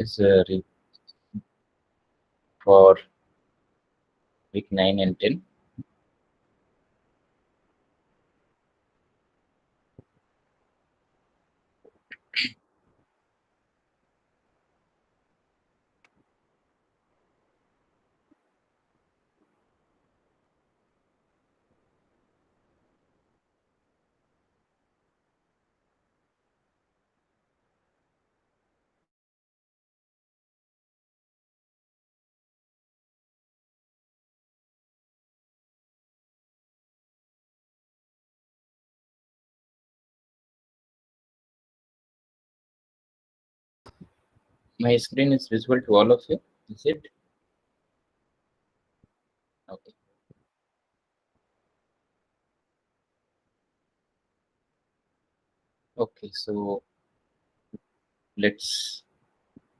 is for week 9 and 10. My screen is visible to all of you, is it? Okay. Okay, so let's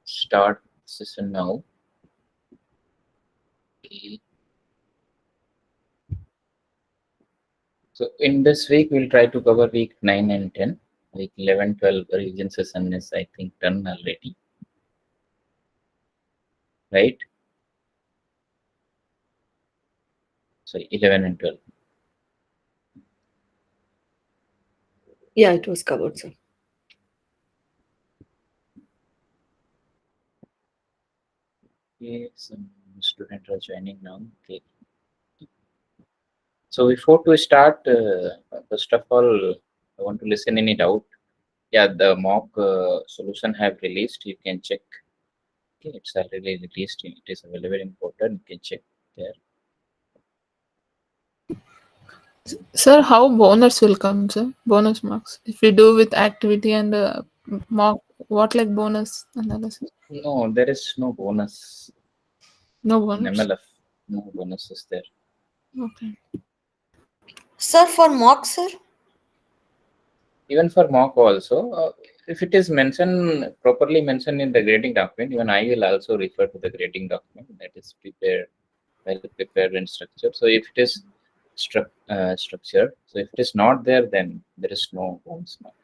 start session now. Okay. So in this week, we'll try to cover week 9 and 10. Week 11, 12 revision session is, I think, done already. Right? So 11 and 12. Yeah, it was covered, sir. Okay, some students are joining now. Okay. So before to start, first of all, I want to listen any doubt. Yeah, the mock solution have released. You can check. Okay, it's already released. It is available in portal. You can check there. Sir, how bonus will come, sir? Bonus marks. If we do with activity and mock, what like bonus analysis? No, there is no bonus No in bonus. MLF. No bonus is there. Okay. Sir, for mock, sir? Even for mock also, if it is mentioned properly mentioned in the grading document, even I will also refer to the grading document that is prepared, well prepared and structured. So if it is structured, so if it is not there, then there is no bonus mark.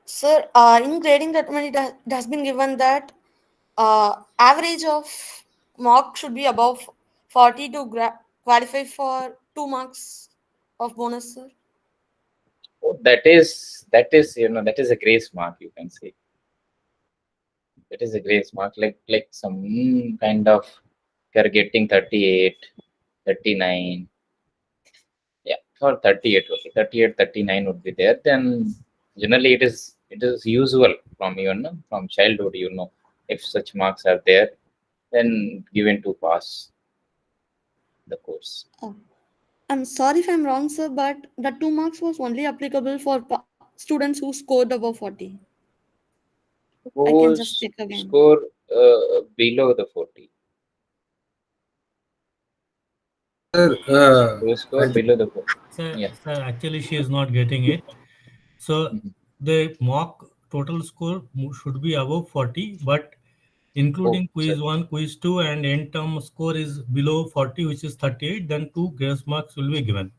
Sir, in grading document, it has been given that average of mock should be above 40 to qualify for 2 marks of bonus, sir. Oh, that is that is a grace mark, you can say. That is a grace mark, like some kind of you're getting 38, 39. Yeah, for 38, okay, 38, 39 would be there. Then generally it is usual from from childhood, if such marks are there, then given to pass the course. Oh. I'm sorry if I'm wrong, sir, but the 2 marks was only applicable for students who scored above 40. I can just Suppose check again. score below the 40. Sir, Who score below the 40. Yeah. sir, actually she is not getting it. So Mhm. the mock total score should be above 40, but including Oh, quiz sorry. 1, quiz 2 and end term score is below 40, which is 38, then 2 grace marks will be given.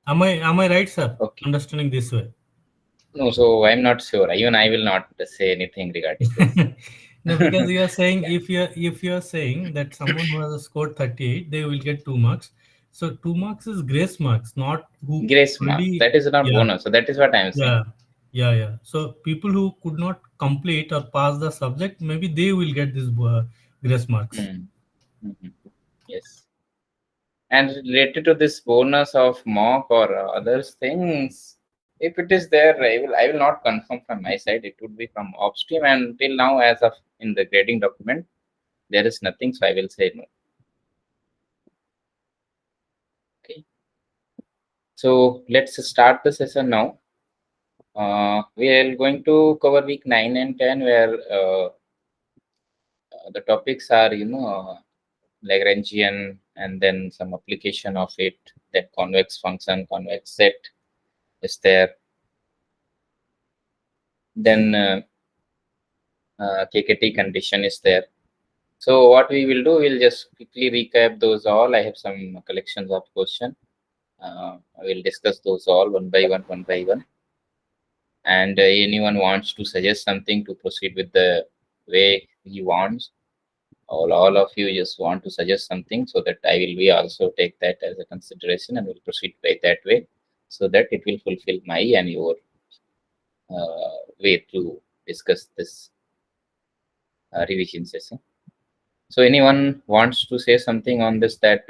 Am I right, sir? Okay. Understanding this way? No, so I'm not sure. Even I will not say anything regarding this. No, because you are saying Yeah. if you are saying that someone who has scored 38, they will get 2 marks. So 2 marks is grace marks, not who Grace mark. already. That is not Yeah, bonus. So that is what I am saying. yeah, yeah. So people who could not complete or pass the subject, maybe they will get this grace marks. Mm. Mhm. Yes. And related to this bonus of mock or other things, if it is there, I will not confirm from my side. It would be from upstream, and till now, as of in the grading document, there is nothing. So I will say no. Okay. So let's start the session now. We are going to cover week 9 and 10, where the topics are Lagrangian, and then some application of it. That convex function, convex set is there. Then KKT condition is there. So what we will do, we'll just quickly recap those all. I have some collections of question. I will discuss those all one by one. and anyone wants to suggest something to proceed with the way he wants, all of you just want to suggest something, so that I will be also take that as a consideration and will proceed by that way, so that it will fulfill my and your way to discuss this revision session. So anyone wants to say something on this, that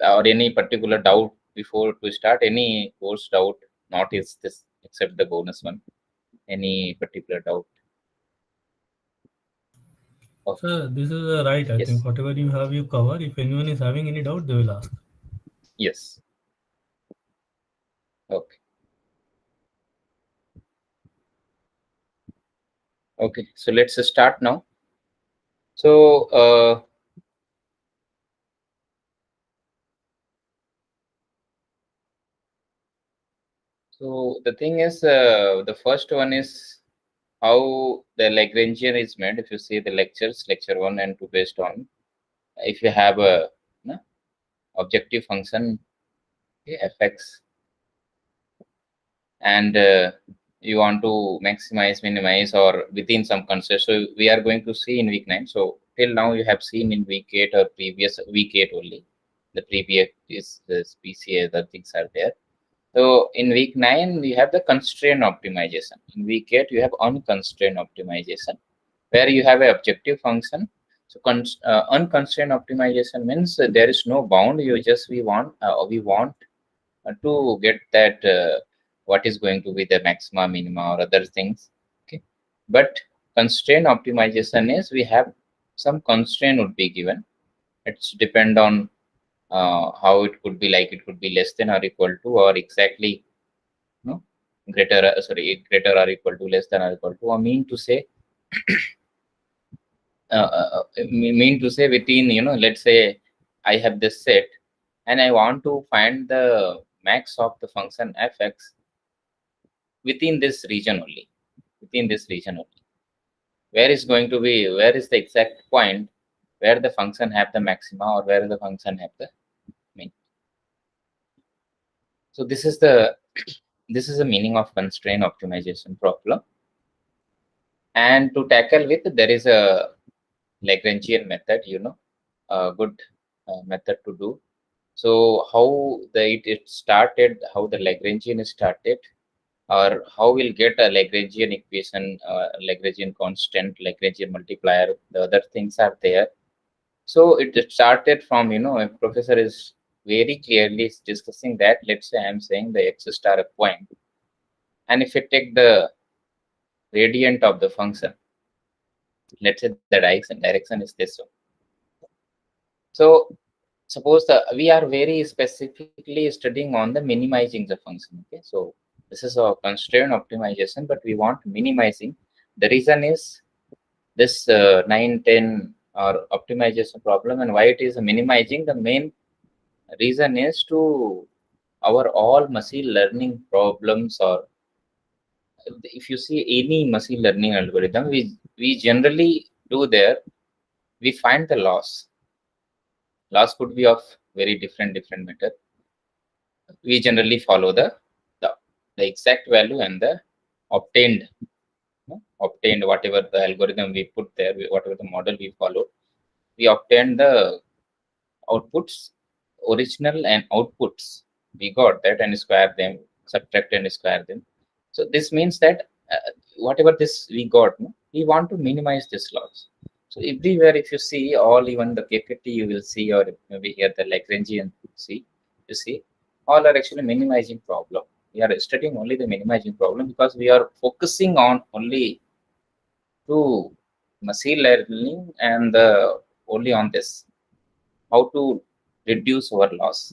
or any particular doubt before to start? Any course doubt? Not is this except the bonus one. Any particular doubt? Oh, Sir, this is right. I yes. think whatever you have, you cover. If anyone is having any doubt, they will ask. Yes. Okay. Okay. So let's start now. So so the thing is, the first one is how the Lagrangian is made. If you see the lectures, lecture 1 and 2, based on, if you have a objective function, okay, fx, and you want to maximize, minimize, or within some constraint. So we are going to see in week 9. So till now you have seen in week 8 or previous week 8 only. The previous is the PCA, other things are there. So in week 9 we have the constraint optimization. In week 8 you have unconstrained optimization, where you have an objective function. So unconstrained optimization means there is no bound. You just we want to get that what is going to be the maxima, minima, or other things. Okay, but constraint optimization is we have some constraint would be given. It's depend on how it could be, like it could be less than or equal to, or exactly greater greater or equal to, less than or equal to, or mean to say within, let's say I have this set and I want to find the max of the function fx within this region only, where is going to be, where is the exact point where the function have the maxima or where the function have the min. So this is the meaning of constraint optimization problem. And to tackle with, there is a Lagrangian method, a good method to do. So how it started, how the Lagrangian is started, or how we'll get a Lagrangian equation, Lagrangian constant, Lagrangian multiplier, the other things are there. So it started from, a professor is very clearly discussing that, let's say I'm saying the x star a point, and if you take the gradient of the function, let's say the direction is this one. So suppose we are very specifically studying on the minimizing the function. Okay, so this is a constraint optimization, but we want minimizing. The reason is this 9, 10 or optimization problem, and why it is minimizing. The main reason is to our all machine learning problems, or if you see any machine learning algorithm, we generally do there, we find the loss. Loss could be of very different method. We generally follow the exact value and the obtained whatever the algorithm we put there, whatever the model we followed, we obtained the outputs, original and outputs. We got that and square them, subtract and square them. So this means that whatever this we got, we want to minimize this loss. So everywhere, if you see all, even the KKT you will see, or maybe here the Lagrangian you see, all are actually minimizing problem. We are studying only the minimizing problem because we are focusing on only to machine learning and only on this, how to reduce our loss,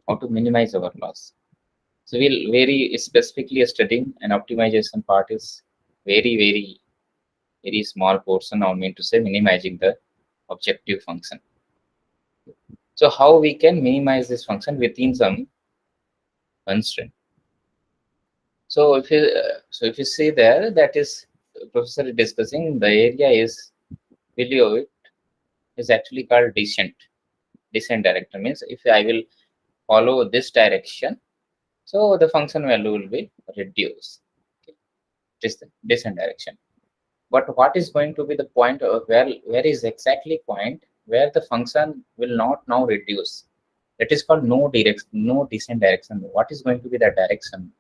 how to minimize our loss. So we'll very specifically studying, and optimization part is very small portion, or mean to say minimizing the objective function. So how we can minimize this function within some constraint. So if you see there, that is professor is discussing, the area is below it is actually called descent. Descent direction means if I will follow this direction, so the function value will be reduced. It is the descent direction. But what is going to be the point of where is exactly point where the function will not now reduce? That is called no direction, no descent direction. What is going to be that direction?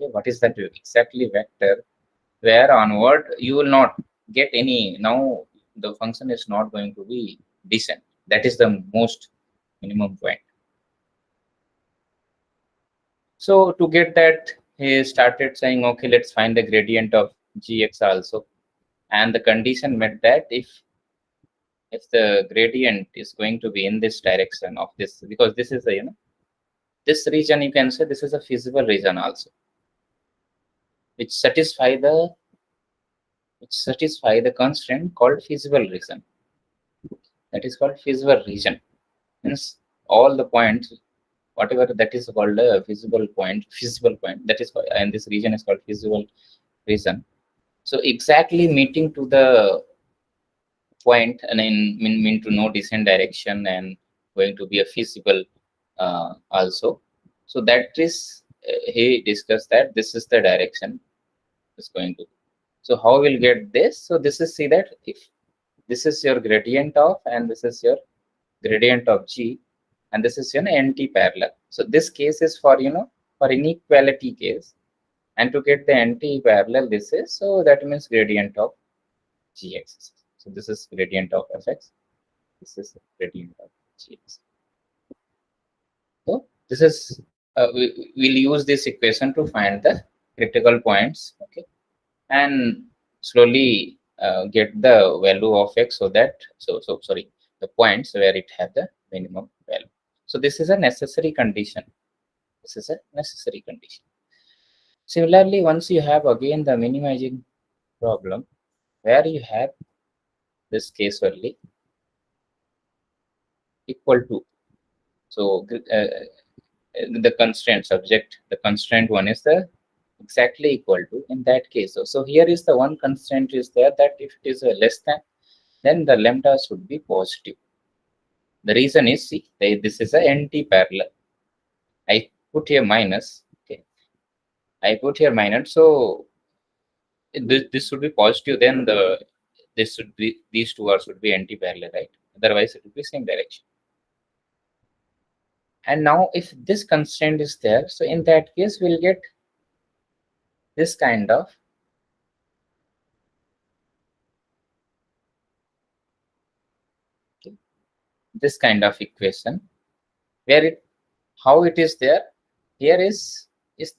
Okay, what is that exactly vector where onward you will not get any, now the function is not going to be descent. That is the most minimum point. So to get that, he started saying, okay, let's find the gradient of gx also. And the condition met that if the gradient is going to be in this direction of this, because this is a, this region, you can say this is a feasible region also, which satisfy the constraint called feasible region. That is called feasible region. Means all the points, whatever that is called a feasible point, that is called, and this region is called feasible region. So exactly meeting to the point and in mean to no descent direction and going to be a feasible also. So that is he discussed that this is the direction is going to. So how we'll get this? So this is, see that if this is your gradient of, and this is your gradient of g, and this is anti-parallel. So this case is for for inequality case, and to get the anti-parallel this is, so that means gradient of gx. So this is gradient of fx. This is gradient of gx. So this is we'll use this equation to find the critical points, okay, and slowly get the value of x, so that sorry, the points where it have the minimum value. So this is a necessary condition. This is a necessary condition. Similarly, once you have again the minimizing problem where you have this case only equal to, so the constraint subject, the constraint one is the exactly equal to in that case. So here is the one constraint is there, that if it is less than, then the lambda should be positive. The reason is, see, this is a anti-parallel. I put here minus. Okay, I put here minus. So this should be positive. Then this should be, these two are should be anti-parallel, right? Otherwise, it will be same direction. And now, if this constraint is there, so in that case, we'll get this kind of equation where it, how it is there here is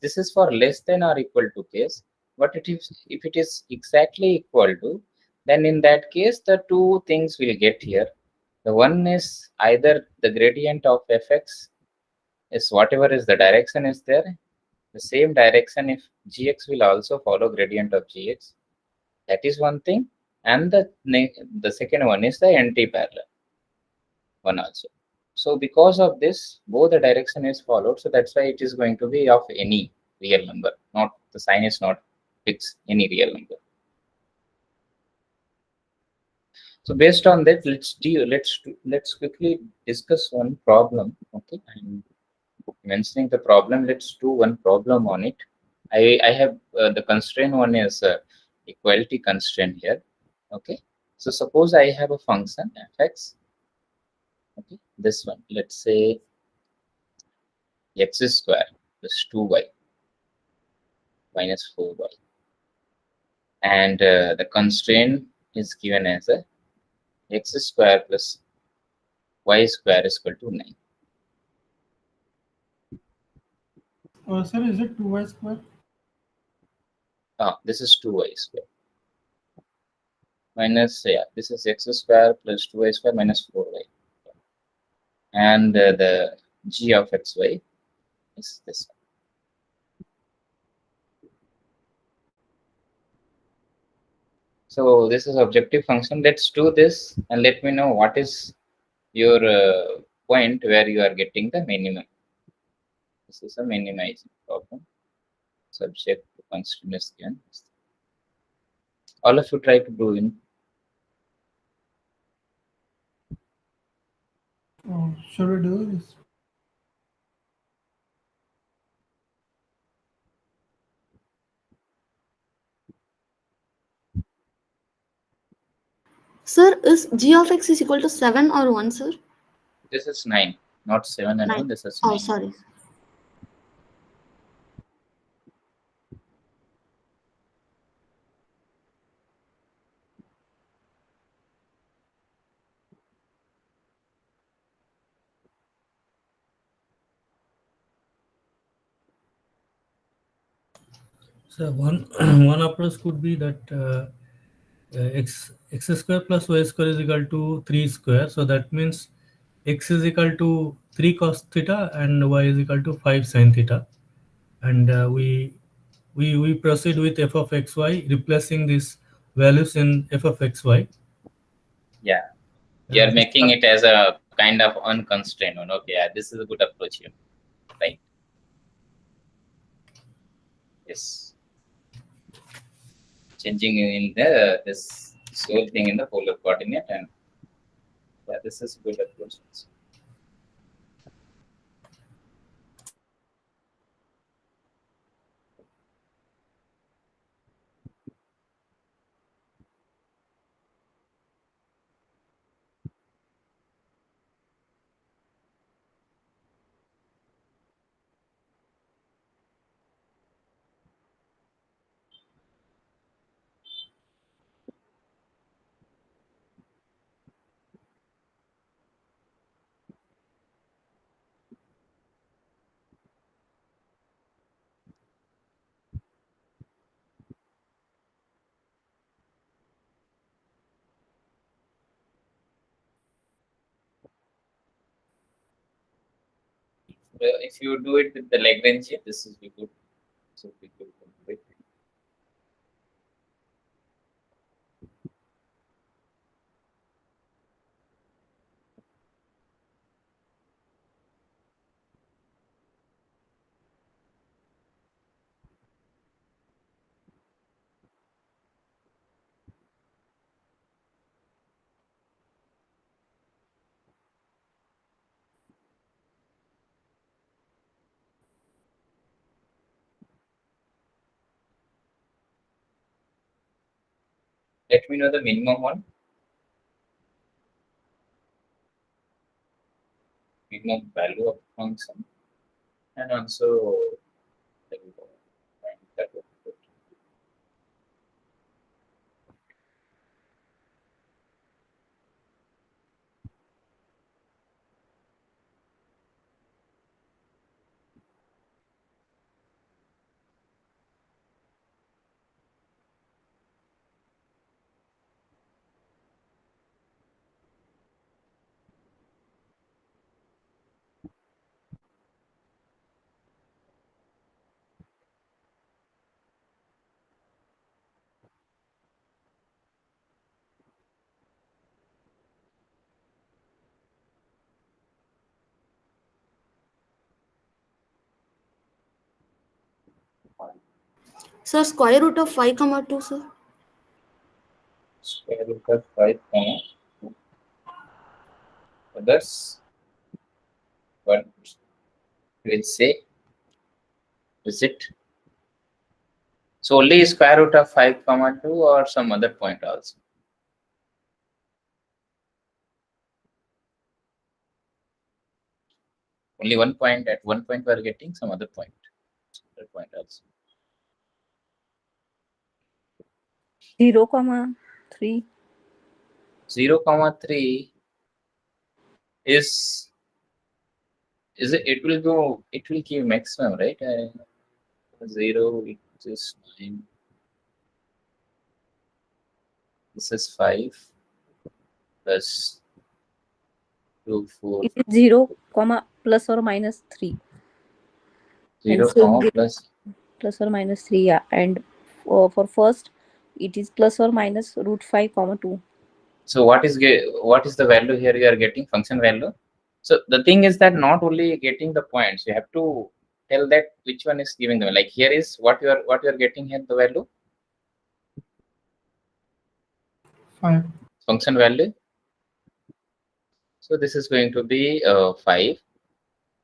this is for less than or equal to case, but it is, if it is exactly equal to, then in that case the two things will get here. The one is either the gradient of fx is whatever is the direction is there, the same direction if gx will also follow gradient of gx, that is one thing, and the second one is the anti-parallel one also. So because of this, both the direction is followed. So that's why it is going to be of any real number. Not the sign is not fixed, any real number. So based on that, let's quickly discuss one problem. Okay, I'm mentioning the problem. Let's do one problem on it. I have the constraint one is equality constraint here. Okay, so suppose I have a function fx. Okay, this one, let's say x square plus 2y minus 4y, and the constraint is given as a x square plus y square is equal to 9. Sir, is it 2y square? This is 2y square minus, yeah, this is x square plus 2y square minus 4y, and the g of xy is this one. So this is objective function. Let's do this and let me know what is your point where you are getting the minimum. This is a minimizing problem. Subject to constraint is given. All of you try to do in. Should we do this? Sir, is g of x is equal to 7 or 1, sir? This is 9, not 7 and 1. 9. This is Oh, 9. sorry. So one one approach could be that x square plus y square is equal to 3 square. So that means x is equal to 3 cos theta and y is equal to 5 sin theta. And we proceed with f of xy, replacing these values in f of xy. Yeah. You are making it as a kind of unconstrained one. Okay, yeah, this is a good approach here. Right. Yes. Changing in this whole thing in the polar coordinate, and yeah, this is good approach. If you do it with the Lagrangian, this is be good. So we could complete. Let me know the minimum one. Minimum value of function, and also that would be good. Sir, square root of 5 comma 2, sir. Square root of 5 comma. Others, what we'll say, is it? So only square root of 5 comma 2 or some other point also? Only one point. At one point we are getting some other point. Other point also. 0,3. 0,3 is it? It will go. It will give maximum, right? 0, it is 9. This is 5 plus 2, 4. It is 0, plus or minus 3. 0, And so plus or minus 3, yeah. And for first, it is plus or minus root 5, 2. So what is the value here you are getting, function value? So the thing is that not only getting the points, you have to tell that which one is giving them. Like here is what you are getting here, the value, 5. function value. So this is going to be 5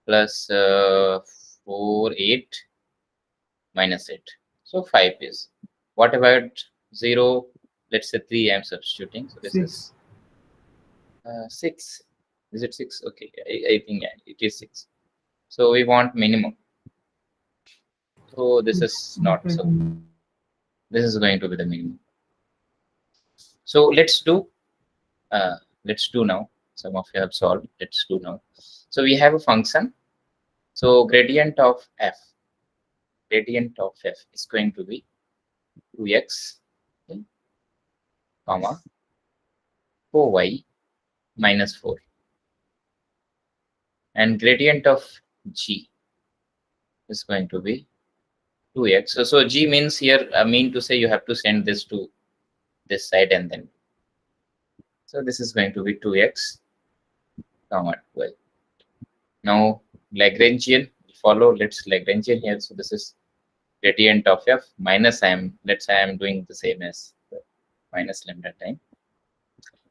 plus 4, 8 minus 8. So 5 is. What about 0? Let's say 3 I am substituting. So this 6. is 6. Is it 6? Okay, I think yeah, it is 6. So we want minimum. So this is not so. This is going to be the minimum. So let's do now. Some of you have solved. Let's do now. So we have a function. So gradient of f is going to be 2x, okay, comma 4y minus 4, and gradient of g is going to be 2x. So g means here, mean to say you have to send this to this side, and then so this is going to be 2x comma 12. Now Lagrangian follow. Let's Lagrangian here. So this is gradient of f minus let's say I am doing the same as minus lambda time.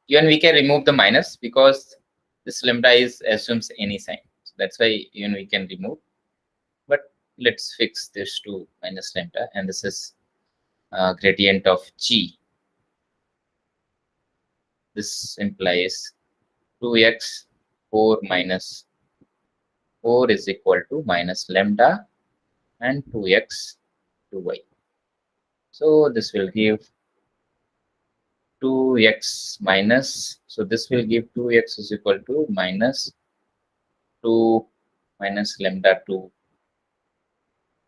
Even we can remove the minus because this lambda is assumes any sign. So that's why even we can remove. But let's fix this to minus lambda, and this is gradient of g. This implies 2x 4 minus 4 is equal to minus lambda and 2x 2y. So this will give 2x minus, so this will give 2x is equal to minus 2 minus lambda 2.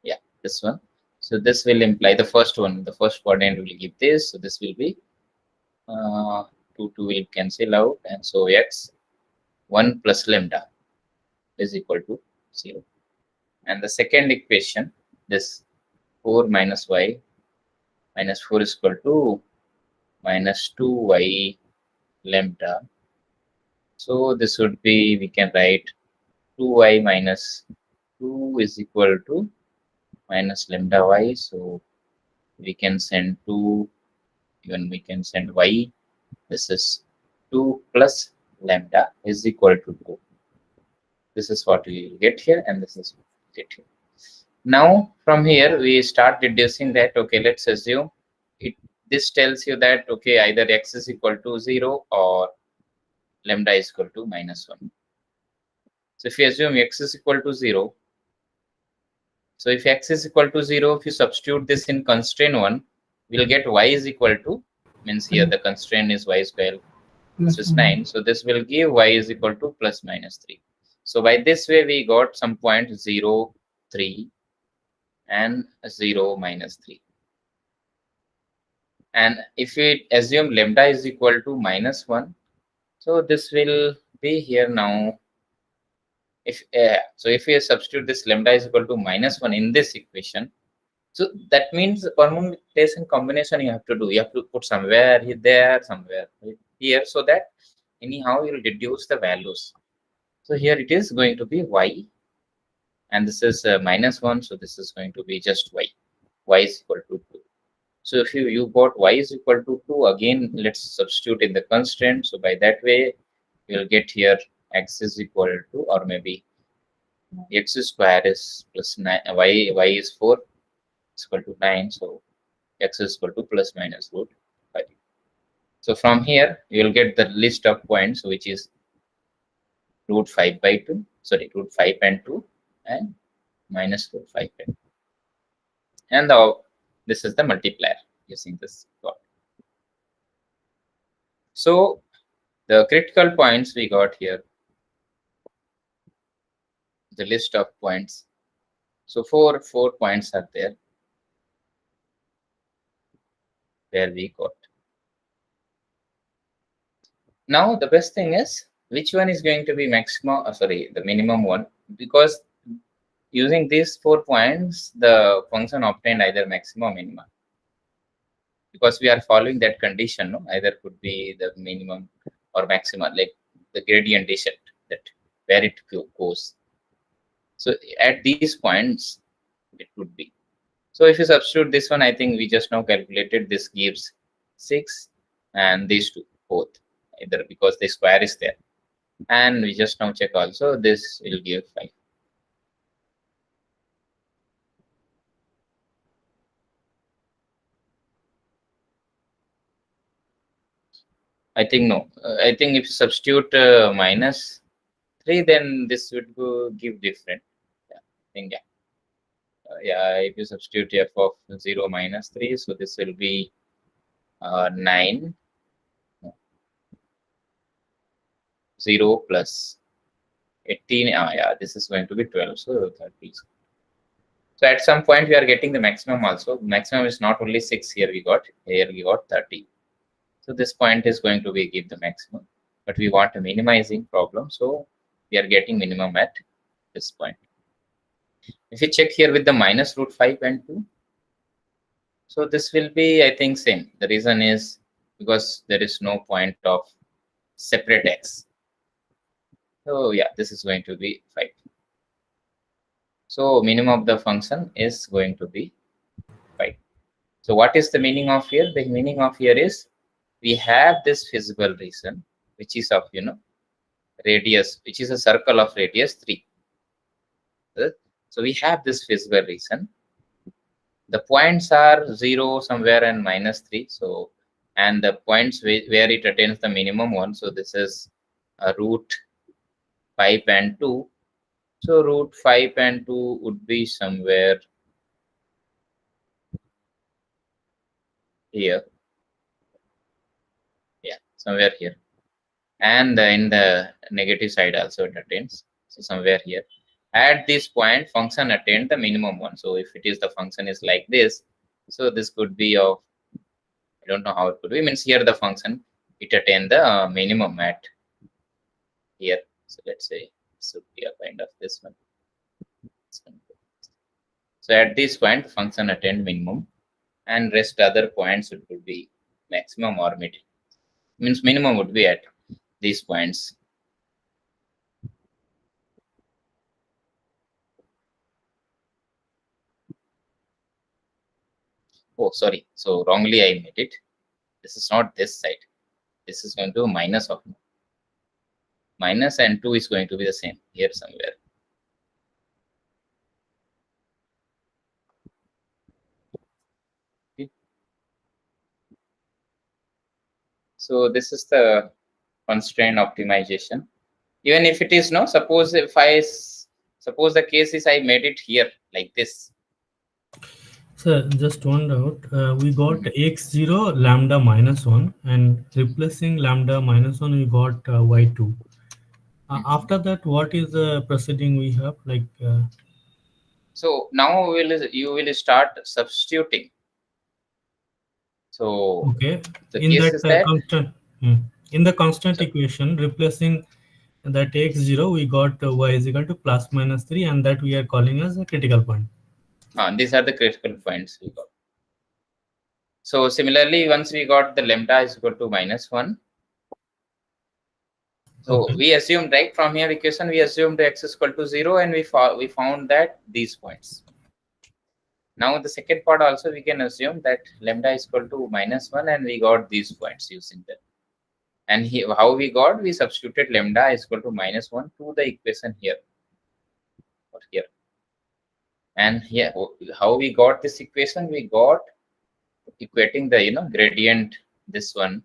Yeah, this one. So this will imply the first one, the first quadrant will give this. So this will be 2 will cancel out, and so x 1 plus lambda is equal to 0. And the second equation, this 4 minus y minus 4 is equal to minus 2y lambda. So this would be, we can write 2y minus 2 is equal to minus lambda y. So we can send 2, even we can send y. This is 2 plus lambda is equal to 2. This is what we will get here, and this is what we get here. Now from here we start deducing that, okay, let's assume this tells you that, okay, either x is equal to 0 or lambda is equal to minus 1. So if you assume x is equal to 0, so if x is equal to 0, if you substitute this in constraint 1, we'll get y is equal to, means here the constraint is y square, this is 9. So this will give y is equal to plus minus 3. So by this way, we got some point 0, 3 and 0, minus 3. And if we assume lambda is equal to minus 1, so this will be here now. If so if we substitute this lambda is equal to minus 1 in this equation, so that means the permutation combination you have to do. You have to put somewhere there, somewhere here, so that anyhow you will reduce the values. So here it is going to be y, and this is minus 1. So this is going to be just y. Y is equal to 2. So if you got y is equal to 2, again let's substitute in the constraint. So by that way, you'll get here x is equal to, or maybe x square is plus 9, y is 4 is equal to 9. So x is equal to plus minus root 5. So from here you will get the list of points, which is root 5 by 2, sorry, root 5 and 2 and minus root 5 and 2. And this is the multiplier using this plot. So the critical points we got here, the list of points. So four points are there where we got. Now the best thing is, which one is going to be maximum, the minimum one, because using these 4 points, the function obtained either maximum or minimum. Because we are following that condition, no? Either could be the minimum or maximum, like the gradient descent, that where it goes. So at these points, it would be. So if you substitute this one, I think we just now calculated, this gives 6, and these two both, either because the square is there. And we just now check also, this will give 5. I think no. I think if you substitute minus 3, then this would go give different. Yeah, I think yeah. Yeah, if you substitute f of 0 minus 3, so this will be 9, 0 plus 18. Yeah, this is going to be 12, so 30. So at some point we are getting the maximum also. Maximum is not only 6 here we got 30. So this point is going to be give the maximum, but we want a minimizing problem, so we are getting minimum at this point. If you check here with the minus root 5 and 2, so this will be, I think, same. The reason is because there is no point of separate x. So yeah, this is going to be 5. So minimum of the function is going to be 5. So what is the meaning of here? The meaning of here is we have this feasible reason, which is of radius, which is a circle of radius 3. So we have this feasible reason. The points are 0 somewhere and minus 3. So, and the points where it attains the minimum one. So this is root 5 and 2. So root 5 and 2 would be somewhere here. Yeah, somewhere here. And in the negative side also it attains. So somewhere here. At this point, function attained the minimum one. So if it is the function is like this, so this could be of, I don't know how it could be. Means here the function, it attained the minimum at here. So let's say this would be a kind of this one. So at this point, function attained minimum, and rest other points it would be maximum or middle. Means minimum would be at these points. Oh, sorry. So wrongly I made it. This is not this side. This is going to be minus of minus, and 2 is going to be the same here somewhere. Okay. So this is the constraint optimization. Even if it is no, suppose the case is I made it here like this. So just one doubt. We got x0 lambda minus 1, and replacing lambda minus 1 we got y2. After that, what is the proceeding we have? Like so now you will start substituting. So okay, the in case that is that constant in the constant equation, replacing that x0, we got y is equal to plus minus 3, and that we are calling as a critical point. these are the critical points we got. So similarly, once we got the lambda is equal to minus 1. So Okay. we assumed, right, from here equation, we assumed x is equal to 0, and we found that these points. Now the second part also we can assume that lambda is equal to minus 1, and we got these points using that. And here, how we got? We substituted lambda is equal to minus 1 to the equation here. Or here. And here, how we got this equation? We got equating the gradient, this one.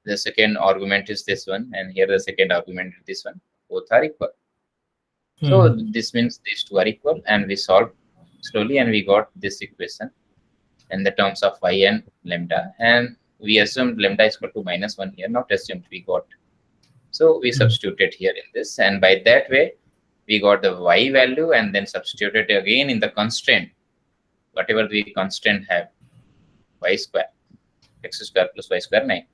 The second argument is this one, and here the second argument is this one. Both are equal. So this means these two are equal, and we solve slowly, and we got this equation in the terms of y and lambda, and we assumed lambda is equal to minus 1 here, not assumed, we got. So we substituted here in this, and by that way we got the y value, and then substituted again in the constraint, whatever the constraint have, y square, x square plus y square 9.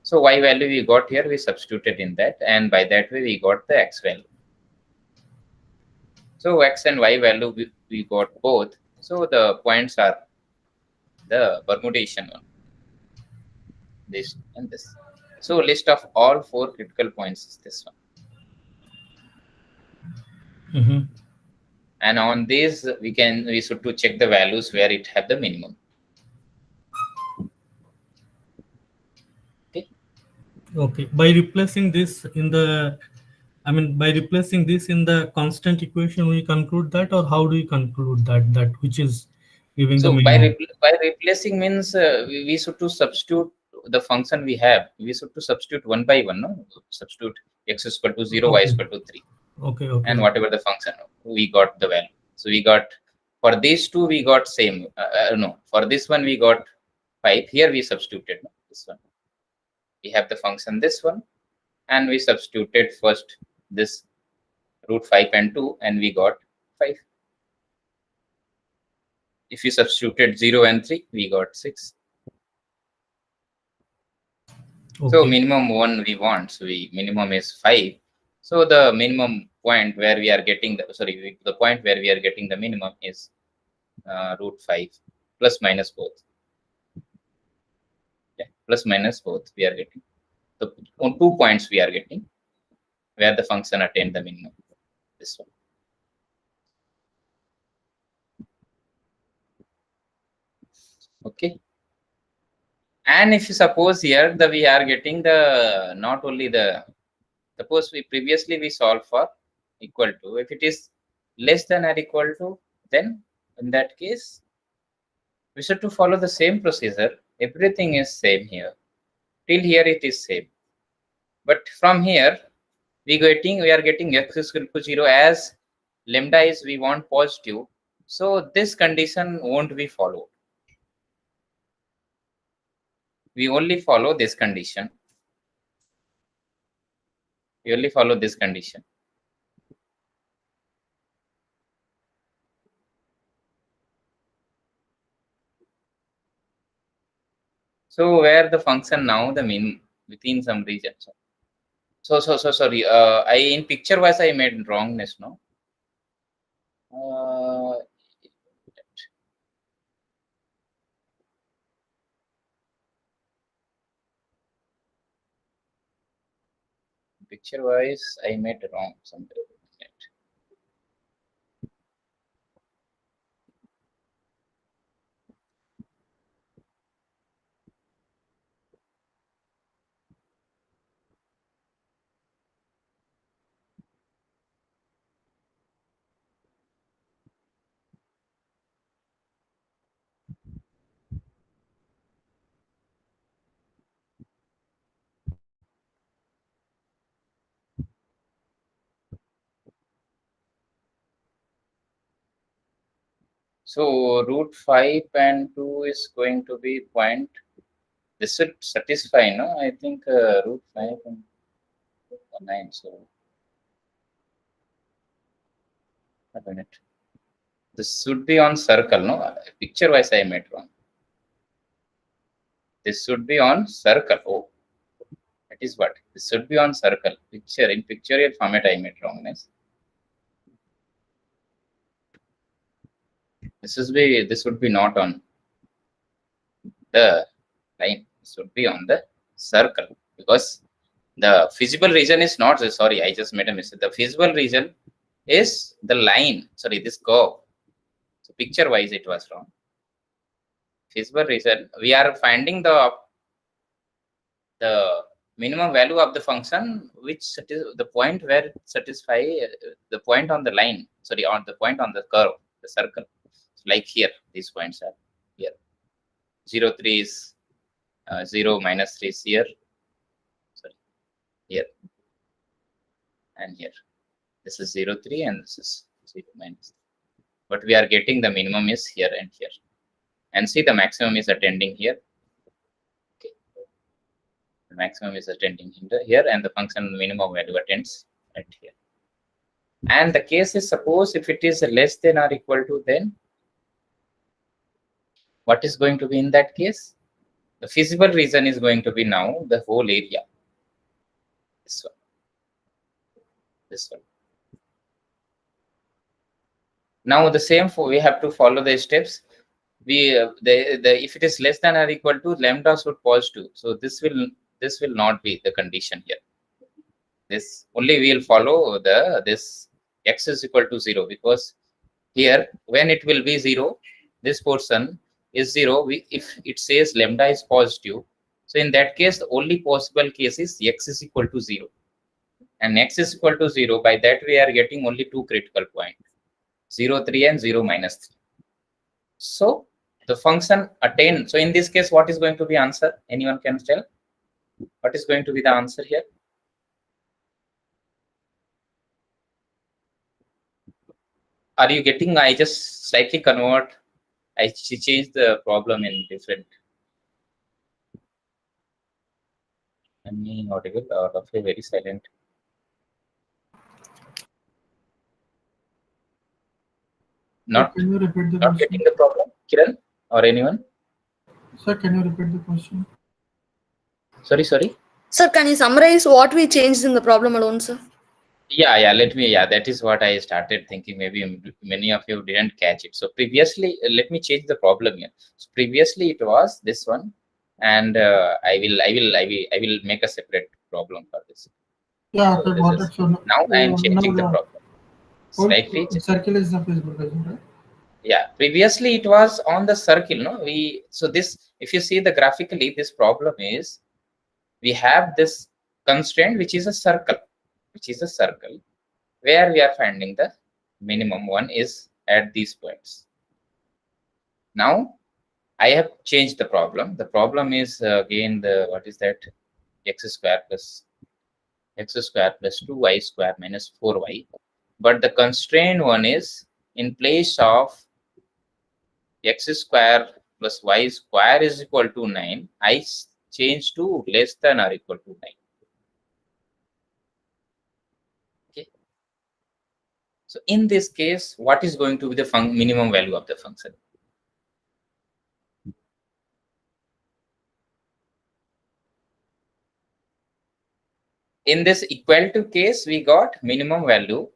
So y value we got here, we substituted in that, and by that way we got the x value. So x and y value we got both. So the points are the permutation one, this and this. So list of all 4 critical points is this one. And on these we should to check the values where it have the minimum. Okay. By replacing this in the, by replacing this in the constant equation, we conclude that, or how do we conclude that which is giving the minimum? By replacing means we should to substitute the function we have, we should to substitute one by one, no? Substitute x is equal to 0, y is Okay. equal to 3. Okay. And whatever the function, we got the value. So we got, for these two, we got same. No, for this one, we got 5. Here we substituted, no? This one. We have the function, this one. And we substituted first this root 5 and 2, and we got 5. If you substituted 0 and 3, we got 6. Okay. So minimum 1 we want. So minimum is 5. So the minimum point where we are getting the, the point where we are getting the minimum is root 5 plus minus both. Yeah, plus minus both we are getting. So on 2 points we are getting where the function attained the minimum. This one. Okay. And if you suppose here that we are getting the, not only the, suppose we previously we solved for equal to, if it is less than or equal to, then in that case we should to follow the same procedure. Everything is same here. Till here it is same. But from here we are getting x is equal to 0 as lambda is we want positive. So this condition won't be followed. We only follow this condition. We only follow this condition. So where the function now, the mean within some region. So sorry. I in picture wise I made wrongness, no. Picture wise I made wrong somewhere. So root 5 and 2 is going to be point. This should satisfy, no? I think root 5 and 9. So a minute. This should be on circle, no? Picture wise I made wrong. This should be on circle. Oh, that is what. This should be on circle. Picture in pictorial format I made wrongness. This would be not on the line. This would be on the circle, because the feasible region is not, sorry, I just made a mistake. The feasible region is the line, sorry, this curve. So picture wise it was wrong. Feasible region, we are finding the minimum value of the function which the point where satisfy the point on the line, sorry, on the point on the curve, the circle. Like here, these points are here. 0, 3 is 0, minus 3 is here. Sorry, here. And here. This is 0, 3 and this is 0, minus 3. But we are getting the minimum is here and here. And see the maximum is attending here. Okay. The maximum is attending here, and the function minimum value attends at here. And the case is, suppose if it is less than or equal to, then what is going to be in that case? The feasible region is going to be now the whole area. This one. This one. Now the same we have to follow the steps. If it is less than or equal to, lambda should positive. So this will not be the condition here. This only we will follow this x is equal to 0, because here when it will be 0, this portion is 0. If it says lambda is positive, so in that case the only possible case is x is equal to 0, and x is equal to 0. By that we are getting only two critical points, 0, 3 and 0, minus 3. So the function attain. So in this case, what is going to be answer? Anyone can tell? What is going to be the answer here? Are you getting? I just slightly convert. I changed the problem in different. Am I audible or roughly very silent? Not, Can you repeat the not question? getting the problem, Kiran or anyone? Sir, can you repeat the question? Sorry. Sir, can you summarize what we changed in the problem alone, sir? Yeah. Let me. Yeah, that is what I started thinking. Maybe many of you didn't catch it. So previously, let me change the problem here. So previously, it was this one, and I will make a separate problem for this. Yeah, So okay, this got is it. So now I am changing the now problem. the Slightly. whole circle is the feasible question, right? Yeah, previously it was on the circle. No, so this, if you see the graphically, this problem is we have this constraint which is a circle, where we are finding the minimum one is at these points. Now I have changed the problem. The problem is again the what is that, x square plus 2y square minus 4y, but the constraint one is in place of x square plus y square is equal to 9, I change to less than or equal to 9. Okay. So in this case, what is going to be the minimum value of the function? In this equal to case, we got minimum value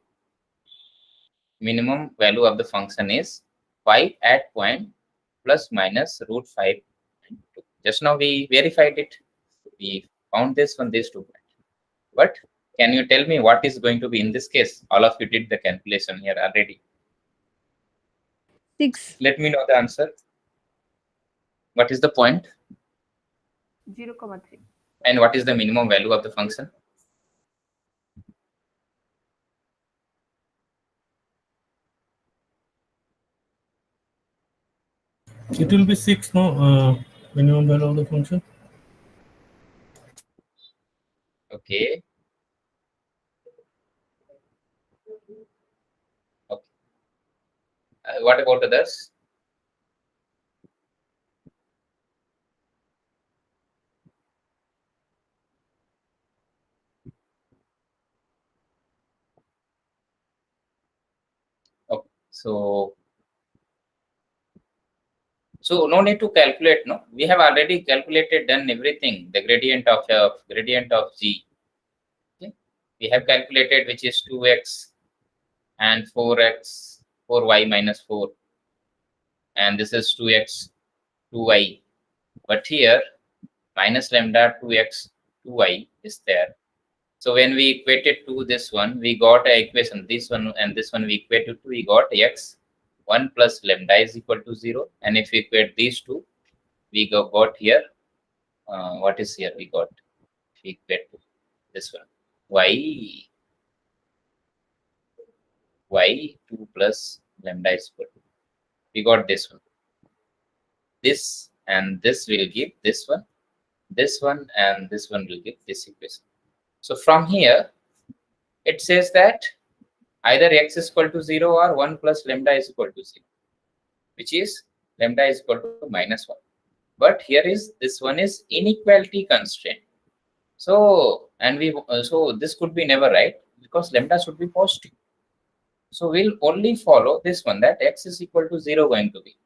of the function is 5 at point plus minus root 5. Just now we verified it. We found this from these 2 points. But can you tell me what is going to be in this case? All of you did the calculation here already. 6. Let me know the answer. What is the point? 0,3. And what is the minimum value of the function? It will be 6, no? Minimum value of the function. Okay. What about others? Okay. So no need to calculate. No, we have already calculated, done everything. The gradient of g. Okay. We have calculated, which is 2x and 4y minus 4, and this is 2x 2y. But here minus lambda 2x 2y is there. So when we equated to this one, we got a equation. This one and this one we equated to, we got x 1 plus lambda is equal to 0. And if we equate these two, we got here, what is here? We got, if we equate to this one, y 2 plus lambda is equal to, we got this one. This and this will give this one and this one will give this equation. So from here, it says that either x is equal to 0 or 1 plus lambda is equal to 0, which is lambda is equal to minus 1. But here is, this one is inequality constraint. So, and so this could be never right, because lambda should be positive. So we'll only follow this one, that x is equal to 0 going to be.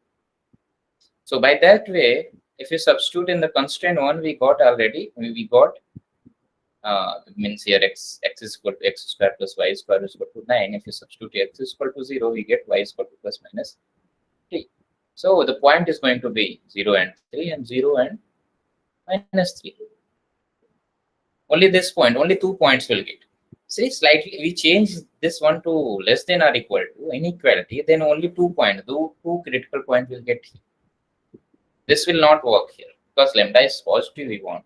So by that way, if you substitute in the constraint one, we got already, we got means here x is equal to x square plus y square is equal to 9. If you substitute x is equal to 0, we get y is equal to plus minus 3. So the point is going to be 0 and 3 and 0 and minus 3. Only this point, only 2 points will get. See, slightly we change this one to less than or equal to inequality, then only 2 points, two critical points will get here. This will not work here because lambda is positive, we want.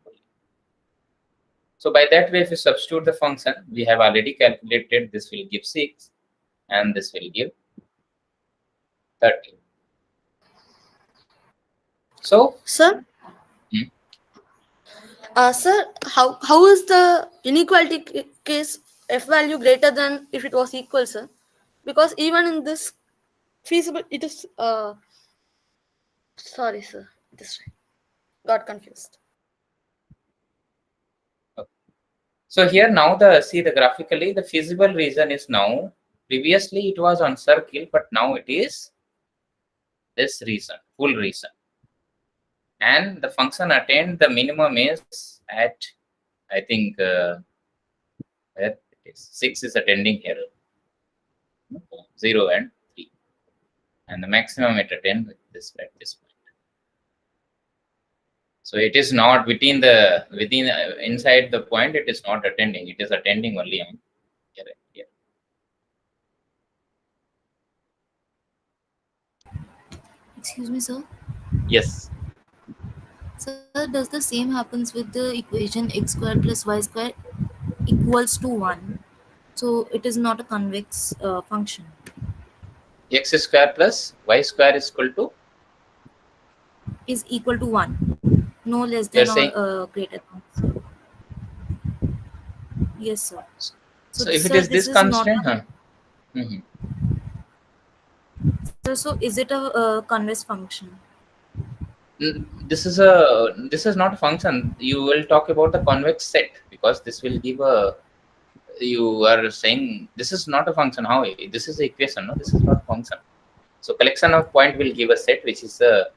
So by that way, if you substitute the function, we have already calculated, this will give 6 and this will give 13. So, Sir, Hmm. sir, how is the inequality case f value greater than if it was equal, sir? Because even in this feasible, it is sorry, sir, this got confused. so here now the graphically the feasible reason is now, previously it was on circle, but now it is this reason, full reason. And the function attained the minimum is at, I think, where it is 6 is attending here, 0 and 3, and the maximum it attained with this at this point. So it is not within inside the point, it is not attending, it is attending only on here. Excuse me, sir. Yes. Sir, does the same happens with the equation x square plus y square equals to 1? So it is not a convex function. X square plus y square is equal to, Is equal to 1. No less you are than or saying. greater than. Sir. Yes, sir. So if it sir, is this is not constant, a, so is it a convex function? this is not a function. You will talk about the convex set, because this will give a, you are saying this is not a function. How? This is the equation, no? This is not a function. So collection of point will give a set which is a,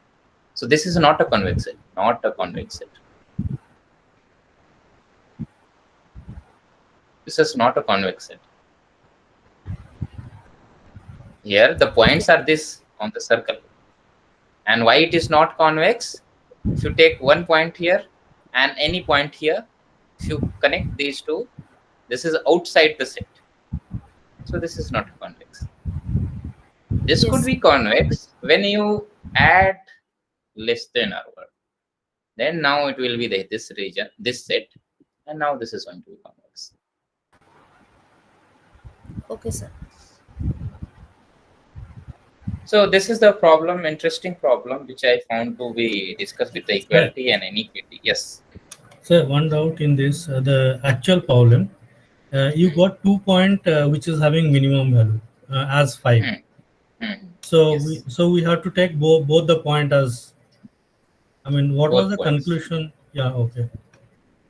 so this is not a convex set, not a convex set. This is not a convex set. Here the points are this on the circle. And why it is not convex? If you take one point here and any point here, if you connect these two, this is outside the set. So this is not convex. This Yes. could be convex when you add less than or word. Then now it will be this region, this set, and now this is going to be convex. Okay, sir. So this is the problem, interesting problem, which I found to be discussed with the equality and inequality. Yes. So one doubt in this, the actual problem, you got 2 point which is having minimum value as 5. So Yes. we have to take both the point as, I mean, what Both was the points. conclusion? Yeah, okay.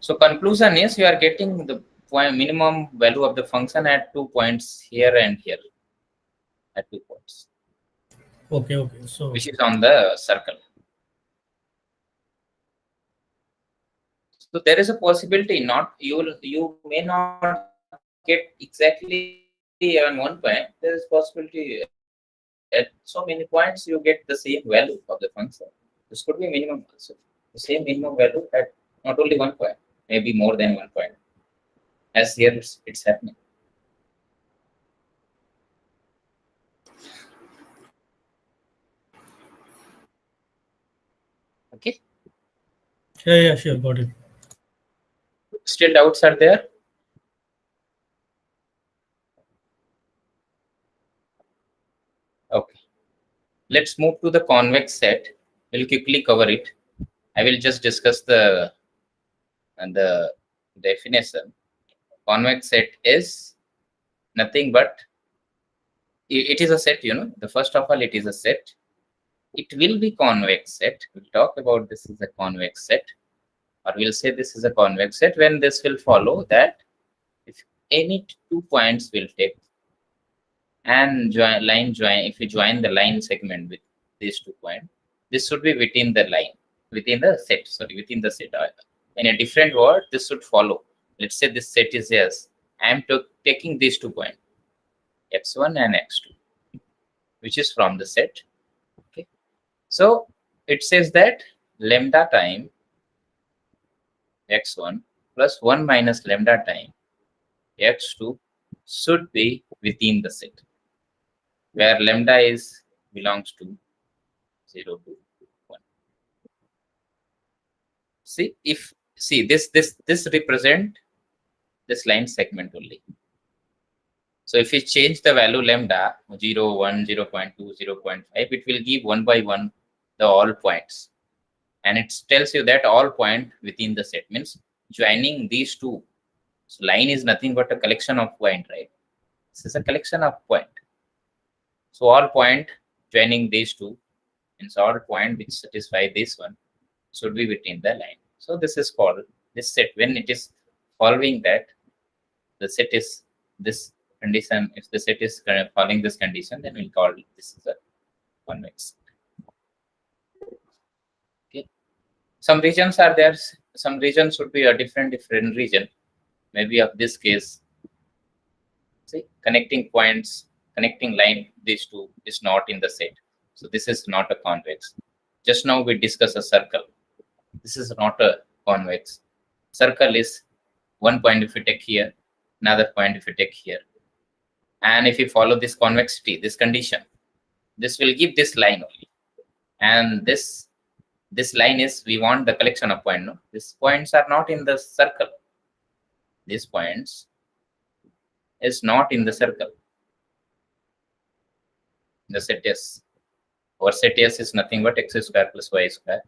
So conclusion is you are getting the minimum value of the function at 2 points here and here, at 2 points. Okay. So Which is on the circle. So there is a possibility, not you may not get exactly on one point. There is possibility at so many points you get the same value of the function. This could be minimum also. The same minimum value at not only one point, maybe more than one point. As here it's happening. Okay. yeah, sure, got it. Still doubts are there? Okay. Let's move to the convex set. We'll quickly cover it. I will just discuss the definition. Convex set is nothing but it is a set, the first of all, it is a set. It will be convex set. We'll talk about this is a convex set, or we'll say this is a convex set when this will follow that if any 2 points will take and if you join the line segment with these 2 points, this should be within the set. In a different word, this should follow. Let's say this set is yes. I am taking these 2 points, x1 and x2, which is from the set. Okay. So it says that lambda time x1 plus 1 minus lambda time x2 should be within the set, where lambda belongs to 0 to 1. See this represent this line segment only. So if we change the value lambda 0, 1, 0.2, 0.5, it will give one by one the all points. and it tells you that all point within the set means joining these two. So line is nothing but a collection of point, right? This is a collection of point. So all point joining these two means all point which satisfy this one should be within the line. So this is called this set. When it is following that, the set is this condition. If the set is following this condition, then we'll call this is a convex. Okay. Some regions are there. Some regions should be a different region. Maybe of this case, see, connecting points, connecting line, these two is not in the set. So this is not a convex. Just now we discuss a circle. This is not a convex. Circle is one point if you take here, another point if you take here. And if you follow this convexity, this condition, this will give this line only. And this line is, we want the collection of points. No? These points are not in the circle. These points is not in the circle. The set S. Our set S is nothing but x square plus y square.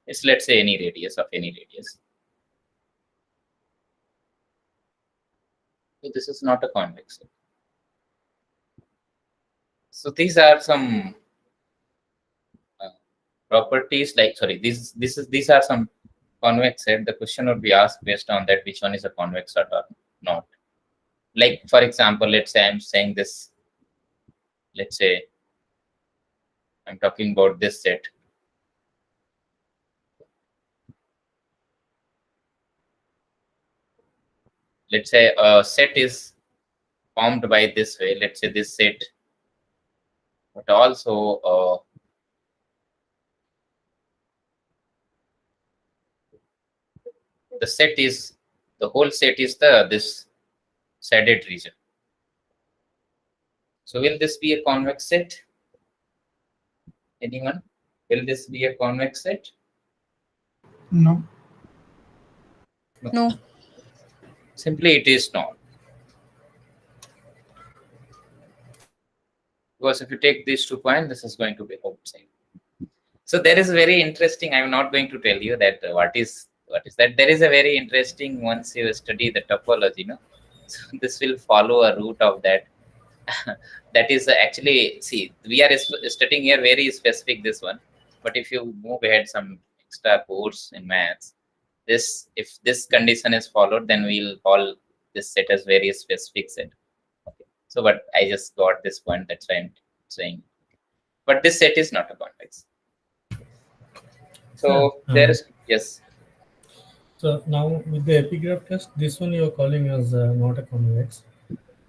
It's, let's say, any radius of any radius. So this is not a convex set. So these are some properties, like, sorry, these are some convex set. The question would be asked based on that, which one is a convex set or not. Like, for example, let's say I'm saying this, let's say I'm talking about this set. Let's say a set is formed by this way. Let's say this set, but also the set is, the whole set is this shaded region. So will this be a convex set? Anyone? Will this be a convex set? No. No. Simply it is not. Because if you take these 2 points, this is going to be outside. So there is very interesting, I'm not going to tell you that what is that. There is a very interesting, once you study the topology, no? So this will follow a route of that. That is actually, see, we are studying here very specific this one, but if you move ahead some extra course in maths, this, if this condition is followed, then we'll call this set as very specific set. Okay. So but I just got this point, that's why I'm saying, but this set is not a convex. So there is, yes. So now with the epigraph test, this one you are calling as not a convex.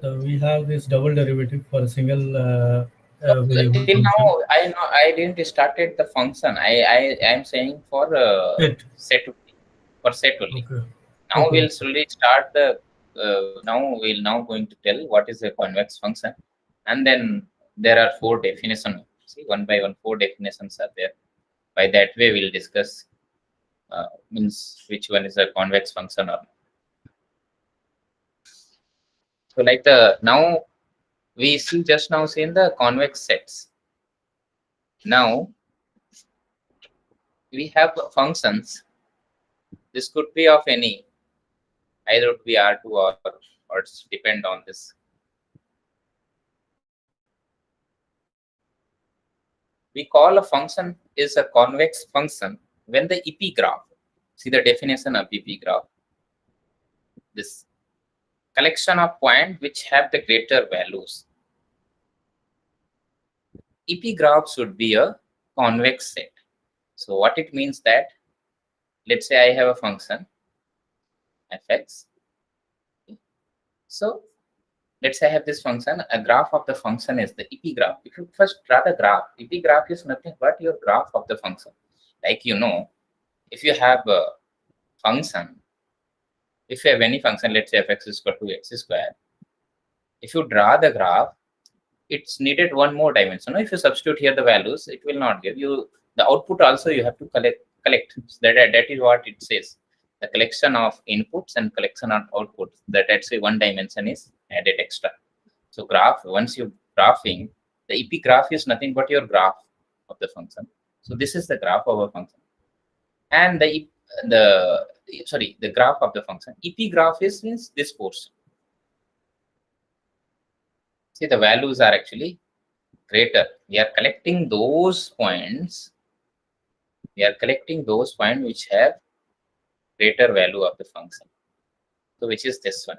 So we have this double derivative for a single variable Till function. now, I didn't started the function. I am saying for set only, for set only. Okay. Now Okay. we'll slowly start the. Now going to tell what is a convex function, and then there are 4 definitions. See, one by one, 4 definitions are there. By that way, we'll discuss means which one is a convex function or not. So like now we see just now seen the convex sets. Now we have functions. This could be of any, either it would be R2 or it's depend on this. We call a function is a convex function when the epigraph, see the definition of epigraph, this collection of points which have the greater values. Epigraph should be a convex set. So what it means that, let's say I have a function fx. So let's say I have this function, a graph of the function is the epigraph. If you first draw the graph, epigraph is nothing but your graph of the function. Like, you know, if you have a function, if you have any function, let's say fx is equal to x square, if you draw the graph, it's needed one more dimension. If you substitute here the values, it will not give you the output. Also, you have to collect. That is what it says. The collection of inputs and collection of outputs. That's why one dimension is added extra. So graph, once you graphing, the epigraph is nothing but your graph of the function. So this is the graph of a function. and the graph of the function. EP graph means this portion. See, the values are actually greater. We are collecting those points. We are collecting those points which have greater value of the function. So which is this one.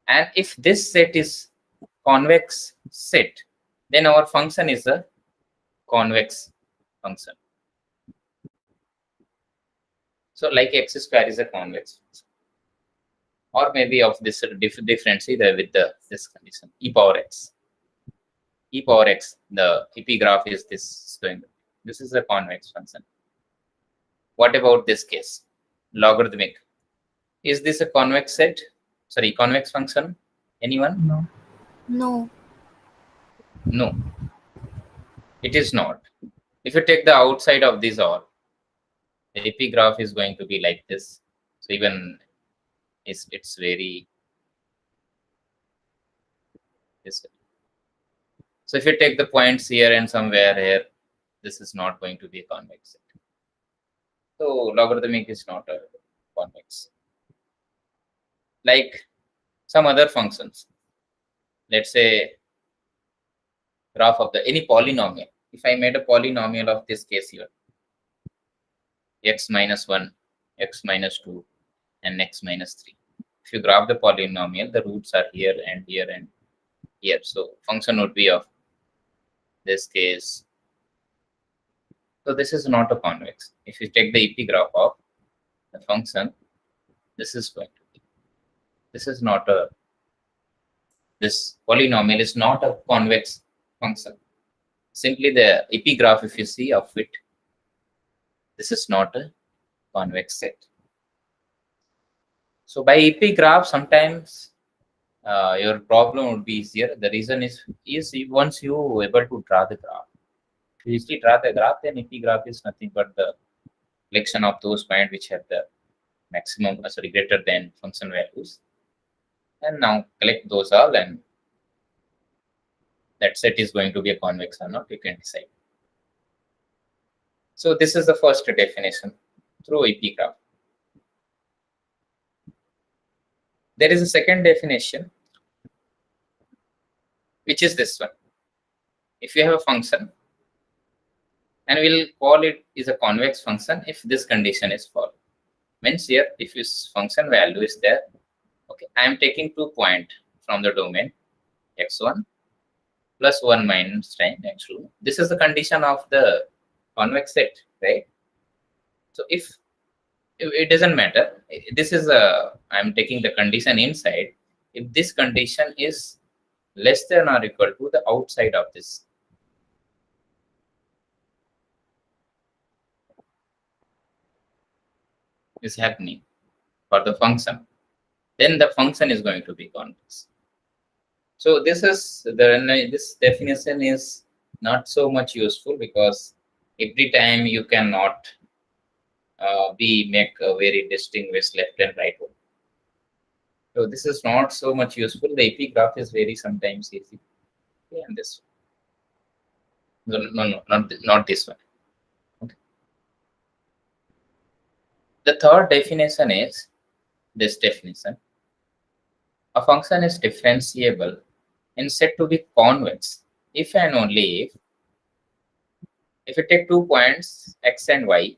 And if this set is convex set, then our function is a convex function. So like x square is a convex function. Or maybe of this difference either with this condition, e power x. E power x, the EP graph is this going. This is a convex function. What about this case? Logarithmic. Is this a convex set? Sorry, convex function? Anyone? No. No. No. It is not. If you take the outside of this all, the EP graph is going to be like this. So even it's very this way. So if you take the points here and somewhere here, this is not going to be a convex set. So logarithmic is not a convex. Like some other functions, let's say graph of any polynomial. If I made a polynomial of this case here, x minus 1, x minus 2, and x minus 3. If you graph the polynomial, the roots are here and here and here. So function would be of this case. So this is not a convex. If you take the EP graph of the function, this is going to be. This is not a. This polynomial is not a convex function. Simply the EP graph, if you see of it, this is not a convex set. So by EP graph, sometimes your problem would be easier. The reason is once you able to draw the graph. If you easily draw the graph, then EP graph is nothing but the collection of those points which have the maximum, greater than function values. And now collect those all, and that set is going to be a convex or not, you can decide. So this is the first definition through EP graph. There is a second definition, which is this one. If you have a function, and we'll call it is a convex function if this condition is followed. Means here, if this function value is there, okay, I am taking 2 points from the domain x1 plus 1 minus 10 x2. This is the condition of the convex set, right? So if it doesn't matter, this is I'm taking the condition inside. If this condition is less than or equal to the outside of this, is happening for the function, then the function is going to be convex. So this definition is not so much useful because every time you cannot make a very distinguished left and right one. So this is not so much useful. The EP graph is very sometimes easy. Okay, and this one. No, not this one. Okay. The third definition is this definition. A function is differentiable and said to be convex if and only if you take 2 points x and y.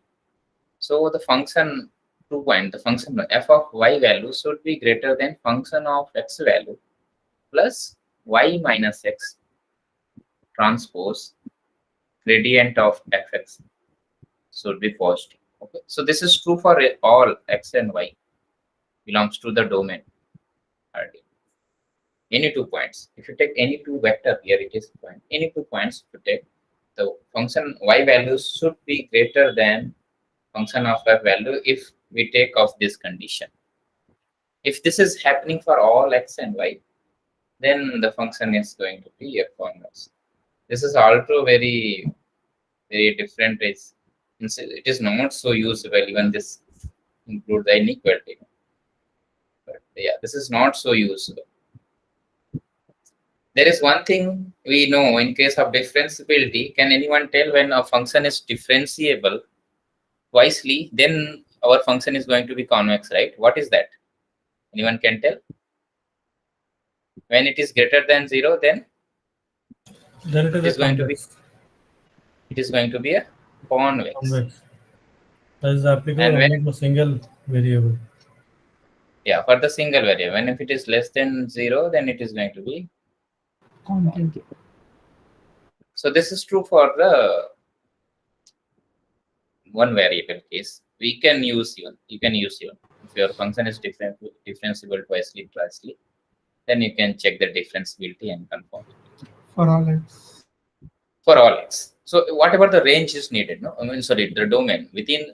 So the function 2 point, the function f of y value should be greater than function of x value plus y minus x transpose gradient of fx should be positive. Okay, so this is true for all x and y belongs to the domain. Any 2 points. If you take any 2 vector, here it is point. Any 2 points, if you take the function y value should be greater than function of f value if we take of this condition. If this is happening for all x and y, then the function is going to be a convex. This is also very, very different. It is not so usable. Even this includes the inequality. But yeah, this is not so usable. There is one thing we know in case of differentiability. Can anyone tell when a function is differentiable twice,ly, then our function is going to be convex, right? What is that? Anyone can tell? When it is greater than 0, then Then it it is is a going to be a convex. convex. That is applicable And only when, for single variable. yeah, for the single variable. When if it is less than 0, then it is going to be Content. So this is true for the one variable case. We can use even. You can use even. If your function is differentiable twice,ly, then you can check the differentiability and confirm it. For all x. For all x. So whatever the range is needed, no? I mean, sorry, the domain within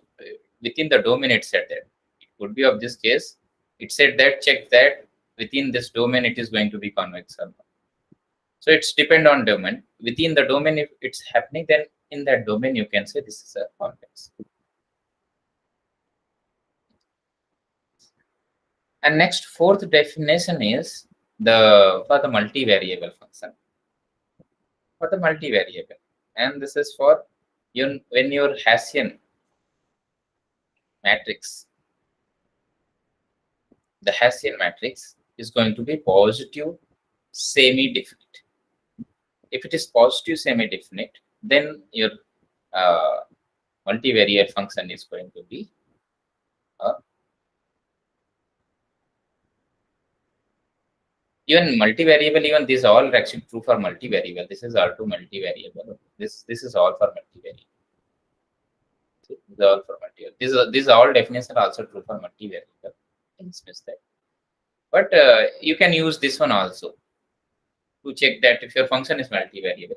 the domain it said that it could be of this case. It said that check that within this domain it is going to be convex or not. So it's depend on domain. Within the domain, if it's happening, then in that domain you can say this is a convex. And next, fourth definition is for the multivariable function. For the multivariable, and this is for when your Hessian matrix, the Hessian matrix is going to be positive semi-definite. If it is positive semi-definite, then your multivariate function is going to be even multivariable. Even these all are actually true for multivariable. This is also multivariable. This is all for multivariable. This is all for multivariable. These all definitions are also true for multivariable. But you can use this one also to check that if your function is multivariable.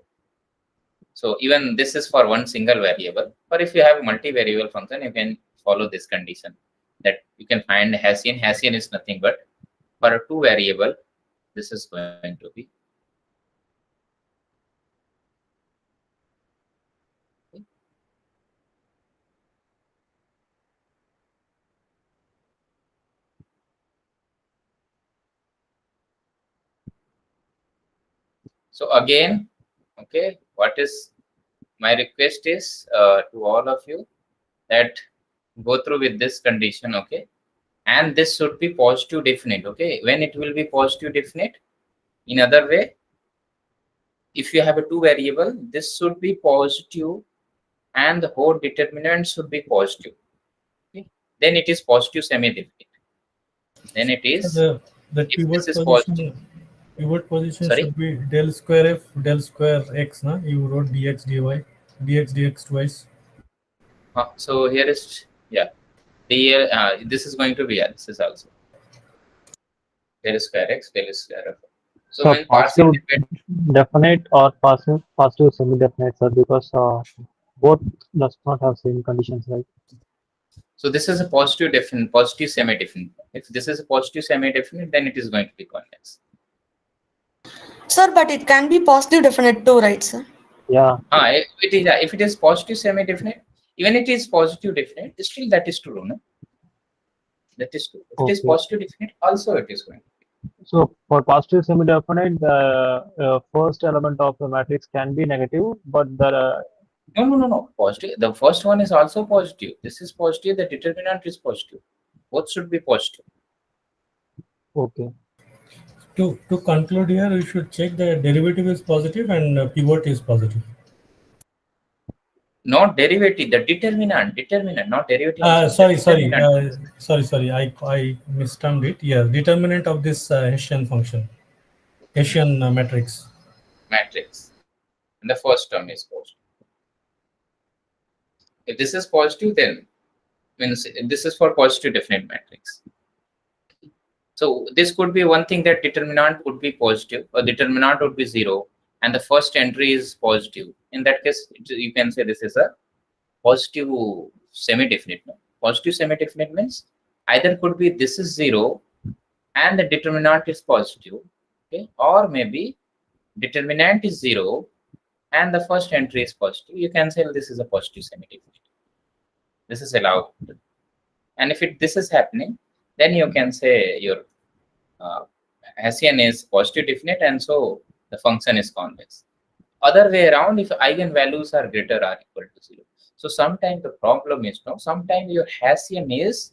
So even this is for one single variable. But if you have a multivariable function, you can follow this condition that you can find Hessian. Hessian is nothing but for a two variable, this is going to be so again, okay, what is my request is to all of you that go through with this condition, okay, and this should be positive definite, okay. When it will be positive definite, in other way, if you have a two variable, this should be positive and the whole determinant should be positive, okay? Then it is positive semi-definite. Then it is So the if pivot this is position, Sorry? should be del square f del square x. Na? You wrote dx dy, dx dx twice. So here is this is going to be this is also del square x del square f. So when positive parsing definite or positive semi-definite, sir, because both does not have same conditions, right? so this is a positive semi-definite. If this is a positive semi-definite, then it is going to be convex. Sir, but it can be positive definite too, right, sir? Yeah. If it is positive semi-definite, even it is positive definite, still that is true, no? That is true. If it is positive definite, also it is going to be. So for positive semi-definite, the first element of the matrix can be negative, but the No. Positive. The first one is also positive. This is positive. The determinant is positive. Both should be positive. okay. To conclude here, we should check the derivative is positive and pivot is positive. Not derivative. The determinant, not derivative. Sorry. I mistermed it. Yeah, determinant of this Hessian function, Hessian matrix. Matrix. And the first term is positive. If this is positive, then means this is for positive definite matrix. So this could be one thing, that determinant would be positive, or determinant would be 0, and the first entry is positive. In that case, you can say this is a positive semi-definite. No? Positive semi-definite means either could be this is 0 and the determinant is positive, okay, or maybe determinant is 0 and the first entry is positive. You can say this is a positive semi-definite. This is allowed. And if this is happening, then you can say your Hessian is positive definite, and so the function is convex. Other way around, if eigenvalues are greater or equal to 0. So sometimes the problem is no, sometimes your Hessian is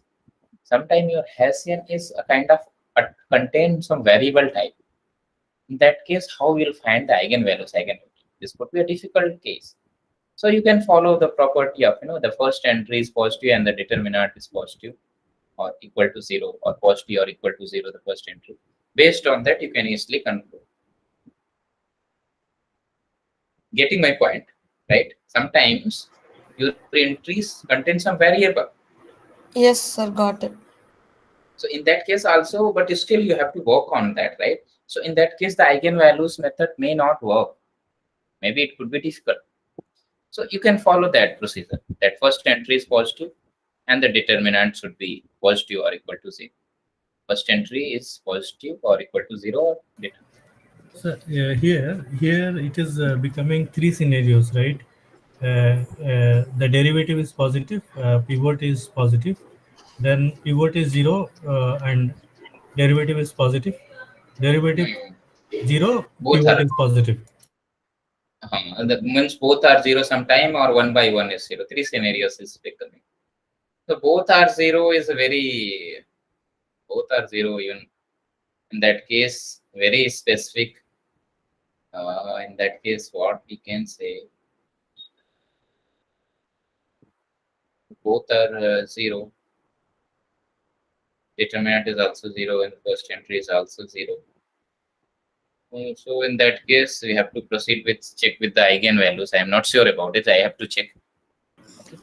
a kind of contain some variable type. In that case, how we'll find the eigenvalues, this could be a difficult case. So you can follow the property of the first entry is positive and the determinant is positive or equal to 0, or positive or equal to 0 the first entry. Based on that, you can easily conclude. Getting my point, right? Sometimes your entries contain some variable. Yes, sir, got it. So in that case also, but still you have to work on that, right? So in that case, the eigenvalues method may not work. Maybe it could be difficult. So you can follow that procedure. That first entry is positive and the determinant should be positive or equal to 0. First entry is positive or equal to 0 or determinant. So here it is becoming three scenarios, right? The derivative is positive, pivot is positive, then pivot is 0, and derivative is positive, derivative 0, Both pivot are is positive. that means both are 0 sometime or 1 by 1 is 0. Three scenarios is becoming. So both are 0 is both are 0 even. In that case, very specific. In that case, what we can say, both are 0. Determinant is also 0 and first entry is also 0. So in that case, we have to proceed with check with the eigenvalues. I am not sure about it. I have to check. Okay.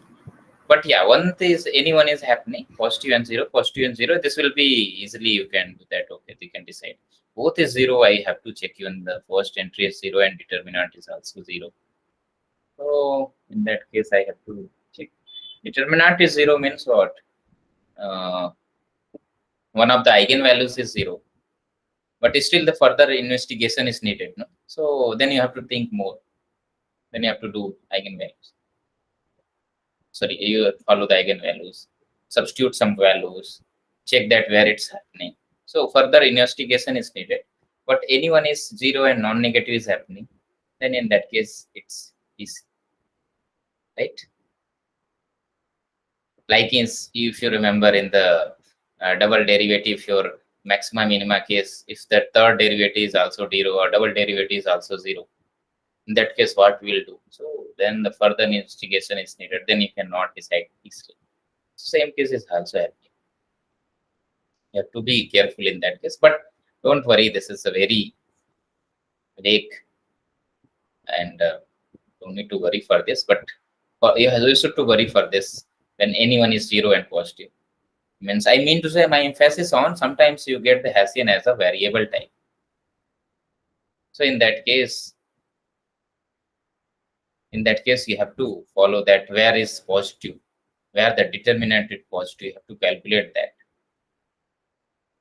But yeah, one thing is anyone is happening, positive and 0, positive and 0. This will be easily you can do that. Okay, you can decide. Both is 0. I have to check even the first entry is 0 and determinant is also 0. So in that case, I have to check. Determinant is 0 means what? One of the eigenvalues is 0. But still the further investigation is needed. No? So then you have to think more. Then you have to do eigenvalues. Sorry, you follow the eigenvalues, substitute some values, check that where it's happening. So further investigation is needed. But anyone is 0 and non-negative is happening, then in that case it's easy. Right? Like if you remember in the double derivative, your maxima minima case, if the third derivative is also 0 or double derivative is also 0, in that case what we'll do? So then the further investigation is needed, then you cannot decide easily. Same case is also happening. You have to be careful in that case, but don't worry, this is a very vague and don't need to worry for this, but you have also to worry for this when anyone is 0 and positive. Means I mean to say my emphasis on sometimes you get the Hessian as a variable type. So in that case you have to follow that where is positive, where the determinant is positive, you have to calculate that.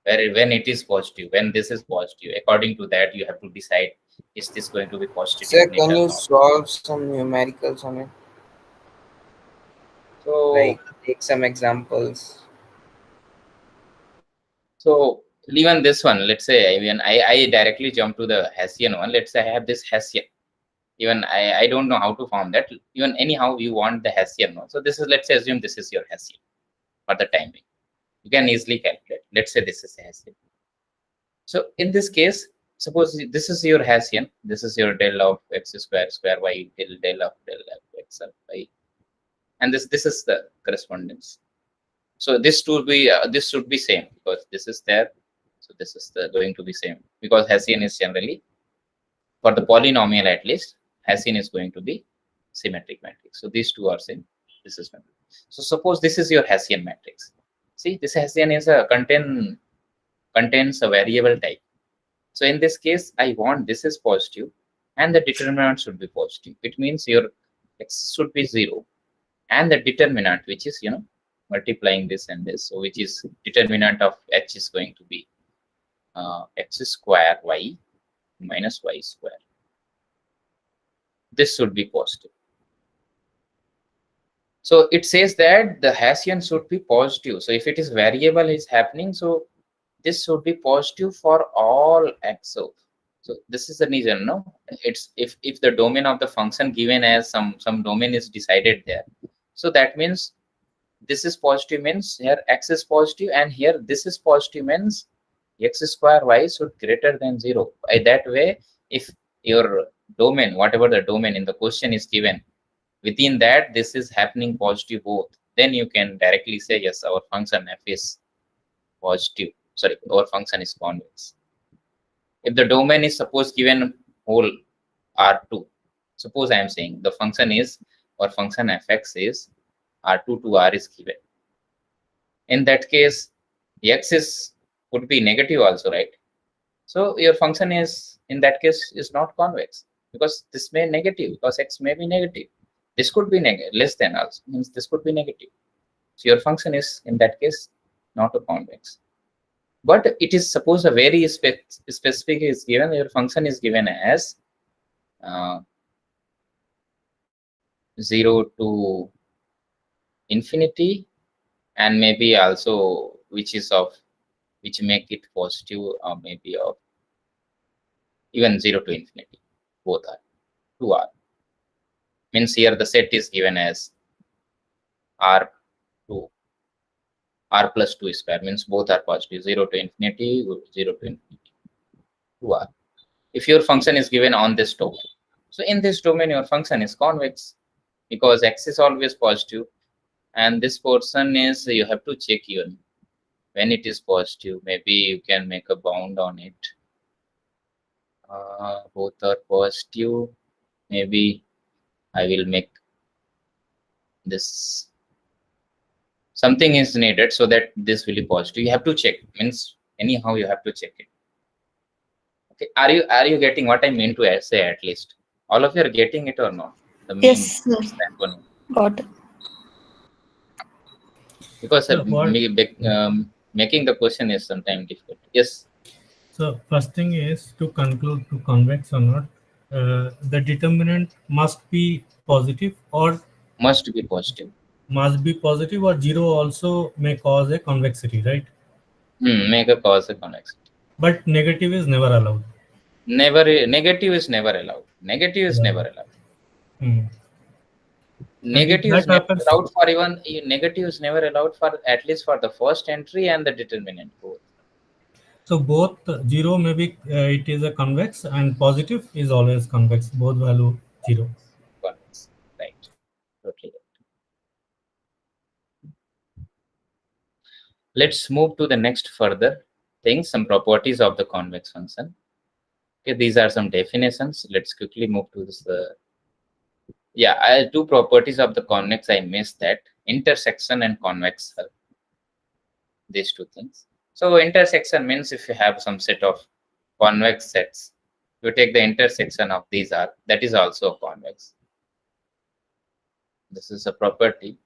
Where when it is positive, when this is positive, according to that you have to decide is this going to be positive. Sir, can you solve some numericals on it? So like take some examples. So even this one, let's say even I directly jump to the Hessian one. Let's say I have this Hessian. Even I don't know how to form that. Even anyhow you want the Hessian one. So this is, let's say assume this is your Hessian for the time being. You can easily calculate. Let's say this is a Hessian. So in this case, suppose this is your Hessian. This is your del of x square y del of x of y, and this is the correspondence. So this should be same because this is there. So this is going to be same because Hessian is generally, for the polynomial at least, Hessian is going to be symmetric matrix. So these two are same. This is matrix. So suppose this is your Hessian matrix. See, this Hessian is contains a variable type. So in this case, I want this is positive and the determinant should be positive. It means your x should be 0 and the determinant, which is multiplying this and this, so which is determinant of h is going to be x square y minus y square. This should be positive. So it says that the Hessian should be positive. So if it is variable is happening, so this should be positive for all x of. So this is the reason, no? It's if the domain of the function given as some domain is decided there. So that means this is positive means here x is positive, and here this is positive means x square y should greater than 0. By that way, if your domain, whatever the domain in the question is given, within that this is happening positive both, then you can directly say yes, our function f is positive. Sorry, our function is convex. If the domain is suppose given whole R2, suppose I am saying the function is, or function fx is R2 to R is given. In that case, x is could be negative also, right? So your function is in that case is not convex, because this may negative, because x may be negative. This could be less than also, means this could be negative. So your function is in that case not a convex. But it is suppose a very specific is given, your function is given as 0 to infinity, and maybe also which make it positive, or maybe of even 0 to infinity. Both are 2R. Means here the set is given as R2, R plus 2 square, means both are positive, 0 to infinity, 0 to infinity, 2R. If your function is given on this domain, so in this domain your function is convex, because x is always positive, and this portion is, you have to check even when it is positive. Maybe you can make a bound on it. Both are positive. Maybe I will make this, something is needed so that this will be positive. You have to check, means anyhow you have to check it. Okay, are you getting what I mean to say? At least all of you are getting it or not? The main Yes, sir. standpoint. Got it. Because So what- making the question is sometimes difficult. Yes. So first thing is to conclude to convex or not, the determinant must be positive or Must be positive. or zero also may cause a convexity, right? Make a cause a convexity. But negative is never allowed. Negative is never allowed. Negative is never allowed. Hmm. Negative that is never happens- allowed for even negative is never allowed for at least for the first entry and the determinant both. So both zero maybe it is a convex, and positive is always convex. Both value 0. Convex. Right. Totally. Let's move to the next further things, some properties of the convex function. Okay, these are some definitions. Let's quickly move to this. Two properties of the convex. I missed that: intersection and convex hull. These two things. So intersection means if you have some set of convex sets, you take the intersection of these are, that is also a convex. This is a property.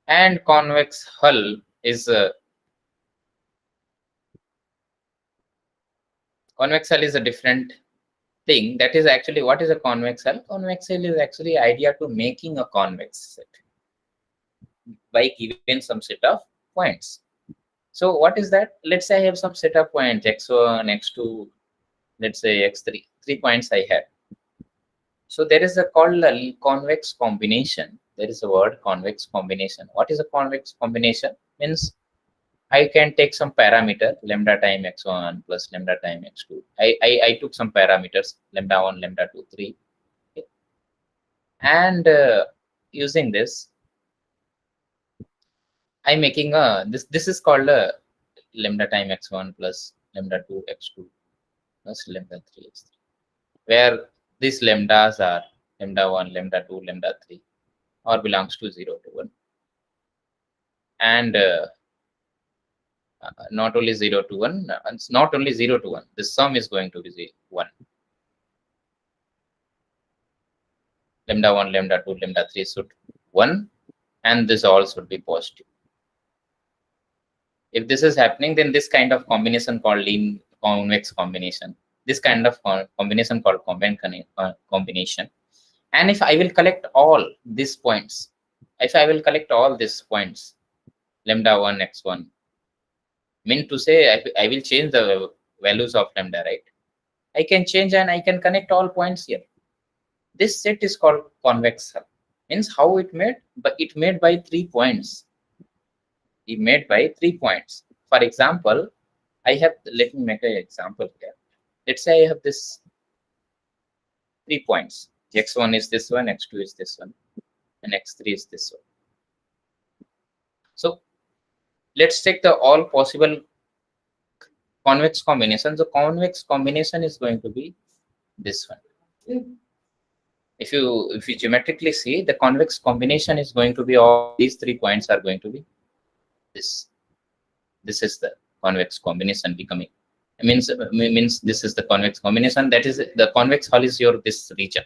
And convex hull is a different thing. That is actually, what is a convex hull? Convex hull is actually idea to making a convex set by given some set of points. So what is that? Let's say I have some set of points x1, x2, let's say x3, 3 points I have. So there is a called a convex combination. There is a word convex combination. What is a convex combination? Means I can take some parameter lambda time x1 plus lambda time x2. I took some parameters lambda 1, lambda 2, 3. Okay. And using this, I'm making a this is called a lambda time x1 plus lambda 2 x2 plus lambda 3 x3, where these lambdas are lambda 1, lambda 2, lambda 3, or belongs to 0 to 1. And not only 0 to 1, it's not only 0 to 1, the sum is going to be 1. Lambda 1, lambda 2, lambda 3 should 1, and this all should be positive. If this is happening, then this kind of combination called convex combination, this kind of combination called combination. And if I will collect all these points, lambda 1 x1, mean to say I will change the values of lambda, right? I can change and I can connect all points here. This set is called convex hull. Means how it made, but it made by 3 points. It made by 3 points. For example, I have, let me make an example here. Let's say I have this 3 points. X1 is this one, X2 is this one, and X3 is this one. So let's take the all possible convex combinations. The convex combination is going to be this one. If you geometrically see, the convex combination is going to be all these 3 points are going to be this. This is the convex combination becoming. It means this is the convex combination. That is the convex hull is your this region.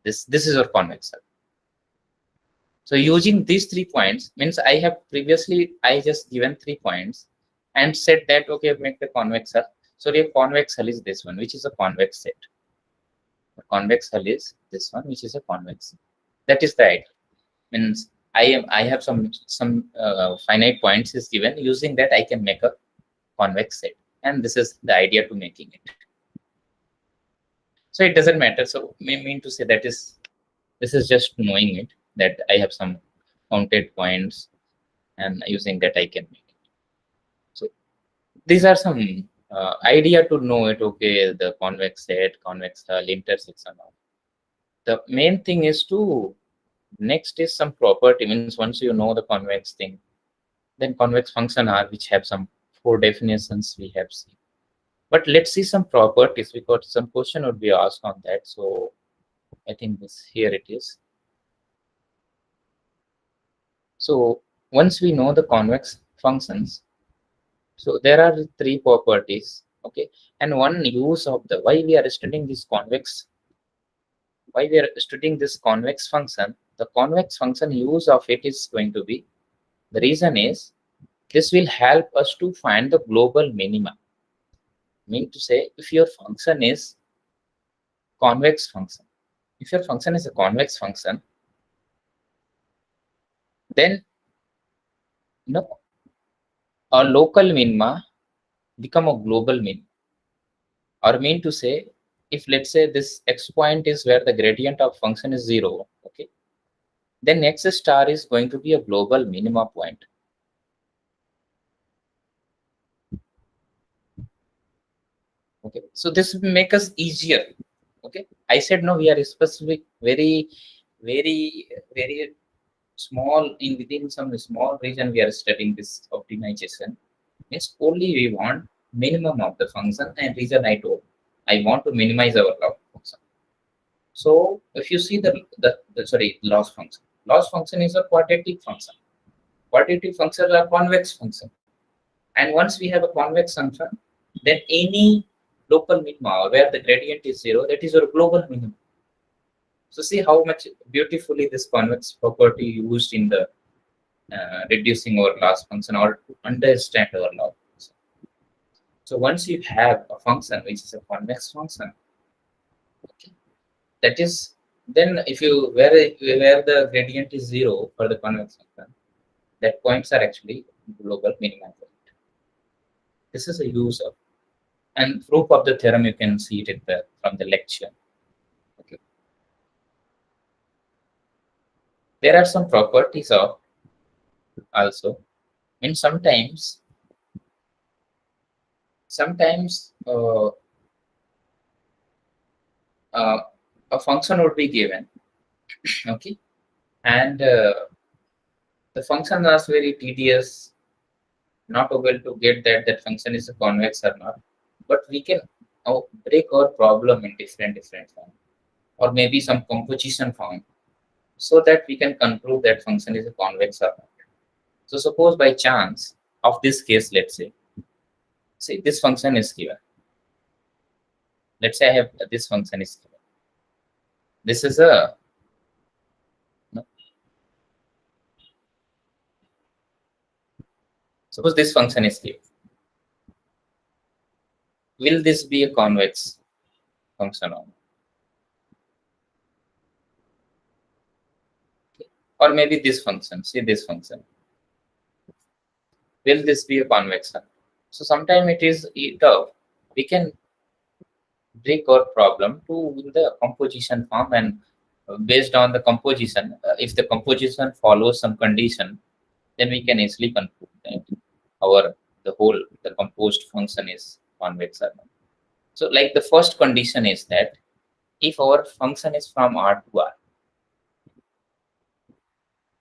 This is your convex hull. So using these 3 points means I have previously I just given 3 points and said that okay, make the convex hull. So the convex hull is this one, which is a convex set. The convex hull is this one, which is a convex. That is the idea. Means I have some finite points is given. Using that I can make a convex set, and this is the idea to making it. So it doesn't matter. So mean to say that is this is just knowing it, that I have some counted points, and using that I can make it. So these are some idea to know it. Okay, the convex set, convex hull, intersection. The main thing is to next is some property. Means once you know the convex thing, then convex function R, which have some 4 definitions we have seen. But let's see some properties because some question would be asked on that. So I think this here it is. So once we know the convex functions, so there are 3 properties. Okay, and one use of the why we are studying this convex. Why we are studying this convex function? The convex function use of it is going to be, the reason is this will help us to find the global minima. Mean to say, if your function is convex function, if your function is a convex function, then a local minima become a global minima. Or mean to say, if let's say this x point is where the gradient of function is 0, okay, then x star is going to be a global minima point. Okay, so this will make us easier. Okay, I said no, we are specific, very small, in within some small region we are studying this optimization. Means only we want minimum of the function, and reason I told, I want to minimize our loss function. So if you see the loss function. Loss function is a quadratic function. Quadratic functions are convex function. And once we have a convex function, then any local minima where the gradient is 0, that is your global minimum. So see how much beautifully this convex property used in the reducing our loss function or to understand our loss function. So once you have a function which is a convex function, okay, that is, then if you where the gradient is 0 for the convex function, that points are actually global minima point. This is a use of, and proof of the theorem you can see it from the lecture. Okay. There are some properties of also. And sometimes a function would be given, okay, and the function was very tedious, not able to get that function is a convex or not. But we can break our problem in different form, or maybe some composition form, so that we can conclude that function is a convex or not. So suppose by chance of this case, let's say this function is given. Let's say I have this function is given. This is a suppose this function is given. Will this be a convex function or not? Or maybe this function, see this function. Will this be a convex? So sometimes it is tough. We can break our problem to the composition form, and based on the composition, if the composition follows some condition, then we can easily conclude that the composed function is convex or not. So like the first condition is that if our function is from R to R,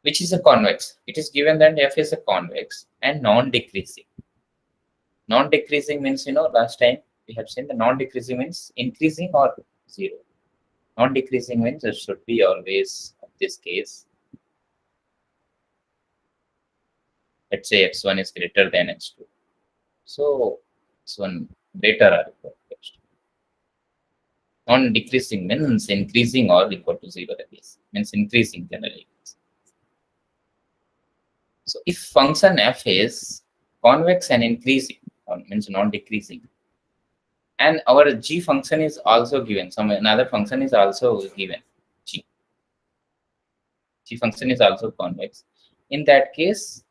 which is a convex, it is given that f is a convex and non-decreasing. Non-decreasing means, last time we have seen the non-decreasing means increasing or zero. Non-decreasing means it should be always, in this case, let's say x1 is greater than x2. So x1 greater or equal to x2. Non-decreasing means increasing or equal to zero, that is, means increasing generally. So if function f is convex and increasing, or means non-decreasing, and our g function is also given, another function is also given, g function is also convex. In that case,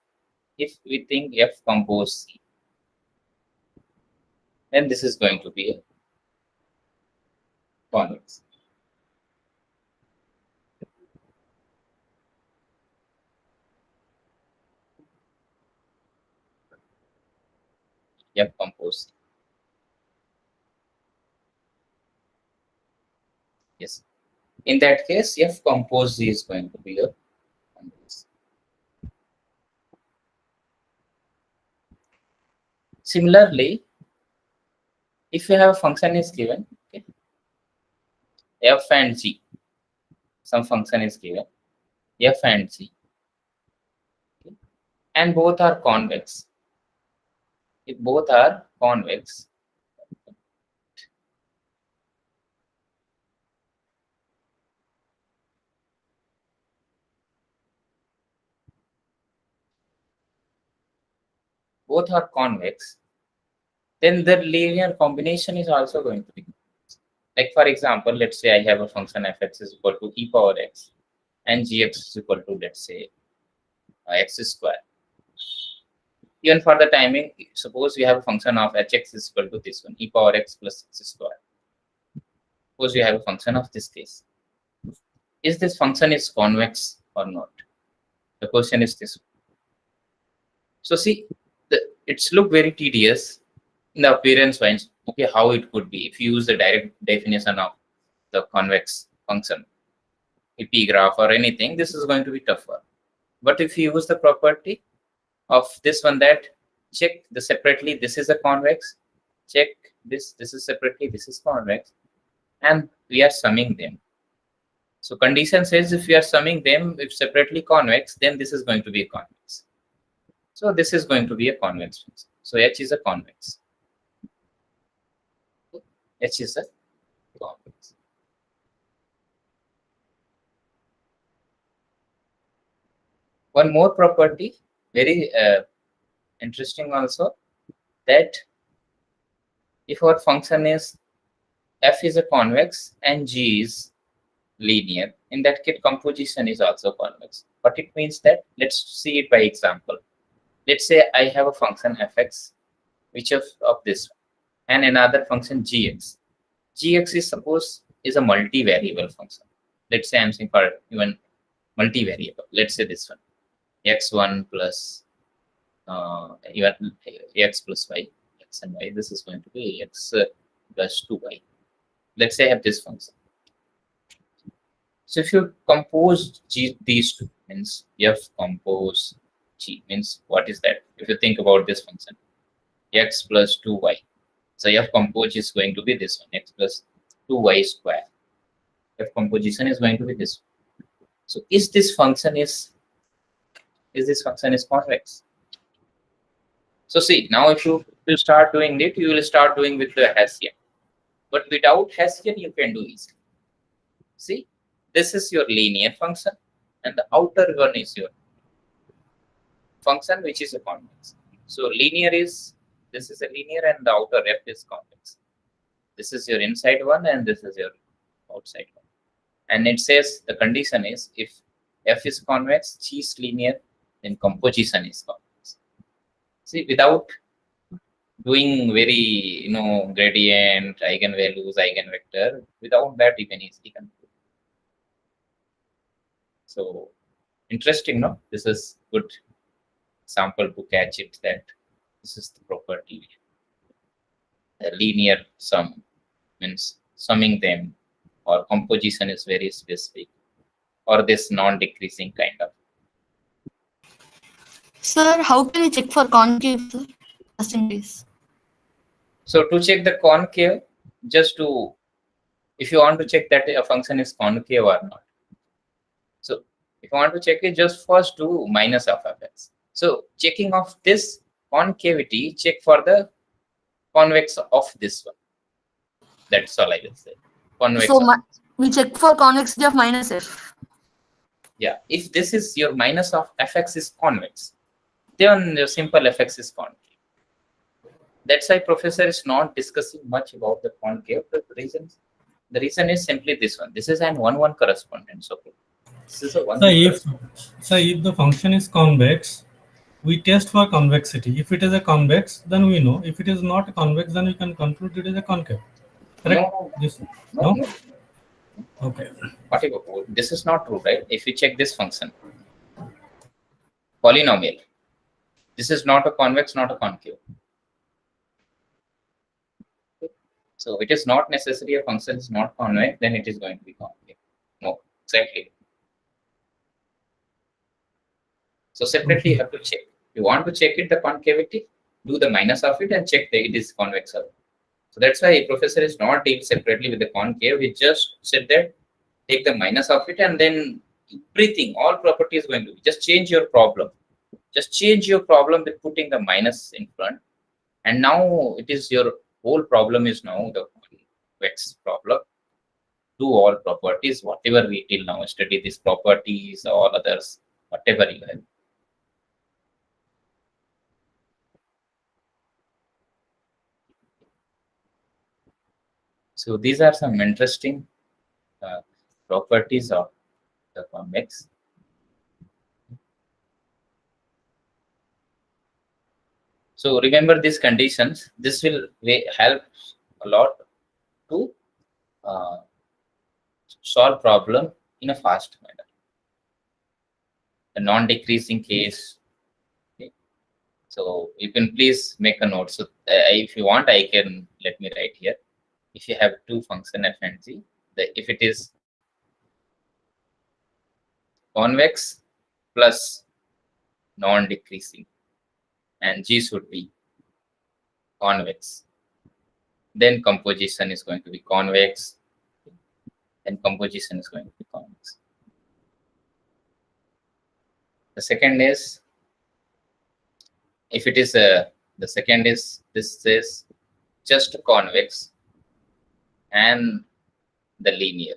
if we think f compose c, then this is going to be a convex. F compose c. Yes. In that case, f compose c is going to be a convex. Similarly, if you have a function is given, okay, f and g, some function is given, f and g, okay, and both are convex. If both are convex, then the linear combination is also going to be. Like for example, let's say I have a function fx is equal to e power x and gx is equal to, let's say, x square. Even for the timing, suppose we have a function of hx is equal to this one, e power x plus x square. Suppose you have a function of this case. Is this function is convex or not? The question is this. So see, it's look very tedious in the appearance wise. Okay, how it could be if you use the direct definition of the convex function, p graph or anything, this is going to be tougher. But if you use the property of this one, that check the separately, this is a convex, check this is separately, this is convex, and we are summing them. So condition says if we are summing them, if separately convex, then this is going to be a convex. So this is going to be a convex function. So h is a convex. H is a convex. One more property, very interesting also, that if our function is f is a convex and g is linear, in that case composition is also convex. But it means that, let's see it by example. Let's say I have a function fx, which of this one, and another function gx. Gx is suppose is a multivariable function. Let's say I'm saying for even multivariable. Let's say this one, x1 plus even x plus y, x and y. This is going to be x plus 2y. Let's say I have this function. So if you compose these two, means f compose g, means what is that? If you think about this function, x plus 2y. So f compose is going to be this one, x plus 2y square. F composition is going to be this one. So is this function is convex? So see, now if you will start doing it, you will start doing with the Hessian. But without Hessian, you can do easily. See, this is your linear function, and the outer one is your function, which is a convex. So linear is, this is a linear, and the outer f is convex. This is your inside one, and this is your outside one. And it says the condition is if f is convex, g is linear, then composition is convex. See, without doing very gradient, eigenvalues, eigenvector. Without that, you can easily conclude. So interesting, no? This is good example to catch it that this is the property. A linear sum means summing them, or composition is very specific, or this non-decreasing kind of. Sir, how can we check for concave, sir? Just in case. So to check the concave, just to, if you want to check that a function is concave or not. So if you want to check it, just first do minus of fx. So checking of this concavity, check for the convex of this one. That's all I will say. Convex. So we check for convexity of minus f. Yeah, if this is your minus of fx is convex, then your simple fx is concave. That's why professor is not discussing much about the concave. The reason is simply this one. This is an 1-1 correspondence. Okay. This is a 1-1. So if the function is convex, we test for convexity. If it is a convex, then we know. If it is not convex, then we can conclude it is a concave. Correct? No. Okay. This is not true, right? If you check this function, polynomial, this is not a convex, not a concave. So it is not necessary a function is not convex, then it is going to be concave. No, exactly. So separately you have to check. If you want to check it, the concavity, do the minus of it and check that it is convex or not. So that's why professor is not deal separately with the concave. We just said that take the minus of it and then everything, all property is going to be. Just change your problem. Just change your problem with putting the minus in front. And now it is your whole problem is now the convex problem. Do all properties, whatever we till now study these properties, all others, whatever you have. So these are some interesting properties of the convex. So remember these conditions. This will help a lot to solve problem in a fast manner. The non-decreasing case. Okay. So you can please make a note. So if you want, I can let me write here. If you have two function f and g, if it is convex plus non-decreasing, and g should be convex, then composition is going to be convex, and composition is going to be convex. The second is, if it is the second is, this is just convex and the linear,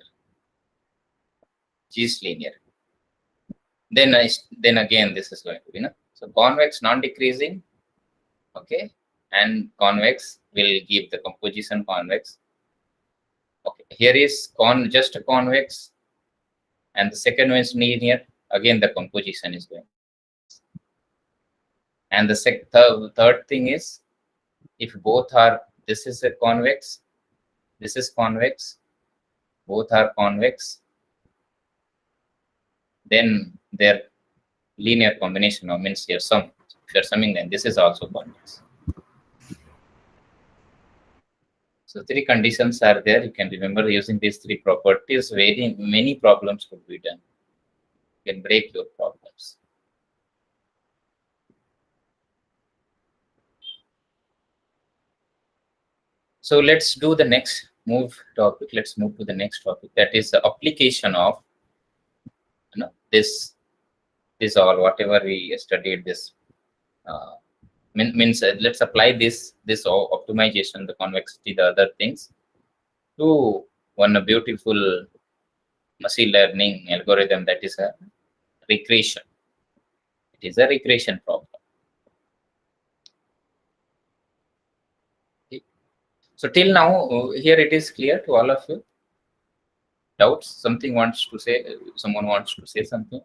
g is linear, then again this is going to be so convex non-decreasing, okay, and convex will give the composition convex. Okay, here is just a convex, and the second one is linear. Again, the composition is going. And the third thing is, if both are, this is a convex, this is convex, both are convex, then their linear combination means your sum. If you are summing, then this is also convex. So three conditions are there. You can remember using these three properties. Very many problems could be done. You can break your problems. So let's do the next topic. Let's move to the next topic. That is the application of this all whatever we studied. This means let's apply this optimization, the convexity, the other things, to one beautiful machine learning algorithm, that is a regression. It is a regression problem. Okay. So till now, here it is clear to all of you. Doubts? Someone wants to say something.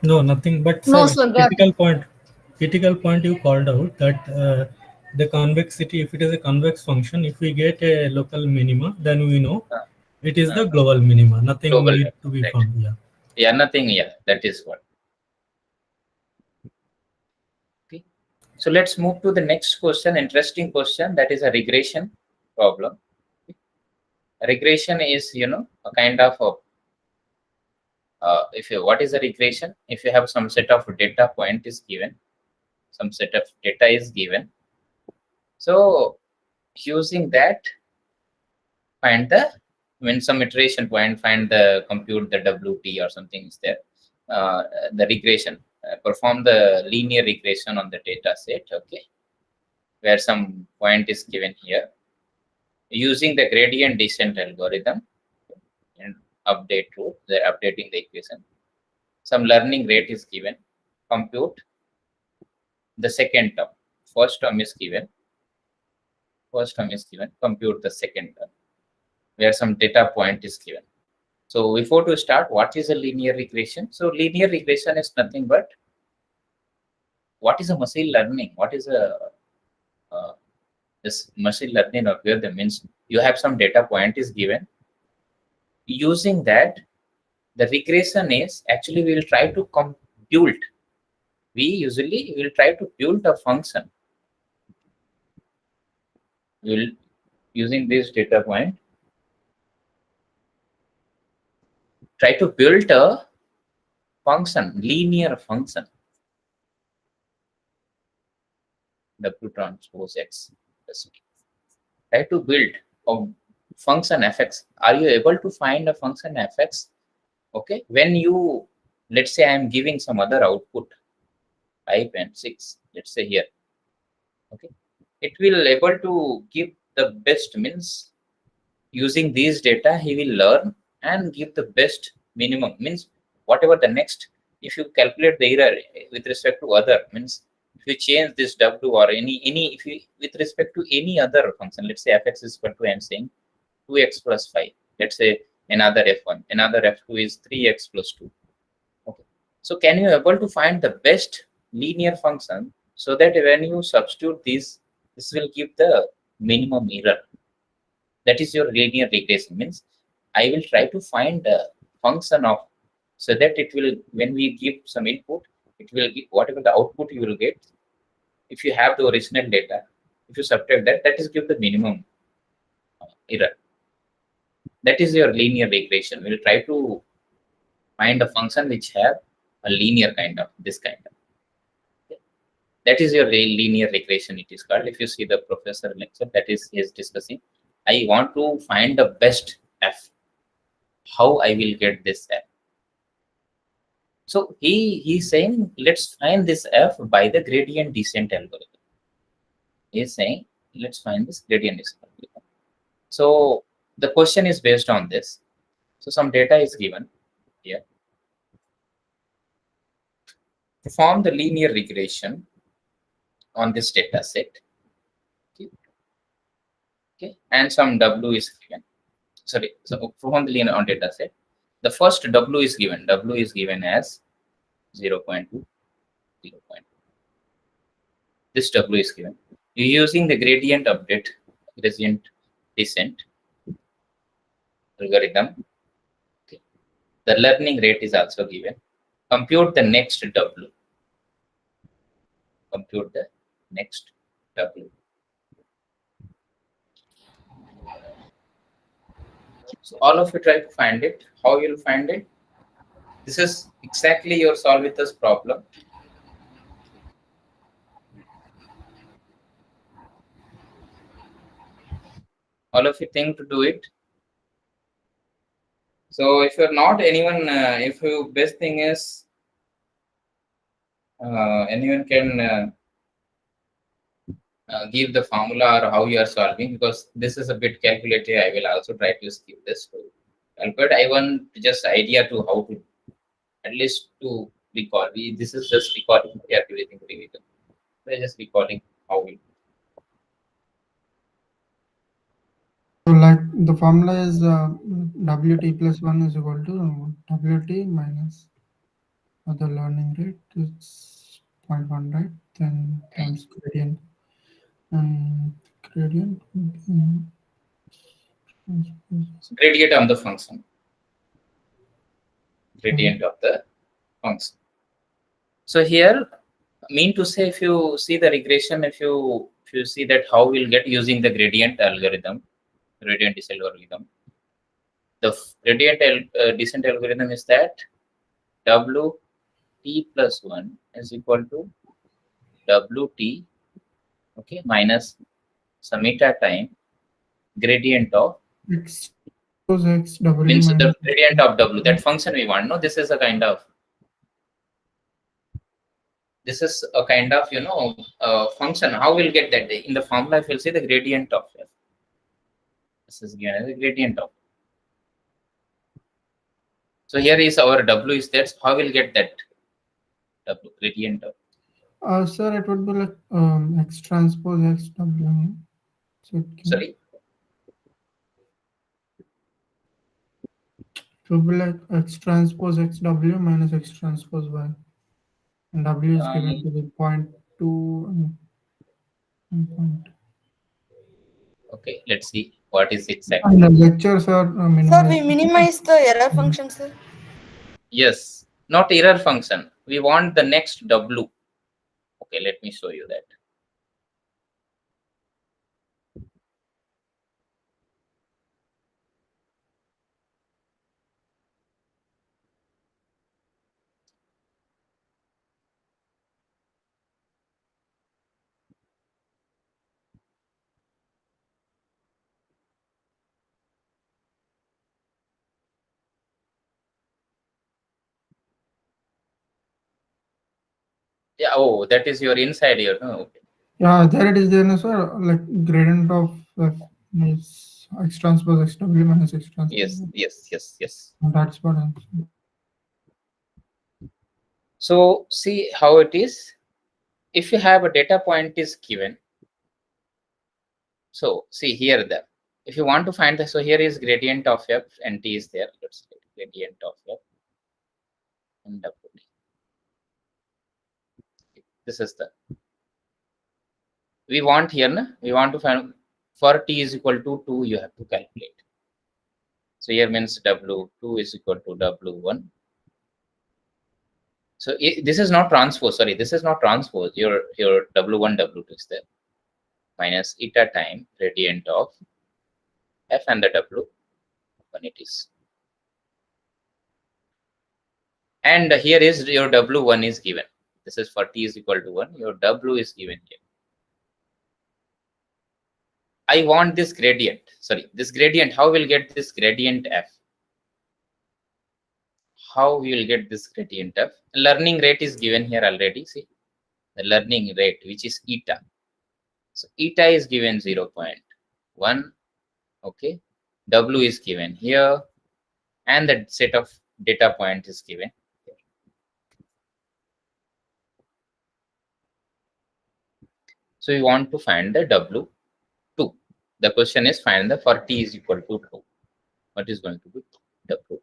No, nothing. But No, sir, sir, that critical point you called out that the convexity, if it is a convex function, if we get a local minima, then we know Uh, it is uh, the global minima. Nothing global, need to be right? found. Yeah. Yeah, nothing. Yeah, that is what. Okay. So let's move to the next question. Interesting question. That is a regression problem. Regression is, a kind of a, if you, what is a regression? If you have some set of data point is given, some set of data is given. So using that, find the, when some iteration point, find the, compute the WT or something is there. The regression, perform the linear regression on the data set, okay, where some point is given here. Using the gradient descent algorithm and update route, they're updating the equation. Some learning rate is given. Compute the second term. First term is given. Compute the second term, where some data point is given. So before to start, what is a linear regression? So linear regression is nothing but, what is a machine learning? What is a this machine learning algorithm? Means you have some data point is given. Using that, the regression is actually we will try to compute. We usually will try to build a function. We will, using this data point, try to build a function, linear function, W transpose X. Try to build a function fx. Are you able to find a function fx? Okay, when you, let's say I am giving some other output, 5 and 6, let's say here. Okay, it will able to give the best, means using these data he will learn and give the best minimum, means whatever the next, if you calculate the error with respect to other, means if you change this w or any if you with respect to any other function, let's say fx is equal to, I'm saying 2x plus 5, let's say another f1, another f2 is 3x plus 2. Okay, so can you able to find the best linear function, so that when you substitute this will give the minimum error. That is your linear regression, means I will try to find the function of, so that it will, when we give some input, it will give whatever the output you will get. If you have the original data, if you subtract that, that is give the minimum error. That is your linear regression. We'll try to find a function which have a linear kind of, this kind of. Okay. That is your linear regression, it is called. If you see the professor lecture, that is he is discussing. I want to find the best f. How I will get this f? So he's saying, let's find this f by the gradient descent algorithm. He's saying, let's find this gradient descent algorithm. So the question is based on this. So some data is given here. Perform the linear regression on this data set. Okay. Okay. And some w is given. Sorry, so perform the linear on data set. The first w is given. W is given as 0.2, 0.2. This w is given. You're using the gradient update, gradient descent algorithm. Okay. The learning rate is also given. Compute the next w. Compute the next w. So all of you try to find it. How you'll find it? This is exactly your solve with this problem. All of you think to do it. So if you're not anyone, if you best thing is anyone can give the formula or how you are solving, because this is a bit calculative. I will also try to skip this. But I want just idea to how to, at least to recall. This is just recalling everything revision. We're just recalling how we. So like the formula is WT plus 1 is equal to WT minus the learning rate is 0.1, right? Then times gradient, and gradient would be Gradient of the function. Gradient of the function. So here, mean to say, if you see the regression, if you see that how we'll get using the gradient algorithm, gradient descent algorithm, the gradient descent algorithm is that W t plus 1 is equal to W t, okay, minus some eta time gradient of x equals x w means the minus gradient of W, that function we want. No, this is a kind of function. How we'll get that? In the formula, if you'll see the gradient of f, this is given as a gradient of. So here is our W is there. So how we'll get that W gradient of? sir, it would be like x transpose x w. So Sorry. it would be like x transpose x w minus x transpose y. And w is given to the 0.2 and point. Okay, let's see what is exact. And the lectures are Sir, we minimized. minimize the error function, sir. Yes, not error function. We want the next W. Okay, let me show you that. Yeah. Oh, that is your inside here. No. Okay. Yeah, there it is there, no, sir. Like gradient of f is x transpose x w minus x transpose. Yes, y. yes. That's what I'm saying. So see how it is. If you have a data point is given. So see here if you want to find the, so here is gradient of f and t is there. Let's say gradient of f and w. This is the we want here. Na? We want to find for t is equal to 2. You have to calculate. So here means W2 is equal to W1. So this is not transpose. Sorry, this is not transpose. Your W1, W2 is there minus eta time gradient of f and the W when it is. And here is your W1 is given. This is for t is equal to 1. Your W is given here. I want this gradient. Sorry, this gradient. How will get this gradient f? How we will get this gradient f? Learning rate is given here already. See the learning rate, which is eta. So eta is given 0.1. Okay, W is given here, and the set of data point is given here. So we want to find the W2. The question is find the for t is equal to 2. What is going to be W?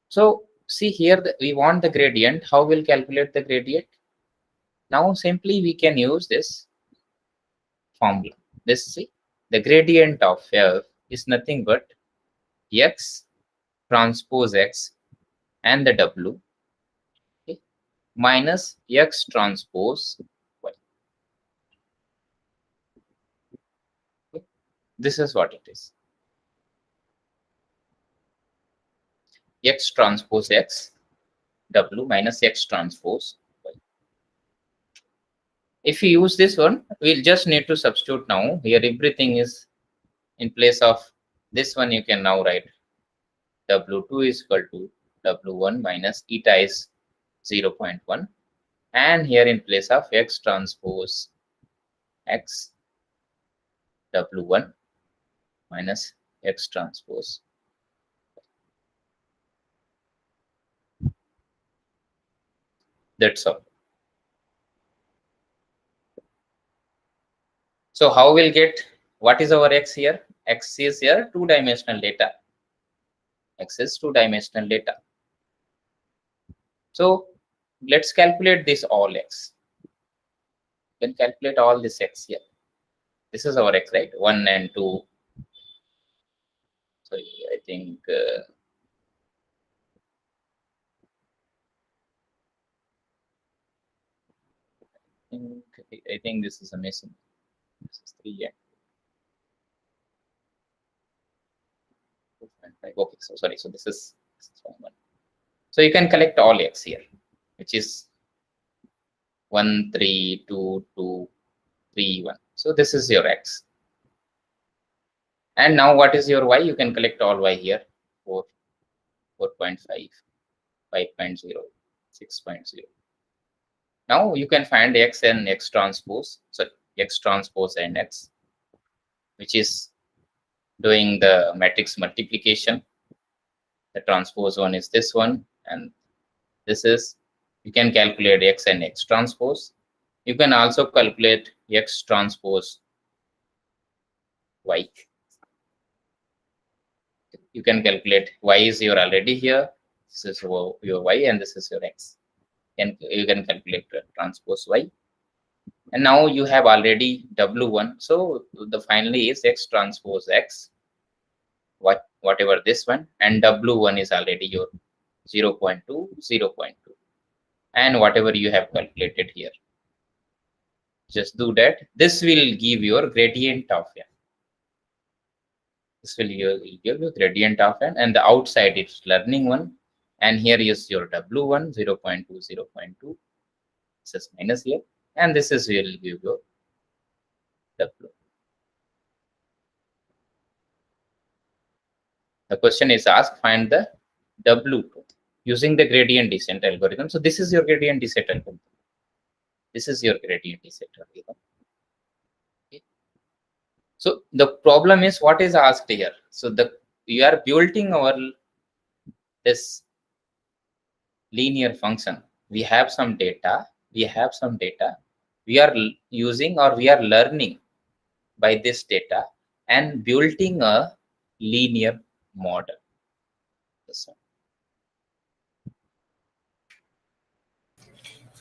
So see here we want the gradient. How we'll calculate the gradient? Now simply we can use this formula. This see the gradient of f is nothing but x transpose x and the W, okay, minus x transpose y. Okay. This is what it is. X transpose x W minus x transpose y. If you use this one, we'll just need to substitute now. Here everything is in place of this one. You can now write W2 is equal to W1 minus eta is 0.1, and here in place of x transpose x W1 minus x transpose. That's all. So how we'll get what is our x here? X is here two-dimensional data. X is two-dimensional data. So let's calculate this all X. You can calculate all this X here. This is our X, right? 1 and 2. So I think I think this is a missing. This is 3 and 2.5. Okay, so sorry. So this is 1. So you can collect all X here, which is 1, 3, 2, 2, 3, 1. So this is your X. And now what is your Y? You can collect all Y here. 4, 4.5, 5.0, 6.0. Now you can find X and X transpose. Sorry, X transpose and X, which is doing the matrix multiplication. The transpose one is this one, and this is, you can calculate X and X transpose. You can also calculate X transpose Y. You can calculate Y is your already here. This is your Y and this is your X. And you can calculate transpose Y. And now you have already W1. So the finally is X transpose X, whatever this one, and W1 is already your 0.2, 0.2. And whatever you have calculated here. Just do that. This will give your gradient of n. This will give you gradient of n, and the outside it's learning one. And here is your W1, 0.2, 0.2. This is minus here. And this is will give you W. The question is asked, find the W2 using the gradient descent algorithm. So this is your gradient descent algorithm. This is your gradient descent algorithm. Okay. So the problem is what is asked here. So you are building our this linear function. We have some data. We are using or we are learning by this data and building a linear model. So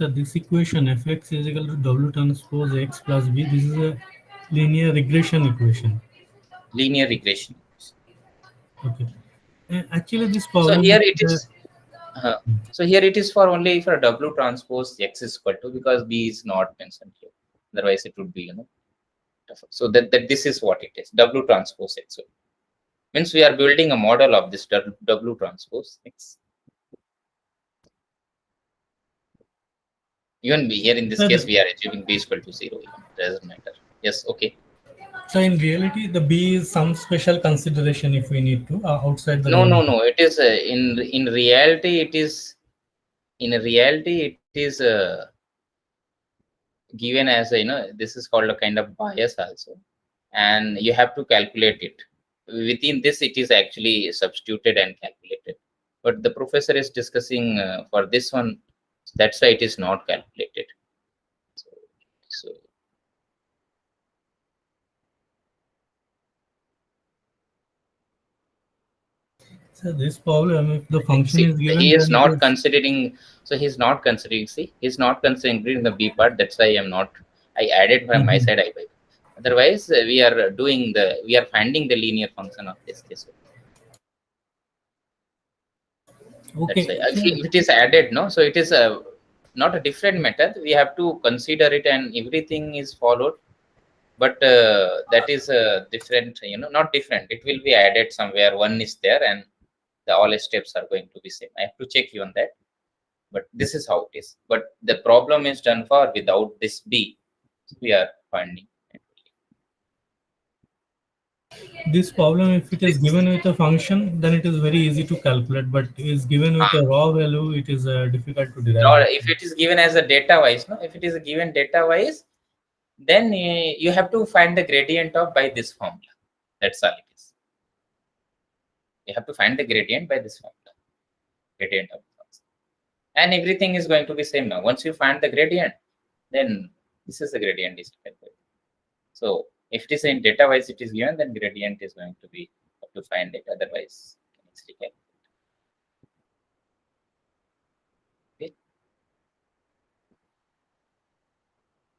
this equation fx is equal to w transpose x plus b. This is a linear regression equation. Linear regression. Okay. Actually, this problem. So here it is. So here it is for only for W transpose X is equal to, because B is not mentioned here. Otherwise it would be tougher. So that this is what it is. W transpose X means we are building a model of this W transpose X. Even here in this case we are achieving B is equal to 0. It doesn't matter. Yes. Okay. So in reality, the B is some special consideration if we need to outside the. No. It is in reality. It is given as a this is called a kind of bias also, and you have to calculate it. Within this, it is actually substituted and calculated. But the professor is discussing for this one. That's why it is not calculated. So So this problem, if the function is given, he is not considering. So he's not considering. See, he's not considering the B part. That's why I added from my side. Otherwise, we are finding the linear function of this case. Okay. That's why. If it is added, no. So it is not a different method. We have to consider it, and everything is followed. But that is different. Not different. It will be added somewhere. One is there, and all steps are going to be same. I have to check you on that. But this is how it is. But the problem is done for without this B. So we are finding. This problem, if it is given with a function, then it is very easy to calculate. But is given with a raw value, it is difficult to derive. Or if it is given as a data wise, no. If it is a given data wise, then you have to find the gradient of by this formula. That's all it is. You have to find the gradient by this formula. Gradient of the function. And everything is going to be same now. Once you find the gradient, then this is the gradient is calculated. So if it is in data wise it is given, then gradient is going to be have to find it. Otherwise, it's calculated.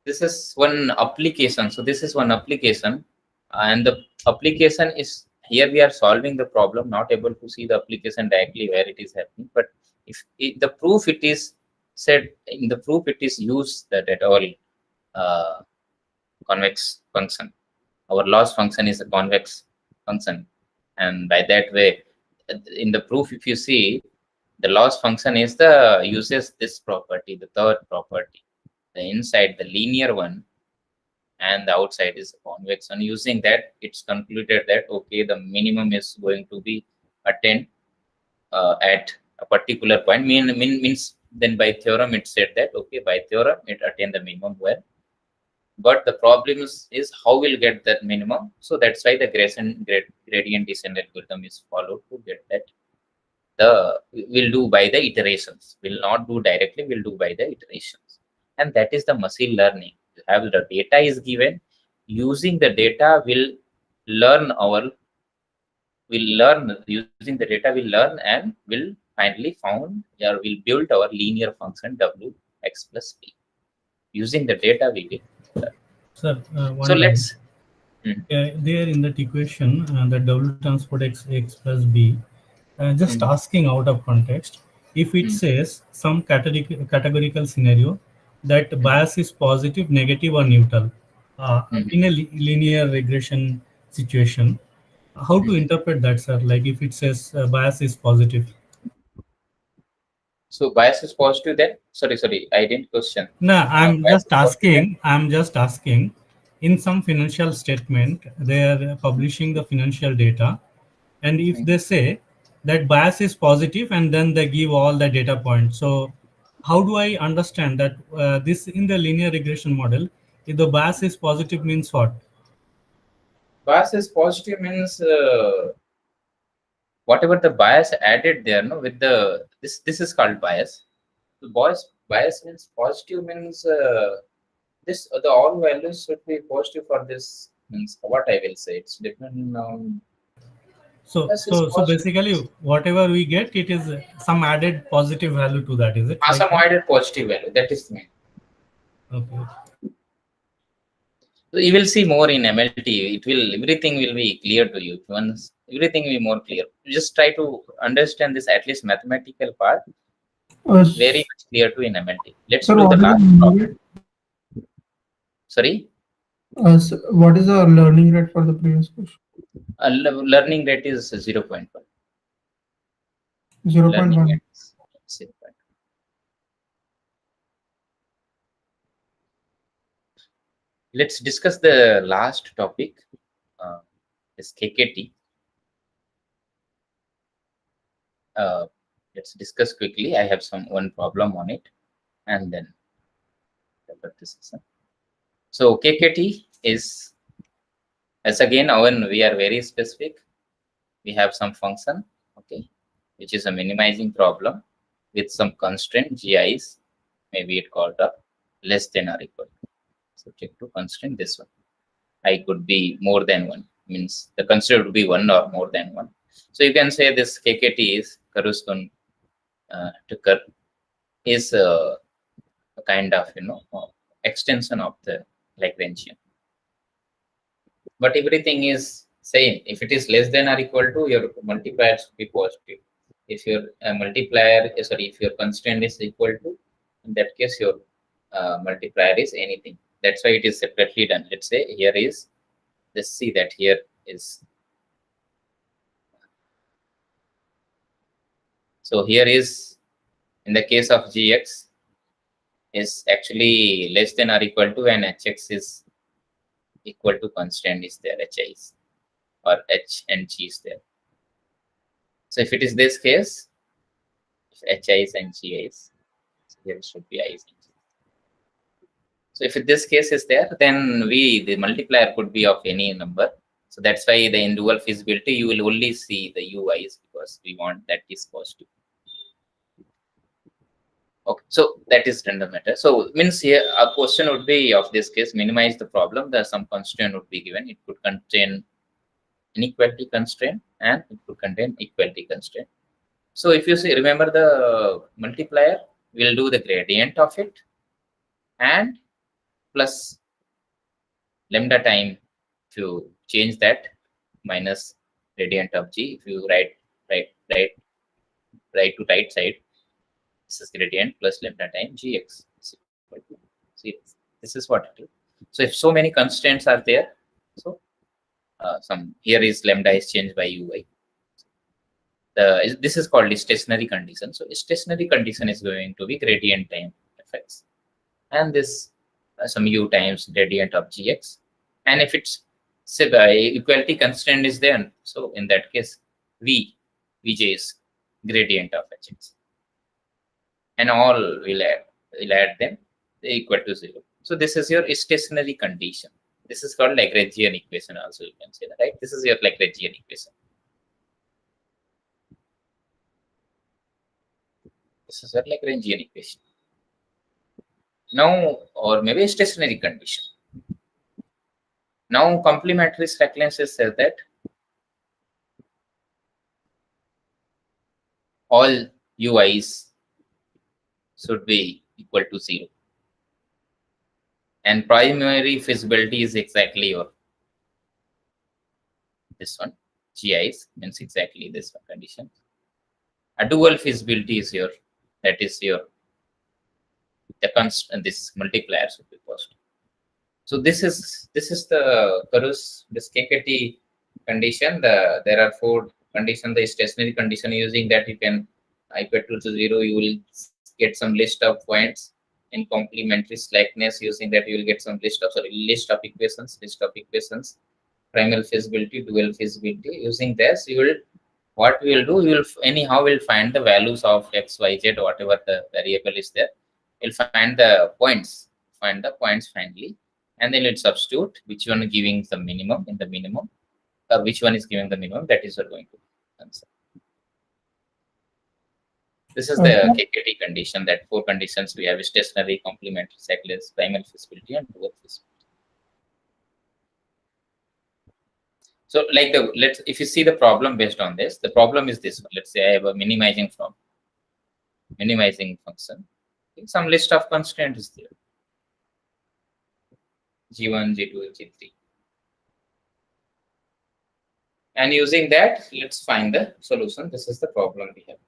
this is one application. So this is one application, and the application is here we are solving the problem, not able to see the application directly where it is happening. But if the proof it is said in the proof it is used that at all convex function. Our loss function is a convex function, and by that way, in the proof, if you see, the loss function is the uses this property, the third property, the inside the linear one, and the outside is convex. And using that, it's concluded that okay, the minimum is going to be attained at a particular point. Means then by theorem it said that okay, by theorem it attained the minimum where. But the problem is how we'll get that minimum. So that's why the gradient descent algorithm is followed to get that. We'll do by the iterations. We'll not do directly. We'll do by the iterations, and that is the machine learning. You have the data is given. Using the data, we'll learn using the data. We'll learn and we'll finally found or we'll build our linear function w x plus p. Using the data, we will. Sir, So let's. there in that equation, the W transport x plus b, just asking out of context, if it says some categorical scenario that bias is positive, negative, or neutral in a linear regression situation, how to interpret that, sir? Like if it says bias is positive. So bias is positive then? Sorry, I didn't question. No, I'm just asking. In some financial statement, they are publishing the financial data, and if they say that bias is positive, and then they give all the data points. So, how do I understand that this in the linear regression model? If the bias is positive, means what? Bias is positive means whatever the bias added there, no, with the this is called bias. The bias means positive means the all values should be positive for this means what I will say. It's depending on. So basically, whatever we get, it is some added positive value to that, is it? Some added positive value. That is me. Okay. So you will see more in MLT. Everything will be clear to you. Once everything will be more clear. Just try to understand this at least mathematical part. Very much clear to in MLT. Let's do the last problem. Sorry. So what is the learning rate for the previous question? Learning rate is 0.1. 0.1. Let's discuss the last topic, is KKT. Let's discuss quickly. I have one problem on it, and then so KKT is, as again when we are very specific, we have some function, okay, which is a minimizing problem with some constraint GIs, maybe it called up less than or equal to, subject to constraint this one. I could be more than one, means the constraint would be one or more than one. So you can say this KKT is correspond to is a kind of extension of the Lagrangian. But everything is same. If it is less than or equal to, your multiplier should be positive. If your if your constraint is equal to, in that case your multiplier is anything. That's why it is separately done. Let's say here is, let's see that here is. So here is, in the case of Gx, is actually less than or equal to, and Hx is equal to constraint is there, Hi is, or H and G is there. So if it is this case, if Hi is and G is, so here should be I is and G. So if this case is there, then the multiplier could be of any number. So that's why in dual feasibility, you will only see the UIs because we want that is positive. Okay, so that is random matter. So means here a question would be of this case, minimize the problem. There some constraint would be given. It could contain inequality constraint and it could contain equality constraint. So if you see, remember the multiplier, we'll do the gradient of it, and plus lambda time, if you change that, minus gradient of g. If you write to right side, this is gradient plus lambda time gx is equal to 0. This is what it is. So if so many constants are there, so some here is lambda is changed by uy. This is called stationary condition. So stationary condition is going to be gradient time fx, and this some u times gradient of gx. And if it's say by equality constraint is there, so in that case vj is gradient of hx, and all will add them, they equal to 0. So this is your stationary condition. This is called Lagrangian equation also, you can say that, right? This is your Lagrangian equation. This is your Lagrangian equation. Now, or maybe a stationary condition. Now complementary slacknesses says that all ui's should be equal to 0. And primary feasibility is exactly your this one. GIs means exactly this one condition. A dual feasibility is your, that is your, the constant, this multiplier should be positive. So this is the Karus, this KKT condition. There are 4 conditions. The stationary condition, using that you can equal to 0, you will get some list of points. In complementary slackness, using that you will get some list of equations, primal feasibility, dual feasibility. Using this, you will, what we will do, you will anyhow will find the values of x, y, z, whatever the variable is there. You'll find the points finally, and then it substitute which one giving the minimum in the minimum, or which one is giving the minimum, that is what going to answer. This is the KKT condition, that 4 conditions we have: stationary, complementary, cyclist, primal feasibility, and dual feasibility. So like if you see the problem based on this, the problem is this one. Let's say I have a minimizing function. Some list of constraints is there. G1, G2, G3. And using that, let's find the solution. This is the problem we have.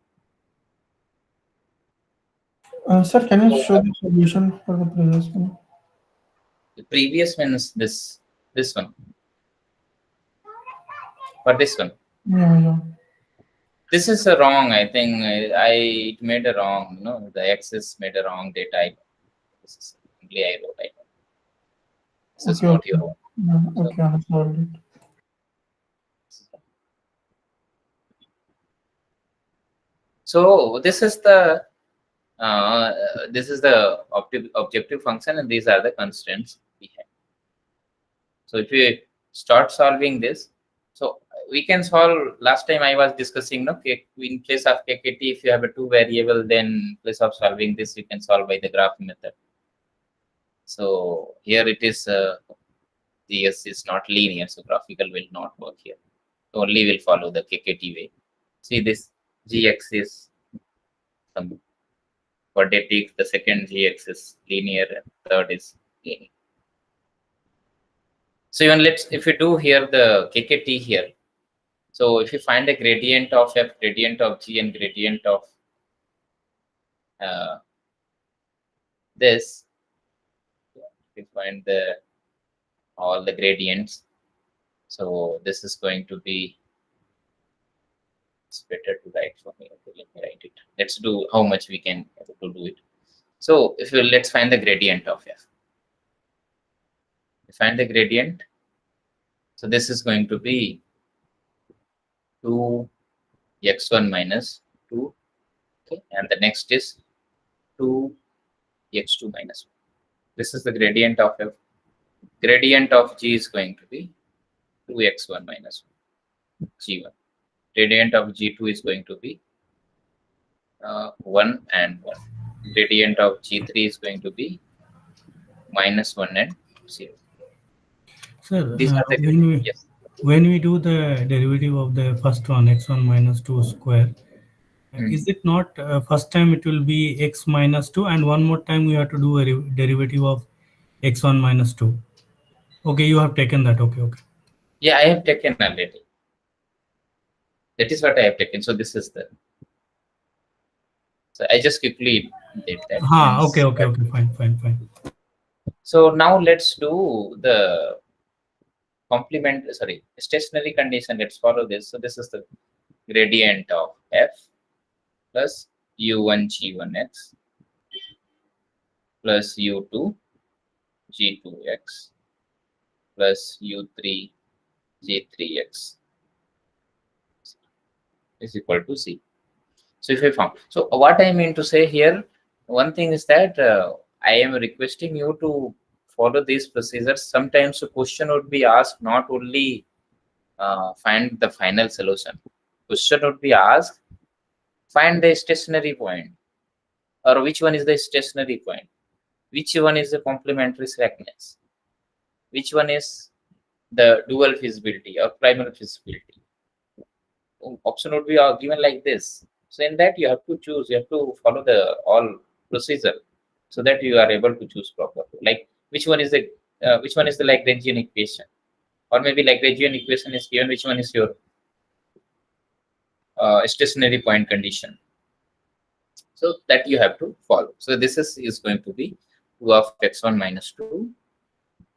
Sir, can you show the solution for the previous one? The previous one is this one. For this one. Yeah. This is a wrong. I think it made a wrong. The axis made a wrong data type. This is simply I wrote. This is not your own. Yeah, okay, I solved it. So this is the objective function, and these are the constraints we have. So if we start solving this, so we can solve. Last time I was discussing, in place of KKT, if you have a 2 variable, then in place of solving this, you can solve by the graph method. So here it is, GS is not linear, so graphical will not work here. Only will follow the KKT way. See, this GX is some quadratic, the second GX is linear, and third is linear. So even if you do here the KKT here, so if you find the gradient of f, gradient of g, and gradient of this, you find all the gradients. So this is going to be, it's better to write for me. Okay, let me write it. Let's do how much we can able to do it. So if you, let's find the gradient of f. Find the gradient. So this is going to be 2x1 minus 2. Okay, and the next is 2x2 minus 1. This is the gradient of f. Gradient of g is going to be 2x1 minus 1, g1. Gradient of g2 is going to be 1 and 1. Gradient of g3 is going to be minus 1 and 0. Sir, These are the when we do the derivative of the first one, x1 minus 2 square, is it not first time it will be x minus 2, and one more time we have to do a derivative of x1 minus 2. Okay, you have taken that. Okay, okay. Yeah, I have taken already. That is what I have taken. So this is the. So I just quickly did that. Okay, okay, okay. Fine, fine, fine. So now let's do the stationary condition. Let's follow this. So this is the gradient of f plus u1 g1x plus u2 g2x plus u3 g3x is equal to c. So if I found, so what I mean to say here, one thing is that I am requesting you to follow these procedures. Sometimes a question would be asked, not only find the final solution. Question would be asked, find the stationary point, or which one is the stationary point, which one is the complementary slackness, which one is the dual feasibility or primary feasibility. Option would be given like this. So in that you have to choose, you have to follow the all procedure so that you are able to choose properly. Like which one is the Lagrangian equation, or maybe Lagrangian equation is given, which one is your stationary point condition. So that you have to follow. So this is going to be 2 of x1 minus 2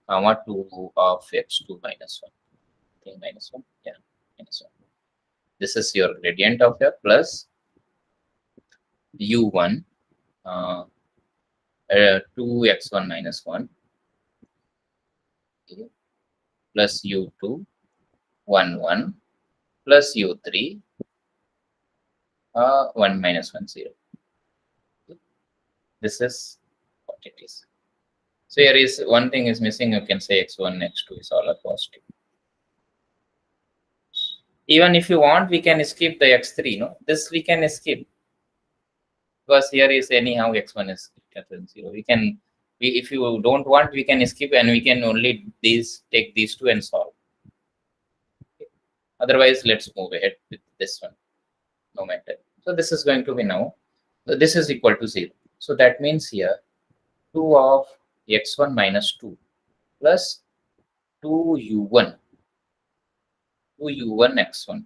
comma 2 of x2 minus 1. I think minus 1, yeah, minus 1. This is your gradient of f plus u1 2x1 minus 1 plus u2 1 1 plus u3 1 minus 1 0. This is what it is. So here is one thing is missing. You can say x1 x2 is all are positive. Even if you want, we can skip the x3. No, this we can skip, because here is anyhow x1 is greater than 0. We can, if you don't want, we can skip and we can only take these two and solve. Okay. Otherwise, let's move ahead with this one. No matter. So this is going to be now. So this is equal to 0. So that means here 2 of x1 minus 2 plus 2u1 x1,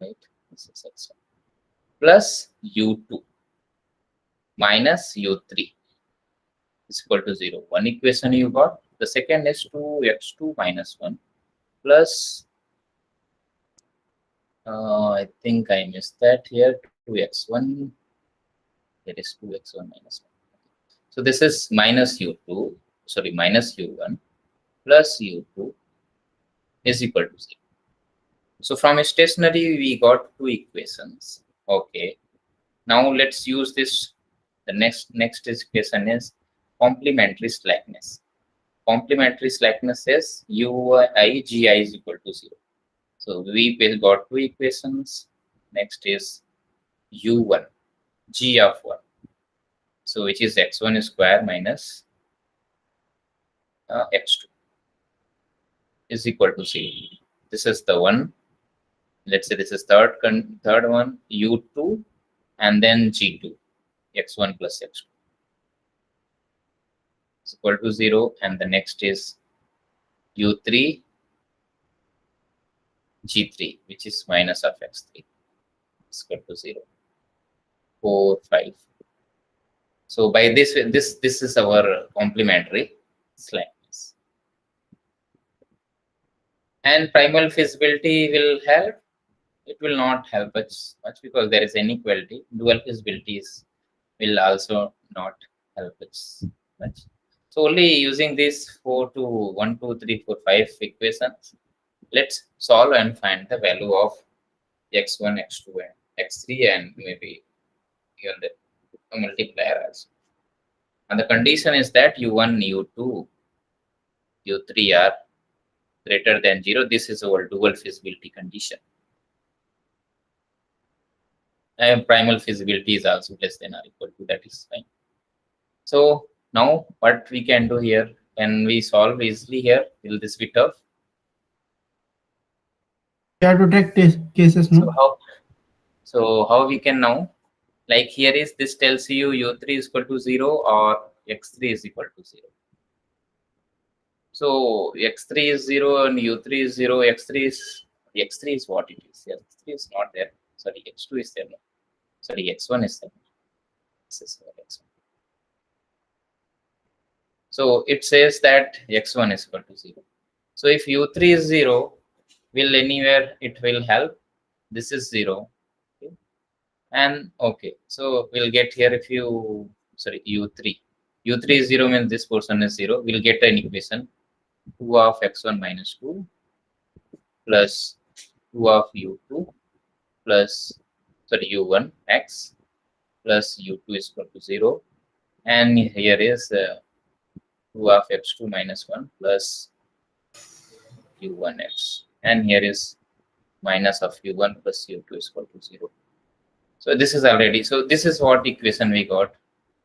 right? This is x1 plus u2 minus u3 is equal to 0. One equation you got. The second is 2x2 minus 1 plus I think I missed that here, 2x1. There is 2x1 minus 1. So this is minus u2, sorry, minus u1 plus u2 is equal to 0. So from a stationary, we got two equations. Okay. Now let's use this. The next equation is complementary slackness. Complementary slackness is gi is equal to 0. So we got two equations. Next is u1, g of 1. So which is x1 square minus x2 is equal to 0. This is the one. Let's say this is third one, u2, and then g2, x1 plus x2 is equal to 0. And the next is u3, g3, which is minus of x3 is equal to 0. 4, 5. So by this is our complementary slackness. And primal feasibility will help. It will not help us much because there is inequality. Dual feasibilities will also not help us much. So only using these 1, 2, 3, 4, 5 equations, let's solve and find the value of x1, x2, and x3, and maybe even the multiplier also. And the condition is that u1, u2, u3 are greater than 0. This is our dual feasibility condition. And primal feasibility is also less than or equal to, that is fine. So now what we can do here, can we solve easily here? Will this be tough? You have to take cases, no? So how we can now, like here is, this tells you u3 is equal to 0, or x3 is equal to 0. So x3 is 0 and u3 is 0. x3 is what it is. x3 is not there. Sorry, x2 is there. No. Sorry, x1 is there. This is x1. So it says that x1 is equal to 0. So if u3 is 0, will anywhere it will help. This is 0. Okay. And okay, so we'll get here if you, sorry, u3 is 0 means this portion is 0. We'll get an equation 2 of x1 minus 2 plus 2 of u2 plus, sorry, u1 x plus u2 is equal to 0. And here is 2 of x2 minus 1 plus u1x. And here is minus of u1 plus u2 is equal to 0. So this is already, so this is what equation we got.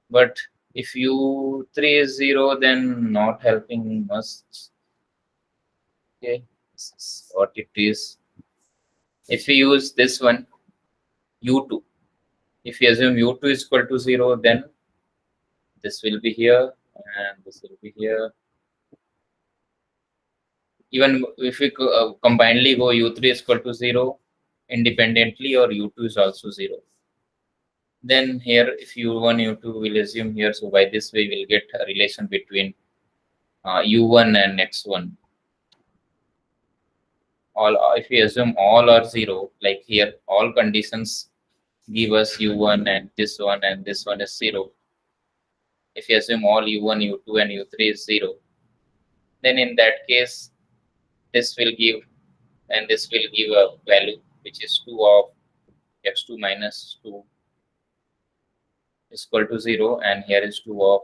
But if u3 is 0, then not helping much. Okay, this is what it is. If we use this one, u2, if we assume u2 is equal to 0, then this will be here and this will be here. Even if we combinedly go u3 is equal to 0 independently, or u2 is also 0, then here if u1 u2 will assume here, so by this way we'll get a relation between u1 and x1. All, if we assume all are 0, like here all conditions give us u1 and this one is 0. If you assume all u1 u2 and u3 is 0, then in that case this will give, and this will give a value which is 2 of x2 minus 2 is equal to 0, and here is 2 of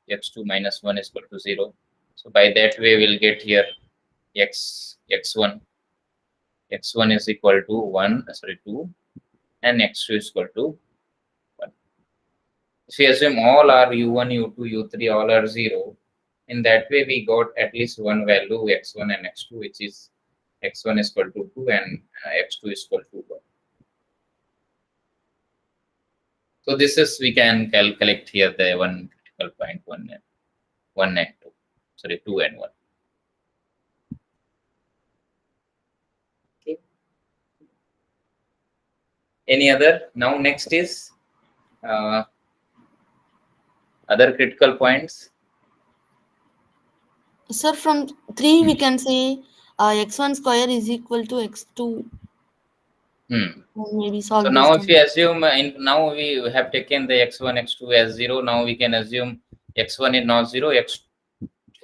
x2 minus 1 is equal to 0. So by that way we'll get here x1 is equal to 1, sorry, 2, and x2 is equal to 1. If we assume all are u1 u2 u3 all are 0, in that way we got at least one value x1 and x2, which is x1 is equal to 2 and x2 is equal to 1. So this is, we can calculate here the one critical point 1 and 2, sorry, 2 and 1. Okay. Any other? Now next is other critical points. Sir, from 3 we can say x1 square is equal to x2. Maybe solve So this now if one. we assume, now we have taken the x1 x2 as 0, now we can assume x1 is not 0,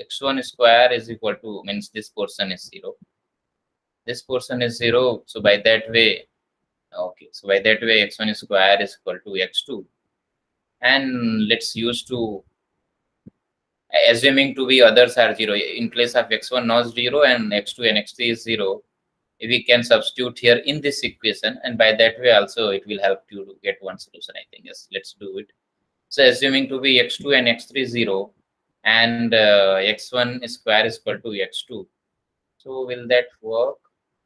x1 square is equal to, means this portion is 0, this portion is 0. So by that way, okay, so by that way x1 square is equal to x2, and let's use to, assuming to be others are 0, in place of x1 not 0 and x2 and x3 is 0, we can substitute here in this equation, and by that way also it will help you to get one solution, I think. Yes, let's do it. So assuming to be x2 and x3 0, and x1 square is equal to x2, so will that work?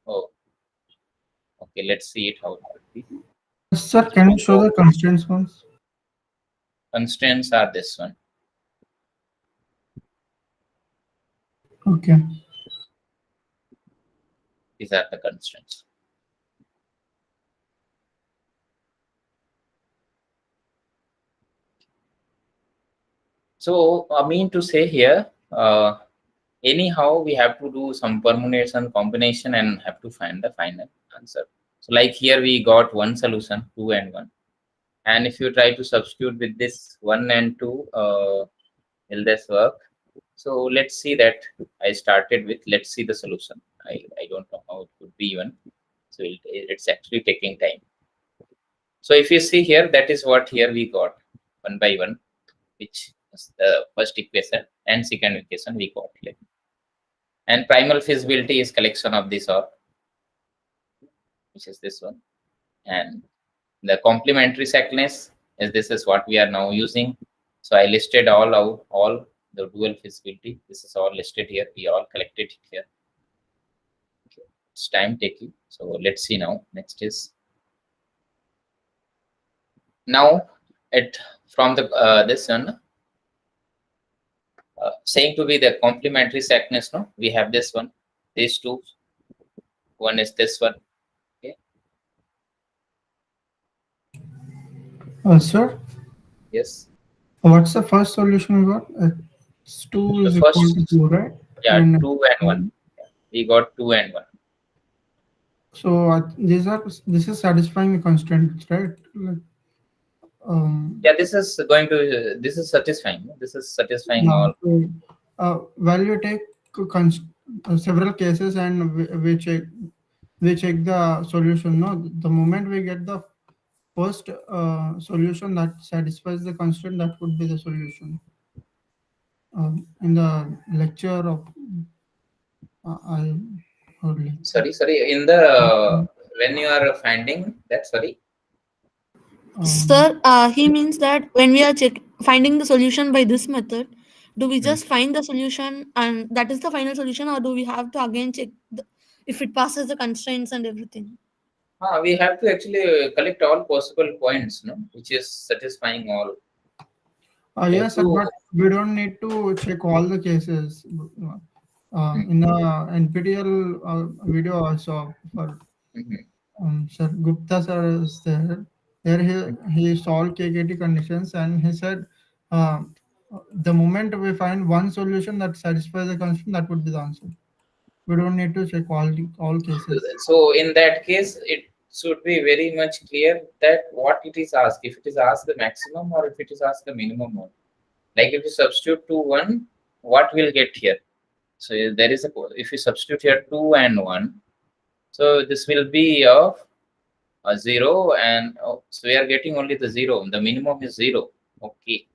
Oh, okay, let's see it how it will be. Sir, can you show the constraints once? Constraints are this one. Okay. These are the constraints. So I mean to say here, anyhow we have to do some permutation combination and have to find the final answer. So like here we got one solution, 2 and 1, and if you try to substitute with this 1 and 2, will this work? So let's see that. I started with, let's see the solution. I don't know how it could be even, so it's actually taking time. So if you see here, that is what here we got one by one, which is the first equation, and second equation we got here. And primal feasibility is collection of this all, which is this one, and the complementary slackness is, this is what we are now using. So I listed all the dual feasibility. This is all listed here. We all collected it here. Okay. It's time taking. So let's see now. Next is now from the this one. saying to be the complementary slackness. No, we have this one, these two. One is this one. Okay. Sir, Yes. what's the first solution we got? X2 is The equal first, to 2, right? yeah, And 2 and 1. We got 2 and 1. so this is satisfying the constraints, right? Like, Yeah, this is going to, this is satisfying. This is satisfying yeah, all. so, while you take several cases and we check the solution. No, the moment we get the first solution that satisfies the constraint, that would be the solution. In the lecture of I heard lecture. Sorry. In the when you are finding that, sorry. Sir, he means that when we are finding the solution by this method, do we just find the solution and that is the final solution, or do we have to again check if it passes the constraints and everything? We have to actually collect all possible points, no, which is satisfying all. Yes, sir, but we don't need to check all the cases. In the NPTEL video I saw for Sir Gupta sir is there. There he solved KKT conditions and he said the moment we find one solution that satisfies the constraint, that would be the answer. We don't need to check all cases. So in that case, it should be very much clear that what it is asked. If it is asked the maximum or if it is asked the minimum one. Like if you substitute 2, 1, what we'll get here? So there is a, if you substitute here 2 and 1, so this will be of a 0, and so we are getting only the 0. The minimum is 0. Okay.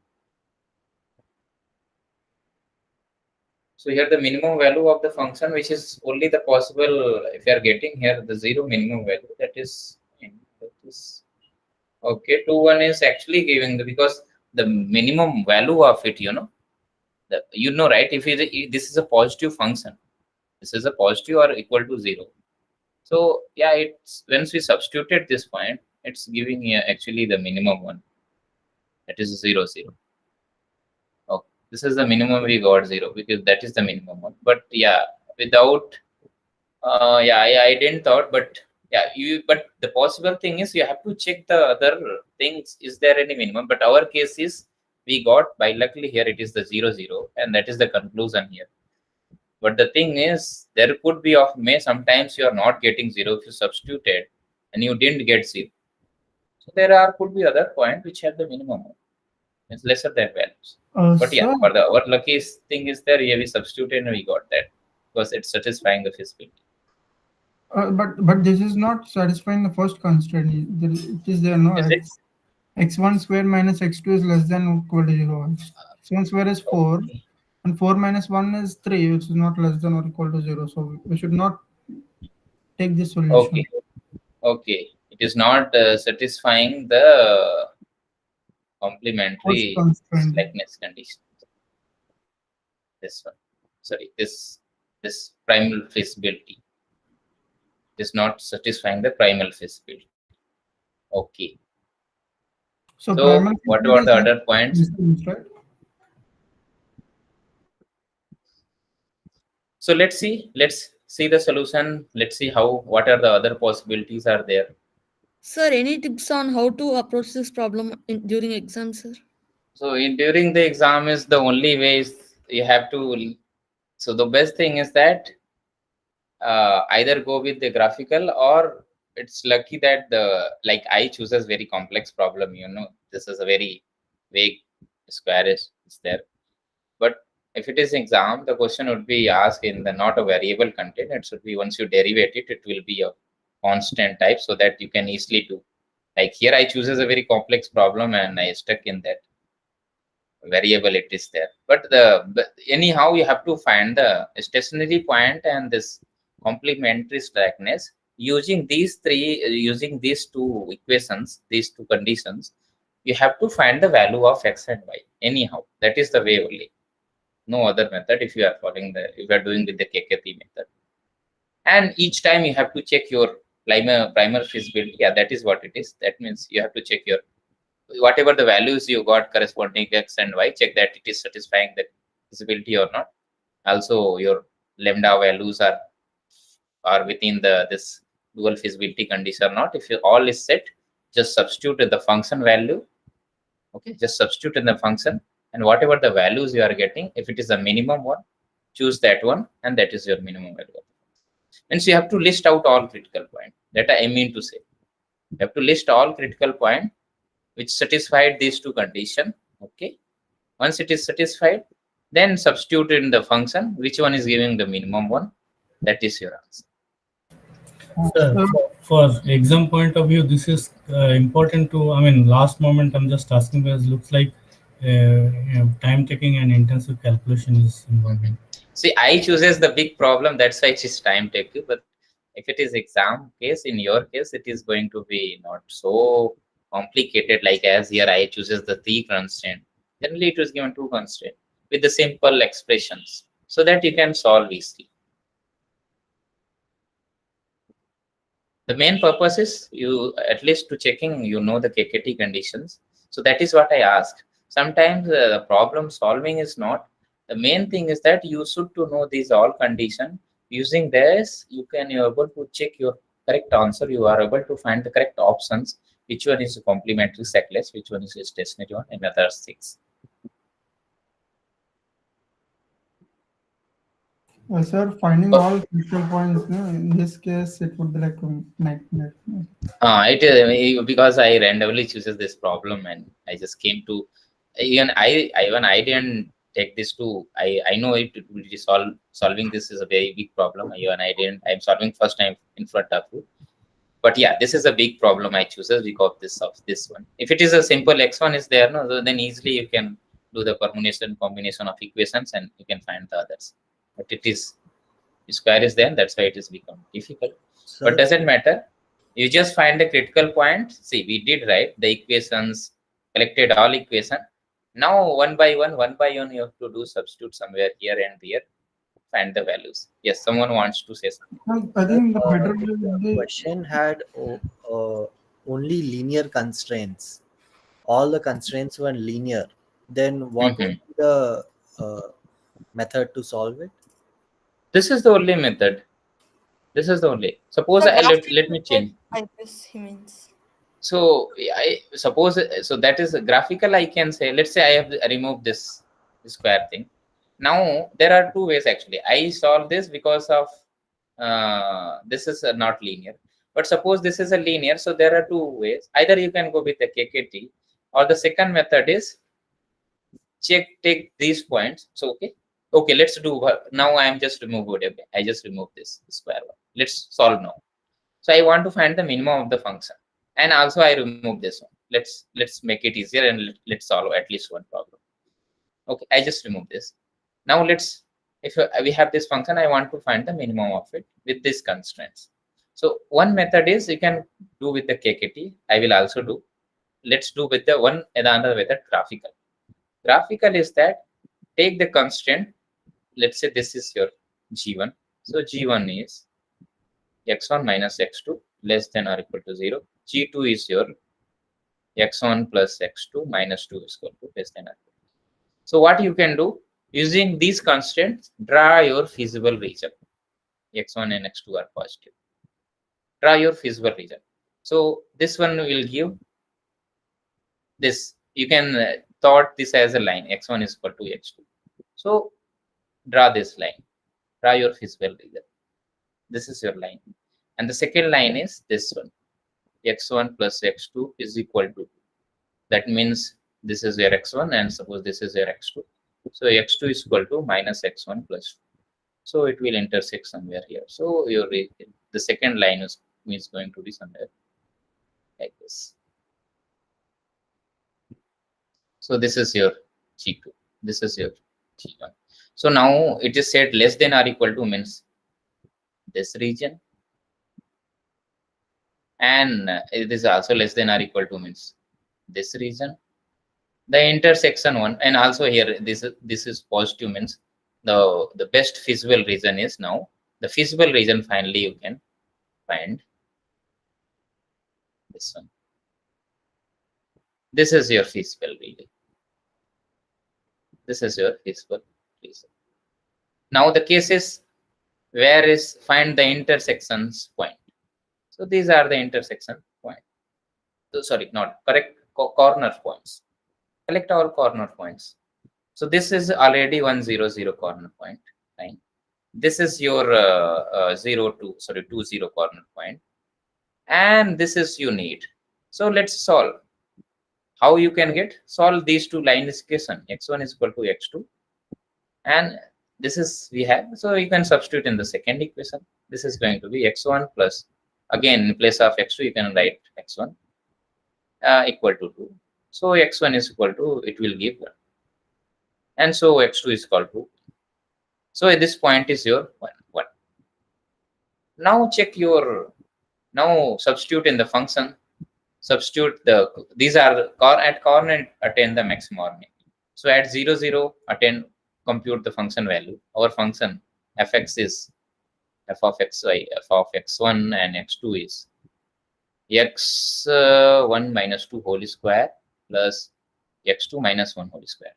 So here the minimum value of the function, which is only the possible, if you are getting here the 0 minimum value, that is okay. 2, 1 is actually giving because the minimum value of it, right? If this is a positive function, this is a positive or equal to 0. So yeah, it's once we substituted this point, it's giving actually the minimum one, that is 0, 0. Okay, this is the minimum we got 0 because that is the minimum one. But yeah, without I didn't thought, but yeah, but the possible thing is you have to check the other things. Is there any minimum? But our case is we got, by luckily here it is the 0, 0, and that is the conclusion here. But the thing is, there could be sometimes you are not getting 0 if you substituted and you didn't get 0. So there could be other point which have the minimum. It's lesser than values. But yeah, for our luckiest thing is there, we substituted and we got that because it's satisfying the feasibility. But this is not satisfying the first constraint. It is there, no? X1 square minus x2 is less than or equal to 0. X1 square is 4. And 4 minus 1 is 3, which is not less than or equal to 0. So we should not take this solution. Okay. It is not satisfying the complementary slackness condition. This one. Sorry, this primal feasibility is not satisfying the primal feasibility. Okay. So what about the other points? So let's see the solution. Let's see what are the other possibilities are there. Sir, any tips on how to approach this problem during exam, sir? So during the exam is the only way is you have to. So the best thing is that either go with the graphical, or it's lucky that like I chooses very complex problem. This is a very vague square is there, but if it is exam, the question would be asked in the not a variable content. It should be once you derivate it, it will be a constant type so that you can easily do. Like here I chooses a very complex problem and I stuck in that variable it is there. But anyhow you have to find the stationary point and this complementary slackness using these two equations, these two conditions. You have to find the value of x and y. Anyhow, that is the way only. No other method if you are if you are doing with the KKP method. And each time you have to check your primer feasibility. Yeah, that is what it is. That means you have to check your whatever the values you got corresponding x and y, check that it is satisfying the feasibility or not. Also, your lambda values are within this dual feasibility condition or not. If you all is set, just substitute the function value. Okay, just substitute in the function, and whatever the values you are getting, if it is a minimum one, choose that one, and that is your minimum value. And so you have to list out all critical point. That I mean to say, you have to list all critical point which satisfied these two conditions. Okay, once it is satisfied, then substitute in the function which one is giving the minimum one. That is your answer. Sir, for exam point of view, this is important to, I mean, last moment I'm just asking because it looks like time taking and intensive calculation is involved. See, I chooses the big problem, that's why it is time taking. But if it is exam case, in your case, it is going to be not so complicated. Like as here, I chooses the 3 constraint. Generally, it was given 2 constraint with the simple expressions, so that you can solve easily. The main purpose is you at least to checking, you know, the KKT conditions. So that is what I asked. Sometimes the problem solving is not. The main thing is that you should to know these all conditions. Using this, you are able to check your correct answer. You are able to find the correct options. Which one is a complementary setless, which one is a stationary one, and other things. Sir, finding all critical points, no, in this case, it would be like a nightmare. It is because I randomly chooses this problem, and I just came to even I didn't take this to I know it will be solving this is a very big problem. Even I didn't. I'm solving first time in front of you. But yeah, this is a big problem I chooses because of this one. If it is a simple x1 is there, no, then easily you can do the permutation combination of equations and you can find the others. But it is square is there, that's why it is become difficult. Sir, but doesn't matter. You just find the critical point. See, we did right the equations, collected all equation. Now one by one, you have to do substitute somewhere here and here, find the values. Yes, someone wants to say something. I think the better if way would the be question had only linear constraints, all the constraints were linear, then what would be the method to solve it? This is the only method. This is the only. Suppose let me change. I guess he means. So I suppose so that is graphical. I can say, let's say I have removed this square thing. Now there are 2 ways actually. I solve this because of this is not linear. But suppose this is a linear, so there are 2 ways. Either you can go with the KKT, or the second method is take these points. So okay, let's do now. I am just remove whatever. I just remove this square one. Let's solve now. So I want to find the minimum of the function, and also I remove this one. Let's make it easier and let's solve at least one problem. Okay, I just remove this. Now if we have this function, I want to find the minimum of it with these constraints. So one method is you can do with the KKT. I will also do. Let's do with the one another method, graphical. Graphical is that take the constraint. Let's say this is your G1. So G1 is x1 minus x2 less than or equal to 0. G2 is your x1 plus x2 minus 2 is equal to less than or equal to 0. So what you can do, using these constraints, draw your feasible region. x1 and x2 are positive. Draw your feasible region. So this one will give this. You can thought this as a line. x1 is equal to x2. So draw this line. Draw your feasible region. This is your line. And the second line is this one. x1 plus x2 is equal to 2. That means this is your x1 and suppose this is your x2. So x2 is equal to minus x1 plus 2. So it will intersect somewhere here. So the second line is going to be somewhere like this. So this is your G2. This is your G1. So now it is said less than or equal to means this region. And it is also less than or equal to means this region. The intersection one, and also here this is positive means the best feasible region is now the feasible region. Finally you can find this one. This is your feasible region. This is your feasible please. Now the case is where is find the intersections point. So these are the intersection point. So, sorry, not correct, corner points. Select all corner points. So this is already 1, 0, 0 corner point. Fine. This is your 0, 2, sorry, 2, 0 corner point. And this is you need. So let's solve. How you can get? Solve these two line equation. X1 is equal to X2. And this is we have. So you can substitute in the second equation. This is going to be X1 plus, again, in place of X2, you can write X1 equal to 2. So X1 is equal to, it will give 1. And so X2 is equal to, so at this point is your 1, 1. Now check your, now substitute in the function, substitute the, these are at coordinate attain the maximum or min. So at 0, 0, attain, compute the function value. Our function fx is f of xy, f of x1 and x2 is x1 minus 2 whole square plus x2 minus 1 whole square.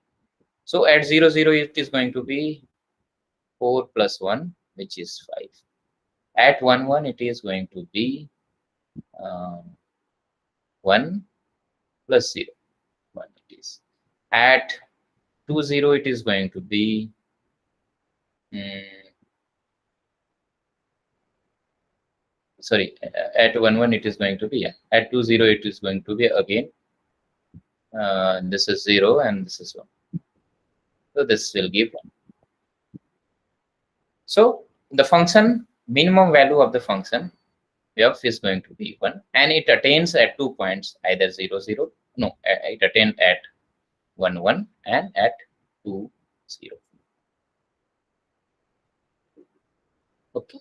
So at 0, 0, it is going to be 4 plus 1, which is 5. At 1, 1, it is going to be 1 plus 0. 1 it is. At 2, 0, it is going to be sorry, at 1, 1, it is going to be, yeah. At 2, 0, it is going to be again, this is 0 and this is 1. So this will give 1. So the function, minimum value of the function f is going to be 1, and it attains at 2 points, either 0, 0, no, it attains at 1, 1 and at 2, 0. Okay.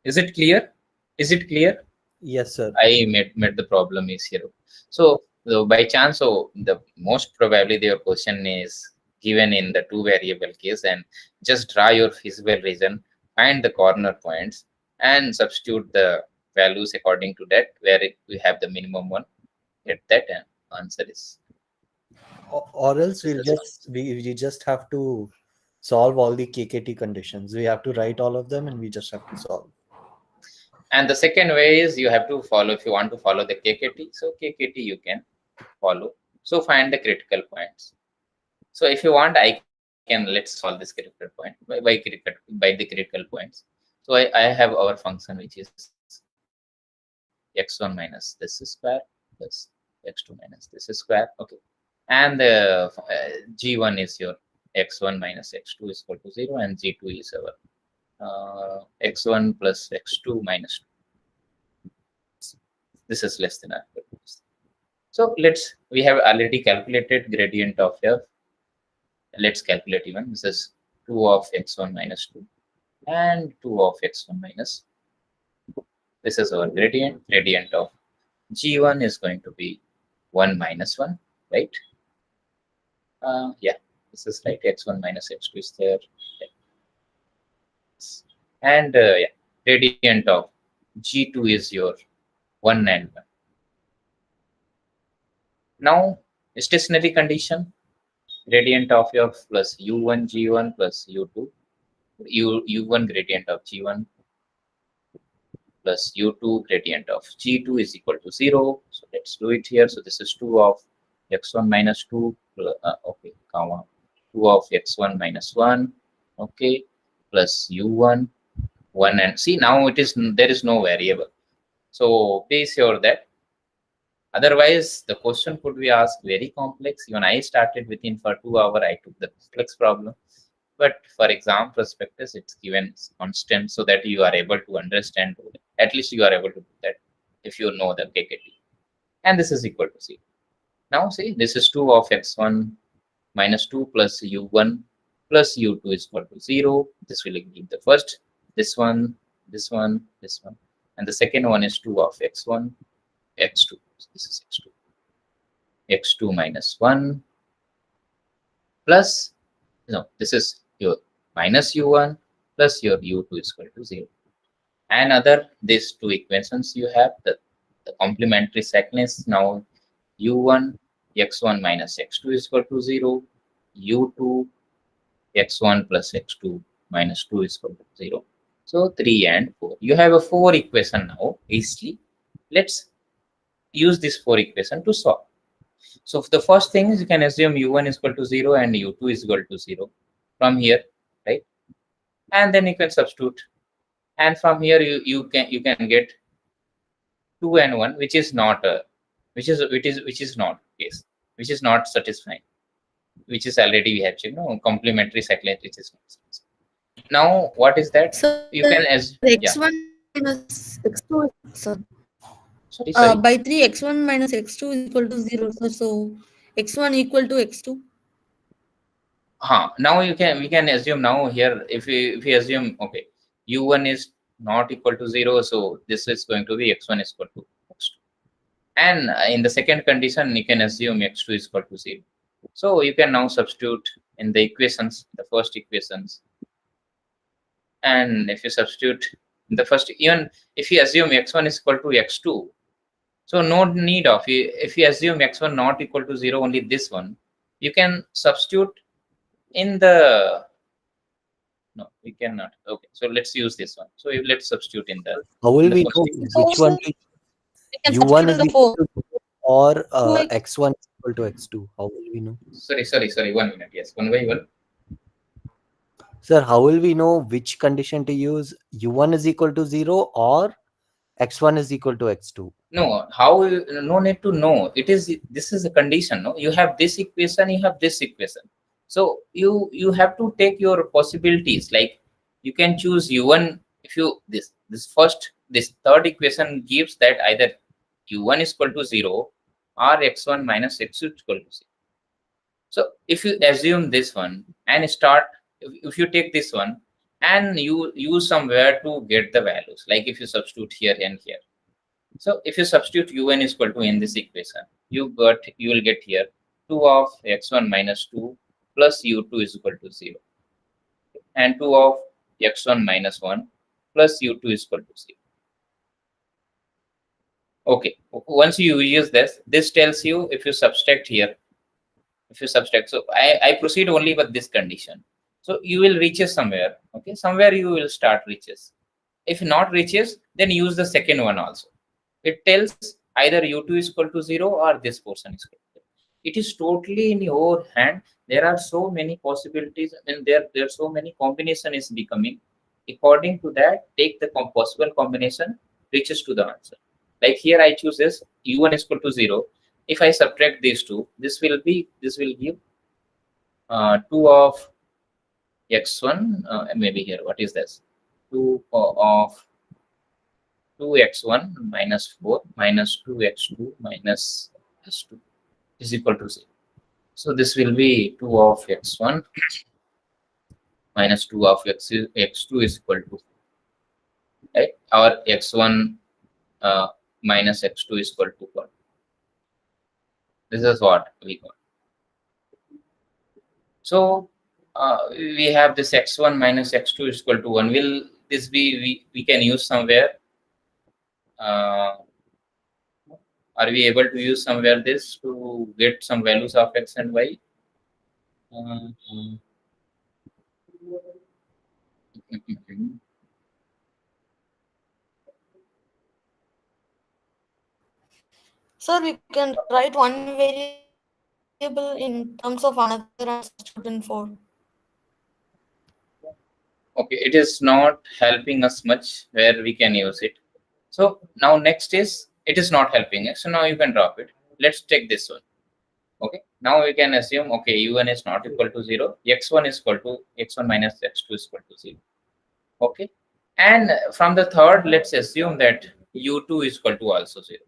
Is it clear? Is it clear? Yes, sir. I met the problem is here. So by chance, so the most probably their question is given in the 2 variable case, and just draw your feasible region, find the corner points and substitute the values according to that, where we have the minimum one, get that, and answer is. Or else we'll just we just have to solve all the KKT conditions. We have to write all of them and we just have to solve. And the second way is you have to follow, if you want to follow the KKT, so KKT you can follow. So find the critical points. So if you want, I can, let's solve this critical point by the critical points. So I have our function, which is x1 minus this square plus x2 minus this square. Okay. And g1 is your x1 minus x2 is equal to 0, and g2 is our x1 plus x2 minus 2. This is less than or equal to this. So we have already calculated gradient of f. Let's calculate even. This is 2 of x1 minus 2 and 2 of x1 minus 2. This is our gradient. Gradient of g1 is going to be 1 minus 1, right? Yeah, this is right. x1 minus x2 is there. And yeah, gradient of g2 is your 1 and 1. Now, stationary condition, gradient of f plus u1 g1 plus u2, u1 gradient of g1 plus u2 gradient of g2 is equal to 0. So let's do it here. So this is 2 of x1 minus 2, okay, comma, 2 of x1 minus 1, okay, plus u1, 1, and see, now it is, there is no variable. So be sure that. Otherwise, the question could be asked very complex. Even I started within for 2 hours, I took the complex problem. But for exam prospectus, it's given constant so that you are able to understand. At least you are able to do that if you know the KKT. And this is equal to 0. Now see, this is 2 of x1 minus 2 plus u1 plus u2 is equal to 0. This will give the first, this one, this one, this one. And the second one is 2 of x1, x2. This is x2. x2 minus 1 plus, no, this is your minus u1 plus your u2 is equal to 0. And other, these two equations you have, the complementary slackness, now u1 x1 minus x2 is equal to 0, u2 x1 plus x2 minus 2 is equal to 0. So 3 and 4. You have a 4 equation now easily. Let's use this 4 equation to solve. So the first thing is you can assume u1 is equal to 0 and u2 is equal to 0 from here, right? And then you can substitute, and from here you can get 2 and 1, which is not not case, which is not satisfying, which is already we have checked, complementary cyclic, which is not satisfying. Now what is that? So You can x1 minus x2 sir. Sorry. By 3 x1 minus x2 is equal to 0, sir. So x1 equal to x2. Now we can assume now here, if we assume, okay, u1 is not equal to 0, so this is going to be x1 is equal to x2, and in the second condition you can assume x2 is equal to 0. So you can now substitute in the equations, the first equations, and if you substitute in the first, even if you assume x1 is equal to x2, so no need of, if you assume x1 not equal to 0, only this one, you can substitute in the, no, we cannot. Okay, so let's use this one. So let's substitute in the. How will we know which one u1 is equal to or x1 is equal to x2? How will we know? Sorry. 1 minute. Yes, one by one. Sir, how will we know which condition to use? u1 is equal to 0 or x1 is equal to x2? No, no need to know. This is a condition. No, you have this equation, you have this equation. So you have to take your possibilities. Like you can choose u1 if you this third equation gives that either u1 is equal to 0 or x1 minus x2 is equal to 0. So if you assume this one and start, if you take this one and you use somewhere to get the values, like if you substitute here and here. So if you substitute u1 is equal to in this equation, you will get here 2 of x1 minus 2 plus u2 is equal to 0, and 2 of x1 minus 1 plus u2 is equal to 0. Okay, once you use this tells you if you subtract here, so I proceed only with this condition. So you will reaches somewhere, okay, somewhere you will start reaches. If not reaches, then use the second one also. It tells either u2 is equal to 0 or this portion is equal to 0. It is totally in your hand. There are so many possibilities, and there are so many combination is becoming. According to that, take the possible combination, reaches to the answer. Like here I choose this u1 is equal to 0. If I subtract these two, this will give 2 of x1, maybe here, what is this? 2 of 2x1 minus 4 minus 2x2 minus s2 is equal to 0. So this will be 2 of x1 minus 2 of x2 is equal to, right? Or x1 minus x2 is equal to 1. This is what we got. So we have this x1 minus x2 is equal to 1. Will this be, we can use somewhere? Are we able to use somewhere this to get some values of x and y? Sir, we can write one variable in terms of another and substitute in 4. Okay, it is not helping us much where we can use it. So now next is, it is not helping us. So now you can drop it. Let's take this one. Okay, now we can assume, okay, u1 is not equal to 0. x1 is equal to x1 minus x2 is equal to 0. Okay, and from the third, let's assume that u2 is equal to also 0.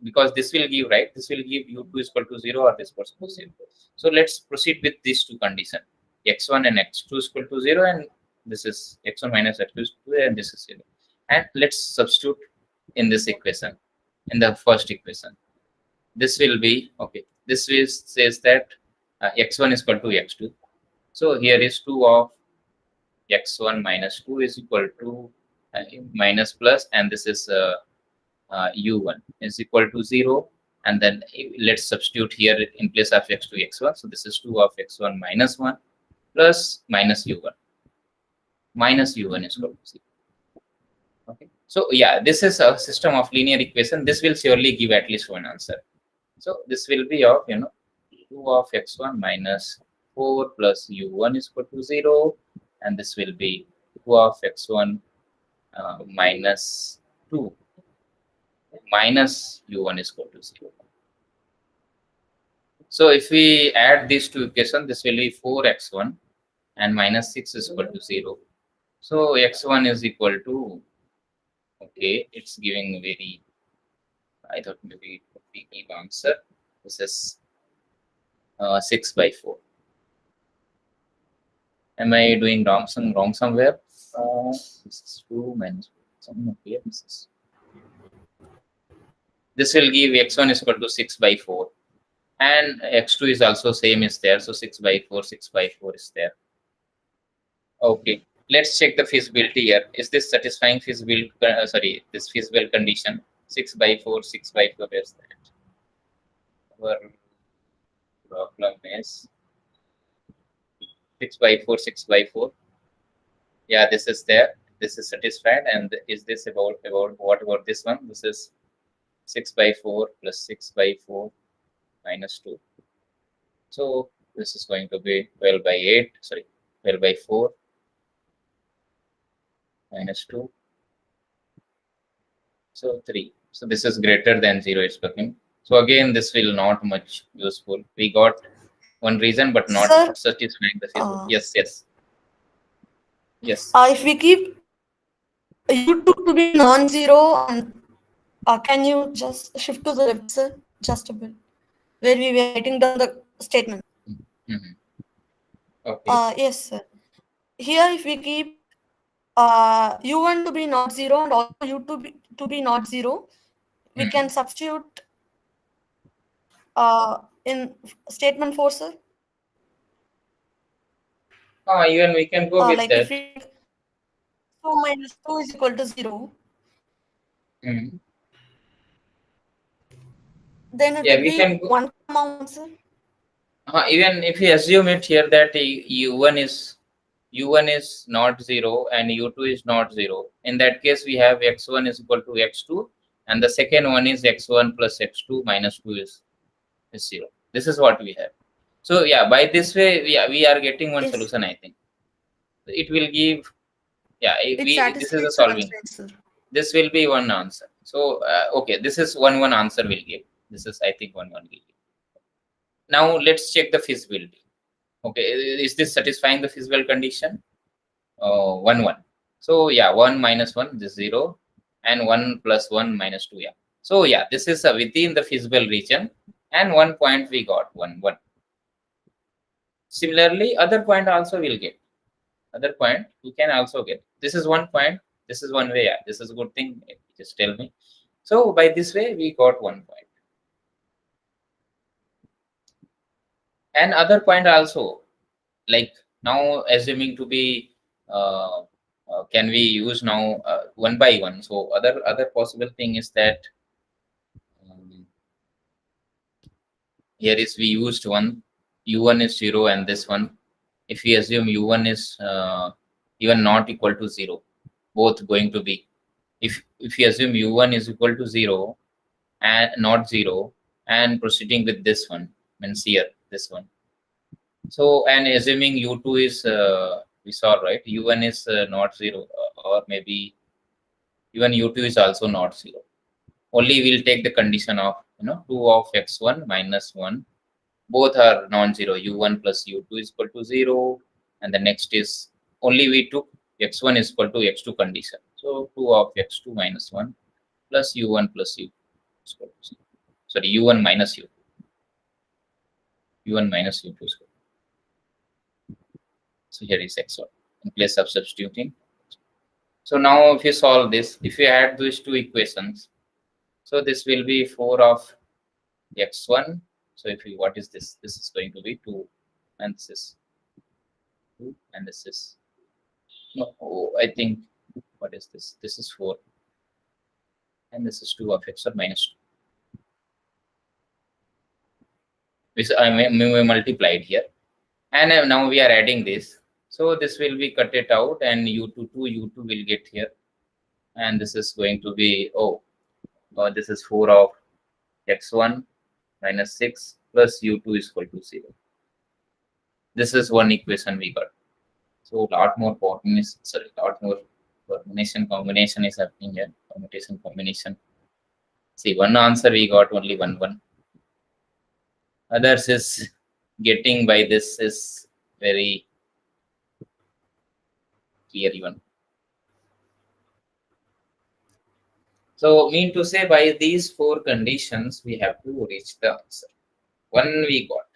Because this will give, right? This will give u2 is equal to 0 or this person is 0. So let's proceed with these two conditions. x1 and x2 is equal to 0, and this is x1 minus x2 is 2, and this is 0. And let's substitute in this equation, in the first equation. This will be, okay, this says that x1 is equal to x2. So here is 2 of x1 minus 2 is equal to minus plus, and this is u1 is equal to 0, and then let's substitute here in place of x2 x1. So this is 2 of x1 minus 1 plus minus u1. Minus u1 is equal to 0. Okay. So yeah, this is a system of linear equation. This will surely give at least one answer. So this will be of 2 of x1 minus 4 plus u1 is equal to 0, and this will be 2 of x1 minus 2 minus u1 is equal to 0. So if we add these two equations, this will be 4x1 and minus 6 is equal to 0. So x1 is equal to, okay, it's giving very, I thought maybe it would be give answer. This is 6 by 4. Am I doing wrong somewhere? This is 2 minus something here. This will give x1 is equal to 6 by 4. And x2 is also same is there. So 6 by 4 is there. Okay. Let's check the feasibility here. Is this satisfying feasible? This feasible condition. 6 by 4 is that. Our problem is 6 by 4. Yeah, this is there. This is satisfied. And is this about what about this one? This is 6 by 4 plus 6 by 4 minus 2. So this is going to be 12 by 8. Sorry, 12 by 4 minus 2. So 3. So this is greater than 0. It's looking. So again, this will not much useful. We got one reason, but not Sir, satisfying the feasible. Yes. If we keep u2 to be non-zero, and can you just shift to the left, sir, just a bit, where we were writing down the statement? Okay. Yes, sir. Here, if we keep u1 to be not zero and also u2 to be not zero, we can substitute in statement 4, sir. Even we can go with like that. If we 2 minus 2 is equal to 0, then it will we be can go. 1 comma 1, sir. Even if we assume it here that u1 is not 0 and u2 is not 0, in that case we have x1 is equal to x2, and the second one is x1 plus x2 minus 2 is 0. This is what we have. So yeah, by this way we are getting one solution. I think it will give, this is a solving. This will be one answer. So okay, this is one answer will give. This is, I think, one will give. Now let's check the feasibility. Okay, is this satisfying the feasible condition? 1 1. So yeah, 1 minus 1 is 0, and 1 plus 1 minus 2. Yeah. So yeah, this is within the feasible region, and 1 point we got 1 1. Similarly, other point also will get. Other point you can also get. This is 1 point. This is one way. Yeah, this is a good thing. Just tell me. So by this way we got 1 point. And other point also, like now assuming to be can we use now one by one. So other possible thing is that here is we used one, u1 is 0, and this one, if we assume u1 is even not equal to 0, both going to be, if we assume u1 is equal to 0 and not 0, and proceeding with this one, means here this one. So, and assuming u2 is we saw, right, u1 is not 0, or maybe even u2 is also not 0. Only we'll take the condition of 2 of x1 minus 1. Both are non-zero. u1 plus u2 is equal to 0, and the next is only we took x1 is equal to x2 condition. So 2 of x2 minus 1 plus u1 plus u2 is equal to 0. Sorry, u1 minus u2. u1 minus u2 is equal. So here is x1 in place of substituting. So now if you solve this, if you add these two equations, so this will be 4 of x1. So if you, what is this? This is going to be 2, and this is 2, and this is, no, I think, what is this? This is 4, and this is 2 of x1 minus 2. which we multiplied here, and now we are adding this. So this will be cut it out, and u2 will get here, and this is going to be this is 4 of x1 minus 6 plus u2 is equal to 0. This is one equation we got. So lot more combination is happening here. Permutation combination. See, one answer we got only one. Others is getting by this is very clear even. So mean to say, by these 4 conditions we have to reach the answer. One we got,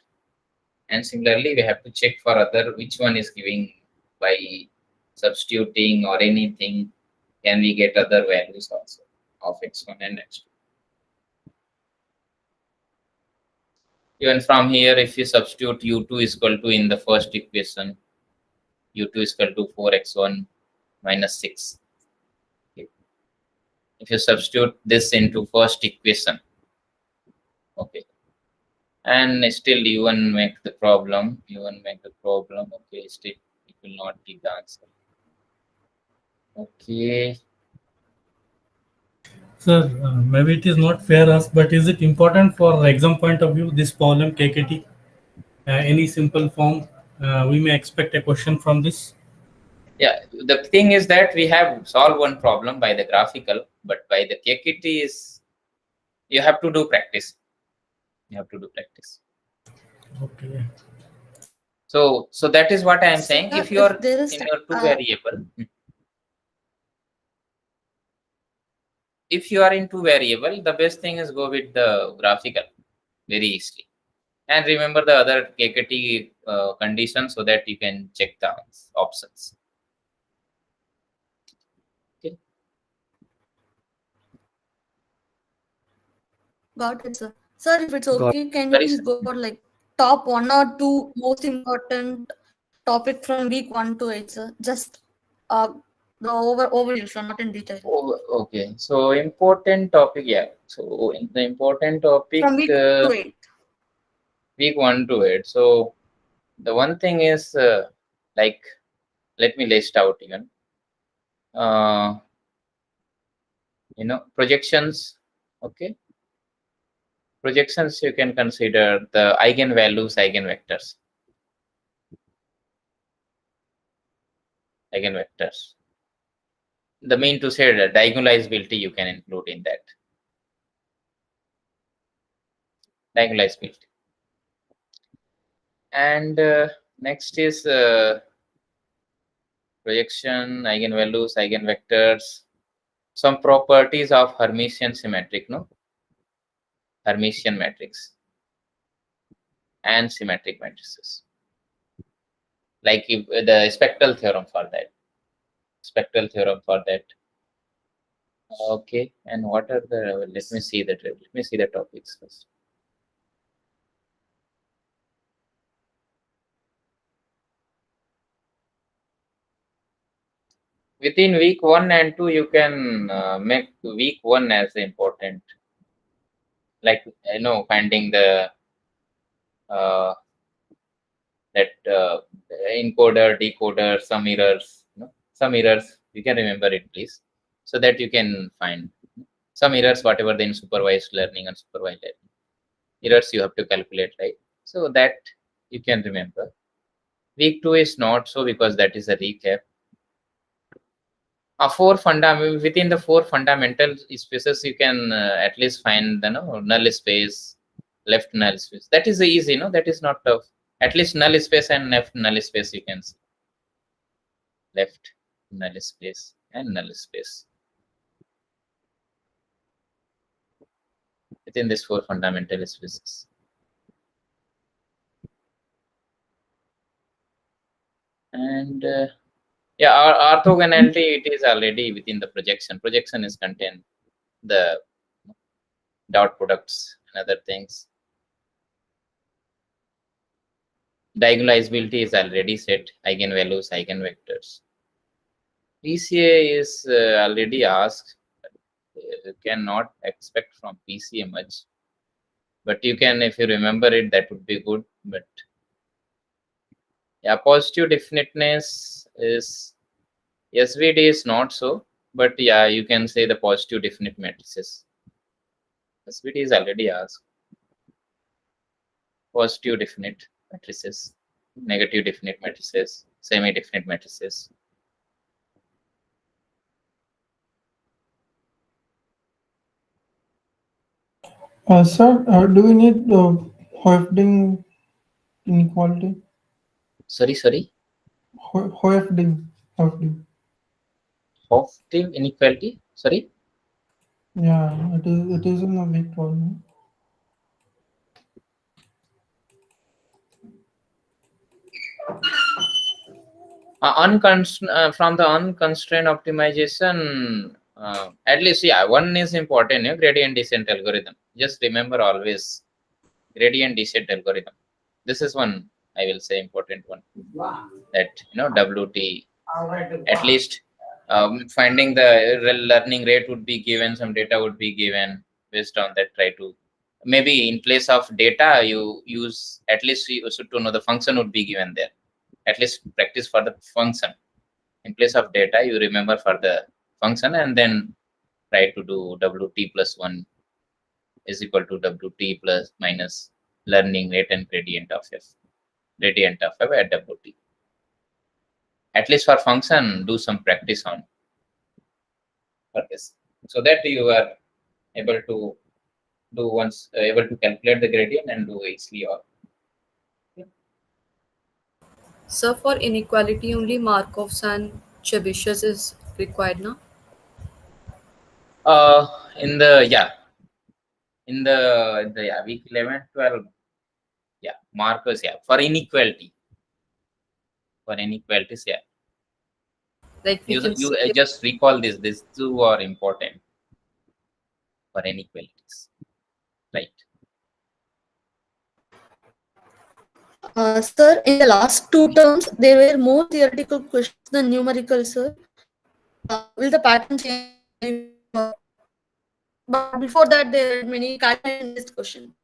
and similarly we have to check for other which one is giving by substituting or anything. Can we get other values also of x1 and x2? Even from here, if you substitute u2 is equal to in the first equation, u2 is equal to 4x1 minus 6. Okay. If you substitute this into first equation, okay, and still u1 make the problem, okay, still it will not give the answer. Okay. Sir, maybe it is not fair us, but is it important for exam point of view, this problem KKT? Any simple form, we may expect a question from this. Yeah, the thing is that we have solved one problem by the graphical, but by the KKT is you have to do practice. Okay. So that is what I am saying. If you are there is in your two variable, if you are in two variable, the best thing is go with the graphical very easily, and remember the other KKT conditions so that you can check the options. Okay. Got it, sir. Sir, if it's okay, can you Sorry, please sir. go for like top 1 or 2 most important topic from week 1 to 8, sir? Just the overview, sir, not in detail. Okay, so important topic, yeah. So in the important topic From week 1 to 8. Week 1 to 8. So the one thing is like, let me list out even. Projections. Okay. Projections, you can consider the eigenvalues, eigenvectors. The mean to say the diagonalizability you can include in that. Diagonalizability. And next is projection, eigenvalues, eigenvectors, some properties of Hermitian symmetric, Hermitian matrix and symmetric matrices. Like if the spectral theorem for that. Okay, and what are the? Let me see the topics first. Within week 1 and 2, you can make week 1 as important. Like finding the encoder, decoder, some errors. Some errors. You can remember it, please, so that you can find some errors, whatever the supervised learning and supervised learning errors you have to calculate, right? So that you can remember. Week 2 is not so, because that is a recap. Within the 4 fundamental spaces, you can at least find the null space, left null space. That is easy, that is not tough. At least null space and left null space you can see. Left null space and null space within these 4 fundamental spaces. And yeah, orthogonality, it is already within the projection. Projection is contained the dot products and other things. Diagonalizability is already set, eigenvalues, eigenvectors. PCA is already asked. You cannot expect from PCA much. But you can, if you remember it, that would be good. But yeah, positive definiteness is SVD is not so, but yeah, you can say the positive definite matrices. SVD is already asked. Positive definite matrices, negative definite matrices, semi-definite matrices. Sir, do we need Hoeffding inequality? Sorry. Hoeffding. Hoeffding inequality. Sorry. Yeah, it is in the weak problem. From the unconstrained optimization, at least, yeah, one is important, gradient descent algorithm. Just remember always gradient descent algorithm. This is one, I will say, important one. That, WT, at least finding the learning rate would be given, some data would be given. Based on that, try to, maybe in place of data, you use, at least you should to know the function would be given there. At least practice for the function. In place of data, you remember for the function, and then try to do WT plus 1 is equal to WT plus minus learning rate and gradient of F. Gradient of F at WT. At least for function, do some practice on for this, so that you are able to do once, able to calculate the gradient and do easily. Or So for inequality, only Markovs and Chebyshevs is required now. in the week 11, 12, markers, for inequalities, Like we can you see. just recall these two are important for inequalities, right? Sir, in the last two terms, there were more theoretical questions than numerical, sir. Will the pattern change? But before that, there are many calculation-based questions.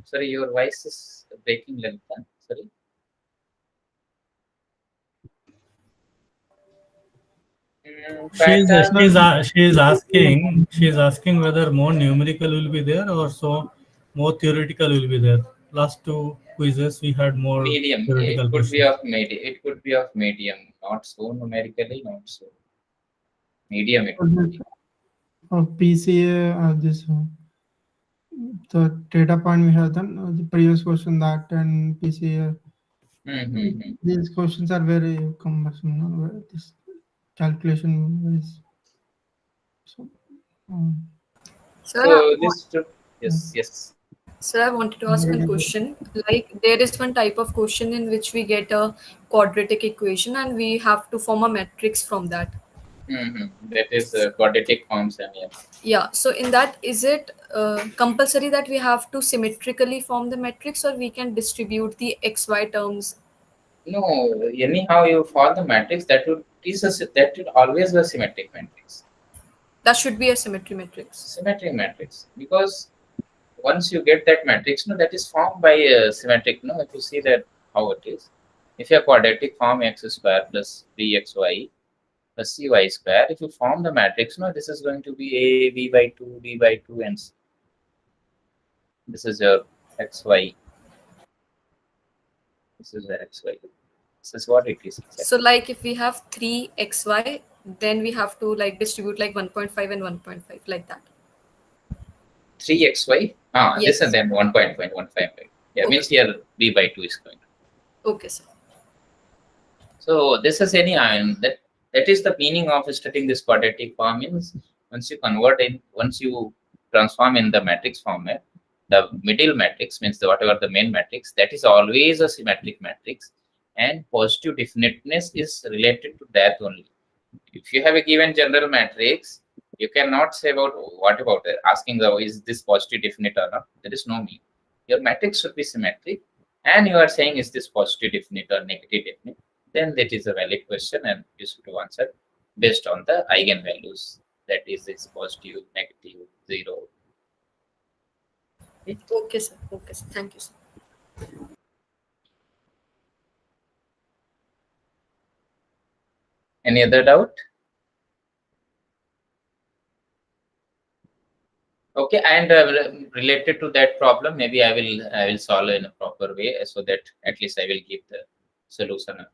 Sorry, your voice is breaking, Lalita. Sorry. She's asking whether more numerical will be there or so more theoretical will be there. Last two quizzes we had more Medium. theoretical It could be questions. of medium. It could be of medium, not so numerically, not so medium. It could be. PCA, the data point we have done, the previous question that and PCA. These questions are very cumbersome. This calculation is so. So this, yes. Sir, I wanted to ask one question. Like, there is one type of question in which we get a quadratic equation and we have to form a matrix from that. That is quadratic forms, and yeah. So in that, is it compulsory that we have to symmetrically form the matrix, or we can distribute the xy terms? No, anyhow you form the matrix, that would always be a symmetric matrix. That should be a symmetric matrix. Symmetric matrix, because once you get that matrix, that is formed by a symmetric. If you see that how it is, if you have quadratic form x square plus 3xy plus cy square, if you form the matrix, this is going to be a b by 2, b by 2, and this is your xy. This is the xy. This is what it is. Exactly. So like if we have 3xy, then we have to like distribute like 1.5 and 1.5 like that. 3xy. Yes. This and then 1.155. Yeah, okay. Means here b by 2 is going. Okay, sir. So this is that is the meaning of studying this quadratic form. Means once you transform in the matrix format, the middle matrix means whatever the main matrix, that is always a symmetric matrix, and positive definiteness is related to that only. If you have a given general matrix, you cannot say about what about it, asking is this positive definite or not. There is no mean. Your matrix should be symmetric, and you are saying is this positive definite or negative definite. Then that is a valid question, and you should answer based on the eigenvalues. That is positive, negative, 0. Okay, sir. Okay, sir. Thank you, sir. Any other doubt? Okay, and related to that problem, maybe I will solve in a proper way so that at least I will give the solution.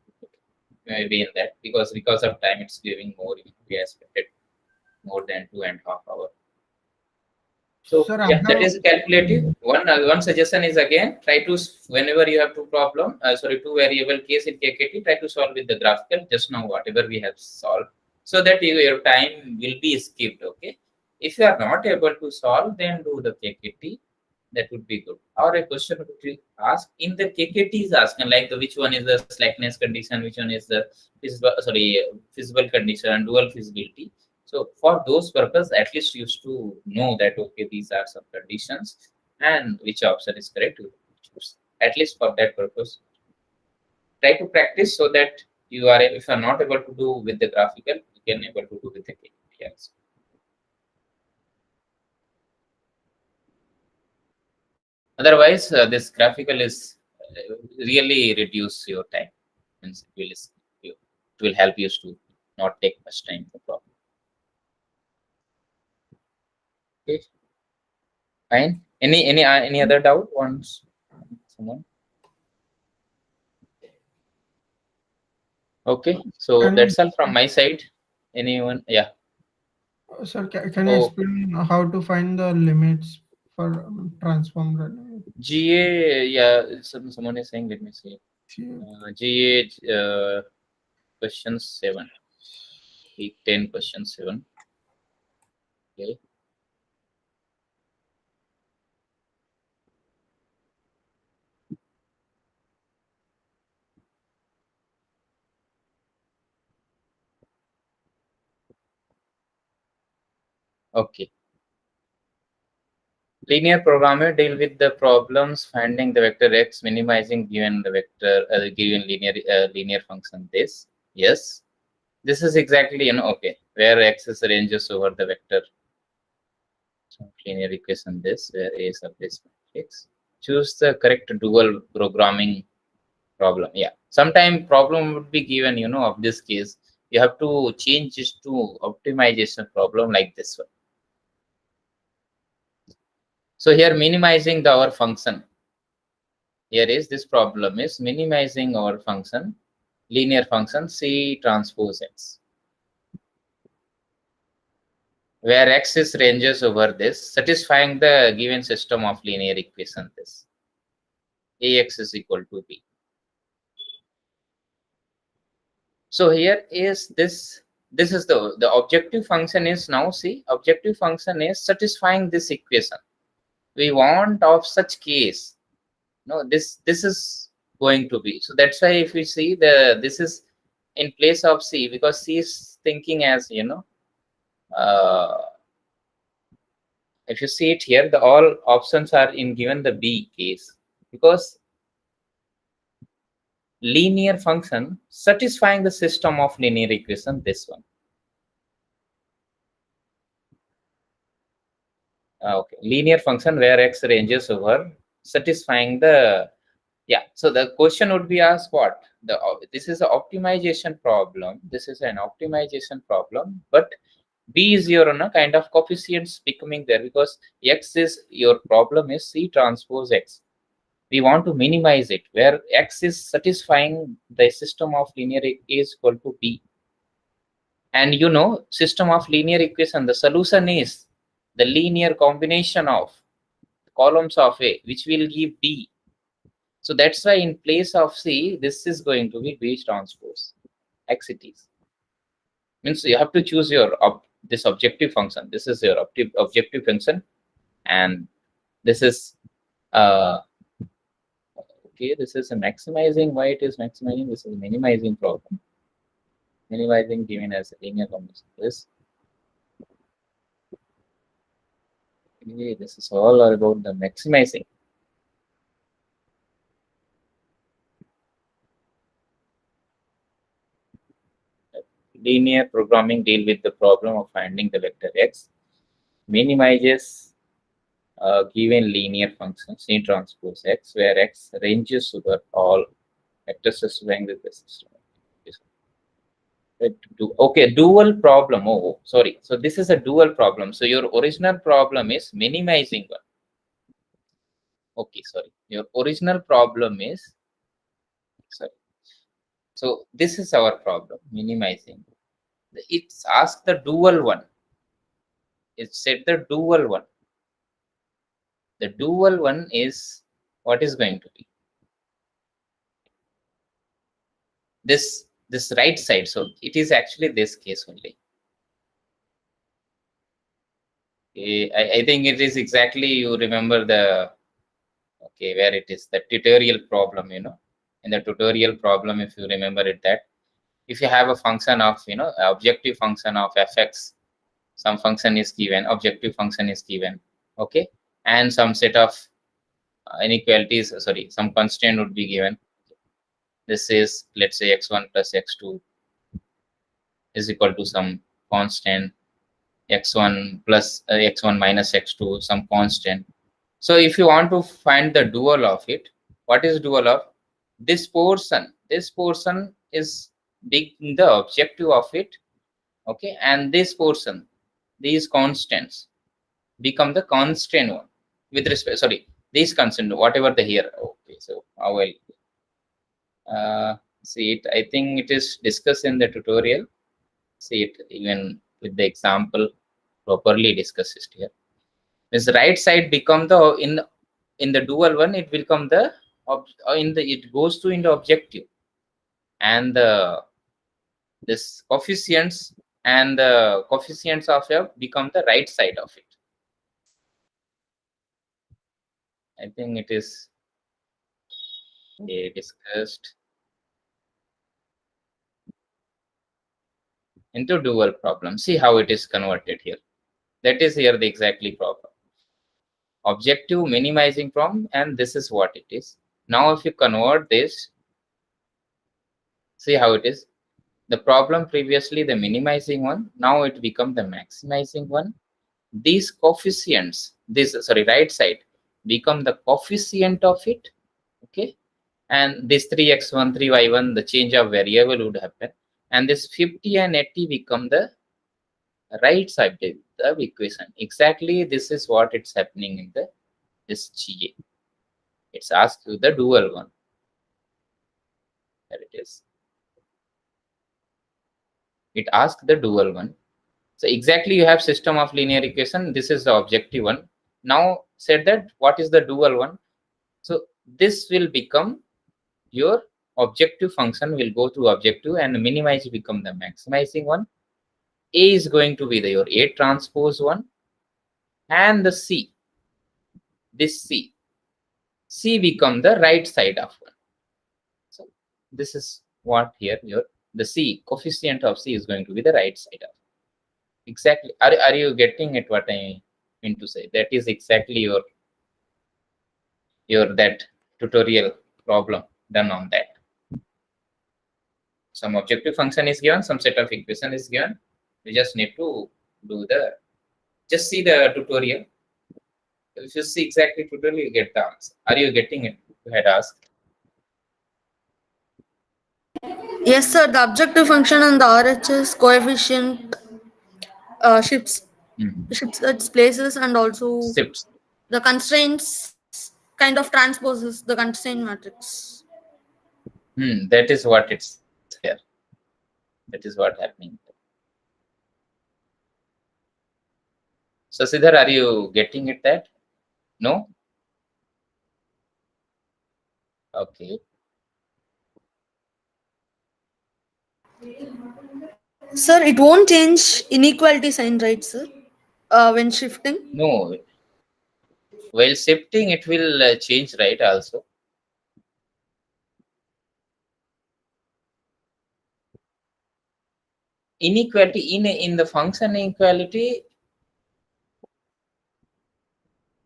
Maybe in that because of time, it's giving more. We expected more than 2.5 hours. So Sir, yeah, that is calculative. One suggestion is again try to whenever you have two variable case in KKT, try to solve with the graphical just now whatever we have solved, so that your time will be skipped. Okay, if you are not able to solve, then do the KKT. That would be good. Or a question would be asked in the KKT is asking like which one is the slackness condition, which one is the feasible condition, dual feasibility. So for those purpose, at least you used to know that okay, these are some conditions and which option is correct to choose. At least for that purpose, try to practice so that you are if you are not able to do with the graphical, you can able to do with the KKT also. Otherwise, this graphical is really reduce your time. Means it will help you to not take much time for problem. Okay, fine. Any other doubt? Once someone. Okay, so that's all from my side. Anyone? Yeah. Sir, can you explain how to find the limits for transform? GA, yeah, someone is saying, let me see. GA question 7. Week 10 question 7. Okay. Okay. Linear programmer deal with the problems finding the vector x, minimizing given the vector given linear function this. Yes, this is exactly okay where x is ranges over the vector. So linear equation this where a is a base matrix. Choose the correct dual programming problem. Yeah, sometime problem would be given of this case. You have to change this to optimization problem like this one. So here minimizing our function. Here is this problem is minimizing our function, linear function C transpose x, where x is ranges over this, satisfying the given system of linear equation this. Ax is equal to b. So here is this. This is the objective function is now see objective function is satisfying this equation. We want of such case. No, this is going to be. So that's why if we see this is in place of C because C is thinking as if you see it here, the all options are in given the B case because linear function satisfying the system of linear equation this one. Okay, linear function where x ranges over satisfying the so the question would be asked what this is an optimization problem. This is an optimization problem, but B is your kind of coefficients becoming there because x is your problem is C transpose x. We want to minimize it where x is satisfying the system of linear A is equal to B. And system of linear equation, the solution is the linear combination of columns of A, which will give B. So that's why in place of C, this is going to be B transpose x it is. Means you have to choose your this objective function. This is your objective function, and this is okay. This is a maximizing. Why it is maximizing? This is minimizing problem. Minimizing given as a linear combination. This is all about the maximizing. Linear programming deal with the problem of finding the vector x, minimizes given linear function C transpose X, where X ranges over all vector specifying the system. Okay, dual problem. Oh, sorry. So this is a dual problem. So your original problem is minimizing one. Okay, sorry. Your original problem is, sorry. So this is our problem, minimizing. It's asked the dual one. It said the dual one. The dual one is what is going to be? This right side. So it is actually this case only. I think it is exactly, you remember the, okay, where it is the tutorial problem, in the tutorial problem, if you remember it, that if you have a function of, objective function of fx, some function is given, objective function is given, okay, and some set of inequalities, sorry, some constraint would be given. This is, let's say, x1 plus x2 is equal to some constant, x1 plus x1 minus x2, some constant. So if you want to find the dual of it, what is dual of this portion? This portion is being the objective of it, okay, and this portion, these constants become the constant one with respect, sorry, these constant, whatever the here. Okay, so I will see it. I think it is discussed in the tutorial. See it even with the example properly discussed here. This right side become the in the dual one, it will come the it goes to in the objective, and this coefficients and the coefficients of f become the right side of it. I think it is discussed into dual problem. See how it is converted here. That is here the exactly problem. Objective minimizing from, and this is what it is. Now if you convert this, see how it is. The problem previously the minimizing one, now it become the maximizing one. These coefficients, this, sorry, right side become the coefficient of it, okay, and this 3x1 3y1, the change of variable would happen, and this 50 and 80 become the right side of the equation. Exactly, this is what it's happening in the this GA. It's asked you the dual one. There it is. It asks the dual one. So exactly, you have system of linear equation. This is the objective one. Now said that what is the dual one? So this will become your objective function, will go to objective, and minimize become the maximizing one. A is going to be your A transpose one, and the C, this C become the right side of one. So this is what here the C coefficient of C is going to be the right side of. Exactly. Are you getting it? What I mean to say, that is exactly your that tutorial problem done on that. Some objective function is given, some set of equation is given. You just need to do just see the tutorial. If you see exactly tutorial, you get the answer. Are you getting it? You had asked. Yes, sir. The objective function and the RHS coefficient shifts its places, and also Shifts. the constraints kind of transposes the constraint matrix. That is what it's here. That is what happening. So Siddhar, are you getting it that? No? Okay. Sir, it won't change inequality sign, right, sir? When shifting? No. While shifting, it will change, right, also. Inequality in the function inequality,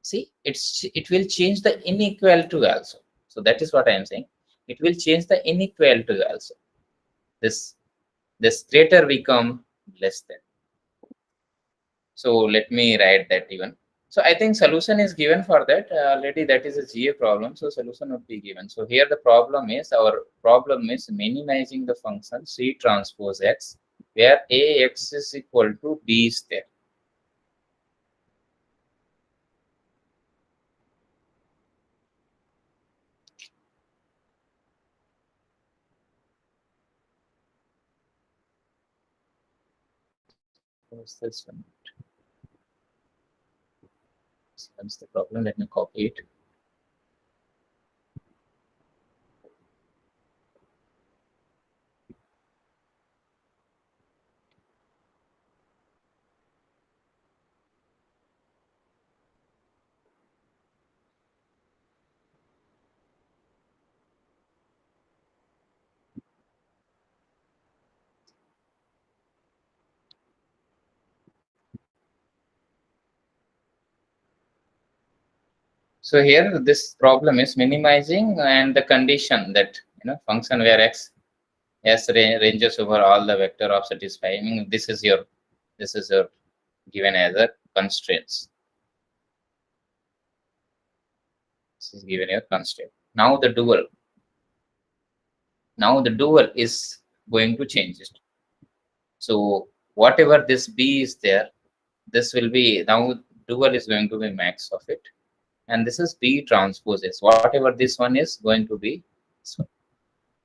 see, it will change the inequality also. So that is what I am saying. It will change the inequality also. This greater become less than. So let me write that even. So I think solution is given for that already. That is a GA problem. So solution would be given. So here the problem is, our problem is minimizing the function C transpose X, where AX is equal to B is there. What's this one? That's the problem. Let me copy it. So here this problem is minimizing and the condition that function where X ranges over all the vector of satisfying. This is your given as a constraints. This is given your constraint. Now the dual is going to change it. So whatever this B is there, this will be now dual is going to be max of it, and this is B transpose S. Whatever this one is going to be this one.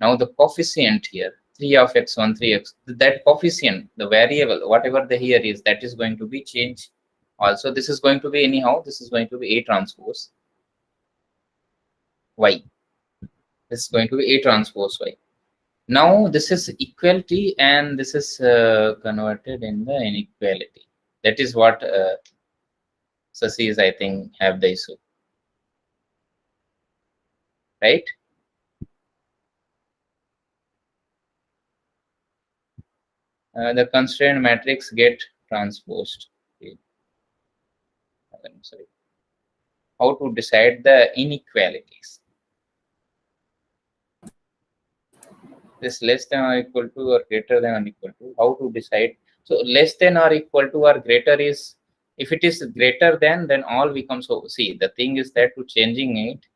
Now the coefficient here 3 of x1 3x, that coefficient, the variable, whatever the here is, that is going to be changed. Also this is going to be anyhow, this is going to be A transpose Y. This is going to be A transpose Y. Now this is equality and this is converted in the inequality. That is what Sasi's, I think, have the issue, right? The constraint matrix get transposed. Okay. I'm sorry. How to decide the inequalities? This less than or equal to or greater than or equal to. How to decide? So less than or equal to or greater is, if it is greater than, then all becomes so. See, the thing is that to changing it.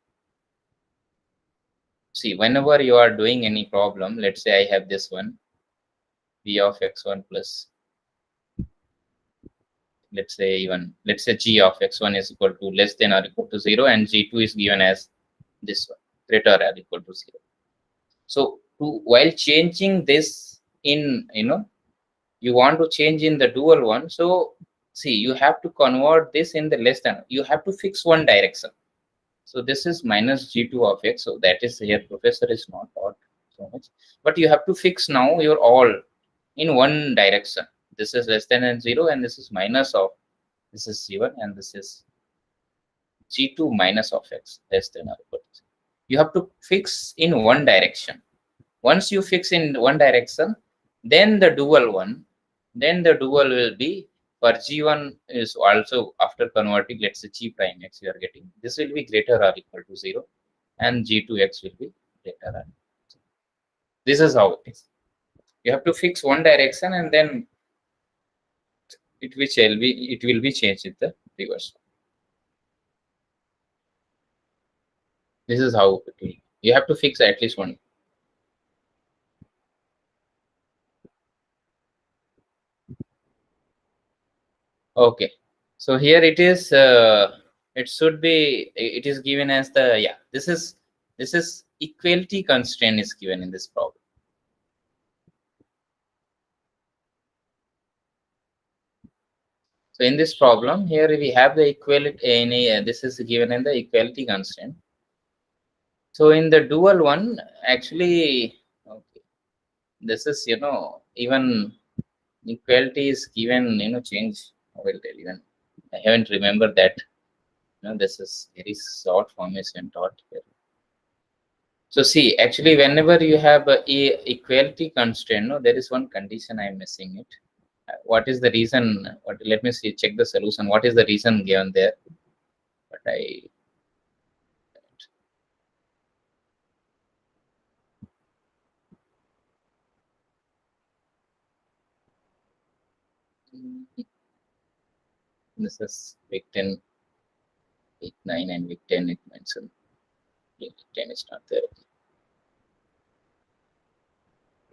See, whenever you are doing any problem, let's say I have this one, b of x1 plus, let's say g of x1 is equal to less than or equal to 0, and g2 is given as this one, greater or equal to 0. So while changing this in, you want to change in the dual one. So see, you have to convert this in the less than. You have to fix one direction. So this is minus g2 of x. So that is here, professor is not taught so much, but you have to fix now your all in one direction. This is less than and 0, and this is minus of, this is 0, and this is g2 minus of x less than or equal to 0. You have to fix in one direction. Once you fix in one direction, then the dual will be for g1 is also, after converting, let's say g prime x, you are getting this will be greater or equal to 0, and g2x will be greater or equal to 0. This is how it is. You have to fix one direction, and then it will be changed in the reverse. This is how it will. You have to fix at least one. Okay, so here it is. It should be. It is given as the, yeah. This is equality constraint is given in this problem. So in this problem here we have the equality. This is given in the equality constraint. So in the dual one, actually, okay, this is even equality is given change. I will tell you. I haven't remembered that. This is very short formation taught here. So see, actually, whenever you have a equality constraint, there is one condition I am missing it. What is the reason? Let me see. Check the solution. What is the reason given there? But this is victim. week 9 and week 10 it mentioned. Week 10 is not there.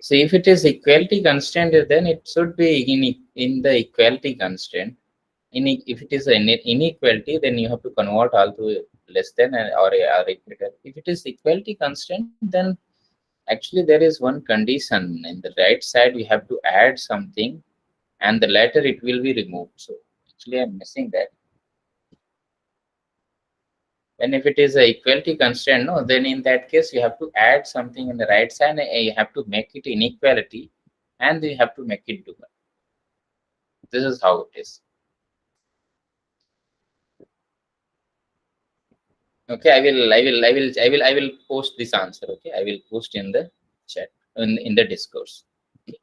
So if it is equality constraint, then it should be in the equality constraint. If it is an inequality, then you have to convert all to less than or equal. If it is equality constraint, then actually there is one condition. In the right side, you have to add something, and the later it will be removed. So actually, I'm missing that. And if it is a equality constraint, no, then in that case you have to add something in the right side. And you have to make it inequality, and you have to make it dual. This is how it is. Okay, I will post this answer. Okay, I will post in the chat in the discourse. Okay.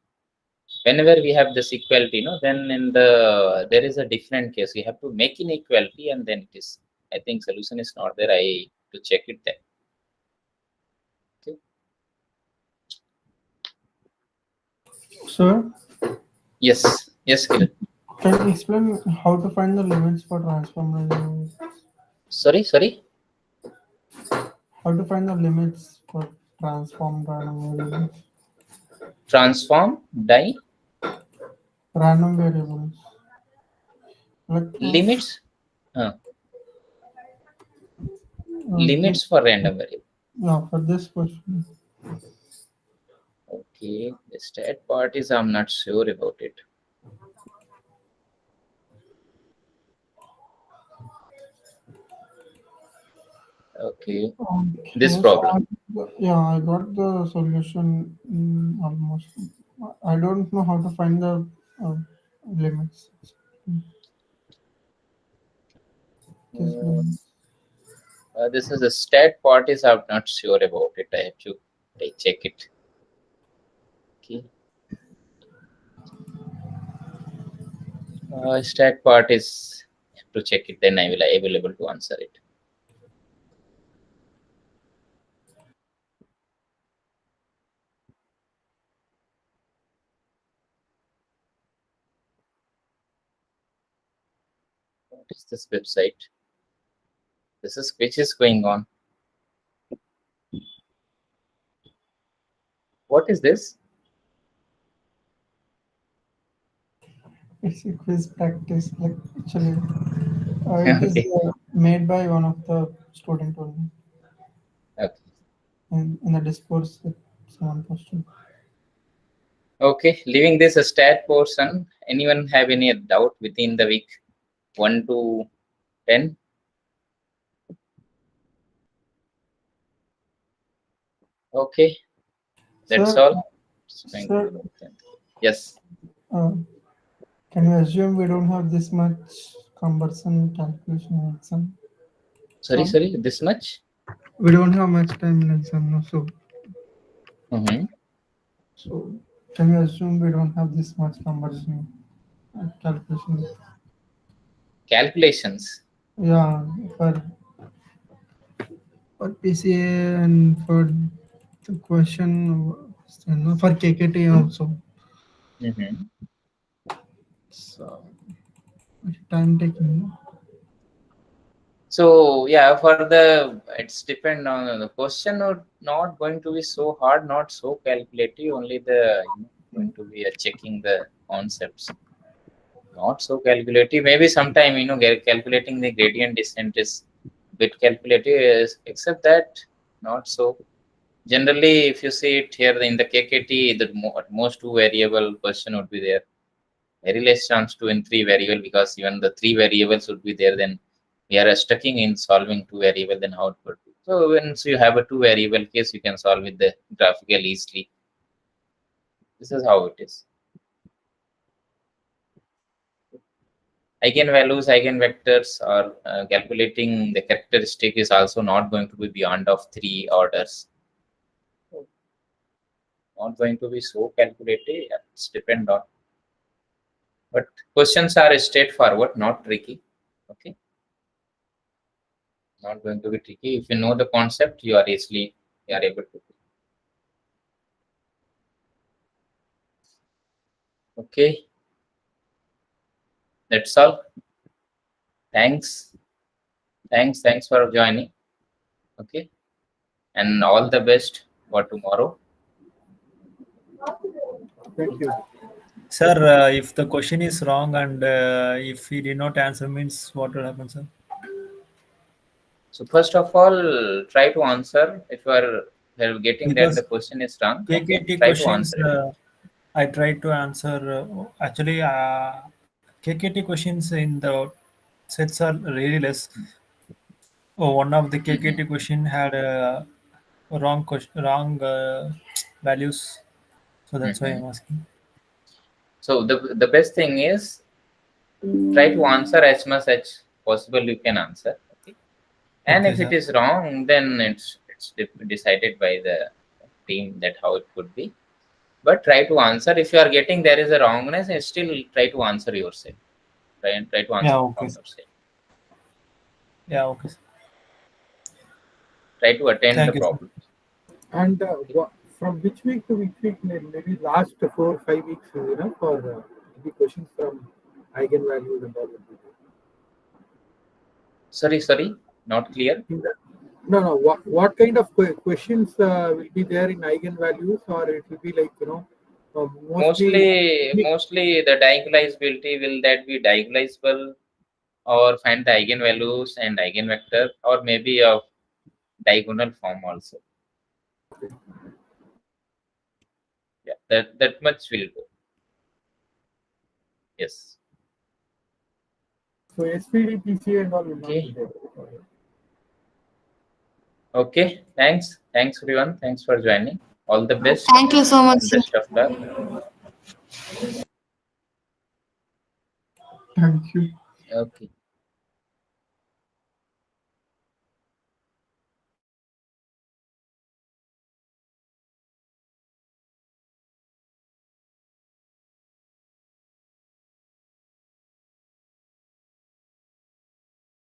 Whenever we have this equality, then in there is a different case. You have to make inequality, and then it is. I think solution is not there. I to check it there. Okay. Sir? Yes. Yes, Kiran. Can you explain how to find the limits for transform? Sorry. How to find the limits for transformed random variables? Transform Random variables. Like limits. Limits for random variable. Yeah, for this question. Okay, the stat part is I'm not sure about it. Okay, this problem. Yeah, I got the solution almost. I don't know how to find the limits. This is a stat part is I'm not sure about it. I have to check it. Okay. Stat part is to check it. Then I will be able to answer it. What is this website? This is which is going on. What is this? It's a quiz practice, like actually. It is made by one of the student only. Okay. In the discourse, someone posted. Okay, leaving this a stat portion. Anyone have any doubt within the week 1 to 10? Okay, that's Sir, all. Sir, yes. Can you assume we don't have this much cumbersome calculation exam? Sorry, this much? We don't have much time in exam, no, so. So, can you assume we don't have this much cumbersome calculation? Calculations? Yeah, for PCA and for the question, for KKT also. So, time taking. So yeah, for it's depend on the question. Not going to be so hard, not so calculative. Only going to be checking the concepts. Not so calculative. Maybe sometime calculating the gradient descent is bit calculative. Except that not so. Generally, if you see it here in the KKT, at most 2 variable question would be there. Very less chance 2 and 3 variable, because even the 3 variables would be there. Then we are stuck in solving 2 variable. Then how it would be? So once you have a 2 variable case, you can solve with the graphical easily. This is how it is. Eigenvalues, eigenvectors, or calculating the characteristic is also not going to be beyond of 3 orders. Not going to be so calculative. It's depend on. But questions are straightforward, not tricky. Okay. Not going to be tricky. If you know the concept, you are able to. Okay. That's all. Thanks. Thanks for joining. Okay, and all the best for tomorrow. Thank you. Sir, if the question is wrong and if he did not answer, means what will happen, sir? So first of all, try to answer. If you are getting that the question is wrong, okay, KKT try to questions, answer it. I tried to answer. Actually, KKT questions in the sets are really less. One of the KKT question had wrong values, so that's why I'm asking. So the best thing is try to answer as much as possible you can answer. Okay, and Okay, if it sir. is wrong, then it's decided by the team that how it could be. But try to answer. If you are getting there is a wrongness, still try to answer yourself. Try to answer Yeah, okay. from yourself. Yeah, okay. Try to attend Thank the you, sir. problem. And from which week to which week, maybe last 4 or 5 weeks is enough for the questions from eigenvalues and all that. Sorry, not clear. No. What kind of questions will be there in eigenvalues, or it will be like Mostly the diagonalizability, will that be diagonalizable, or find the eigenvalues and eigenvector, or maybe of diagonal form also. Yeah, that much will go. Yes. So SPD, PCA and all will not be there. Okay. Thanks everyone. Thanks for joining. All the best. Thank you so much, sir. Best of luck. Thank you. Okay.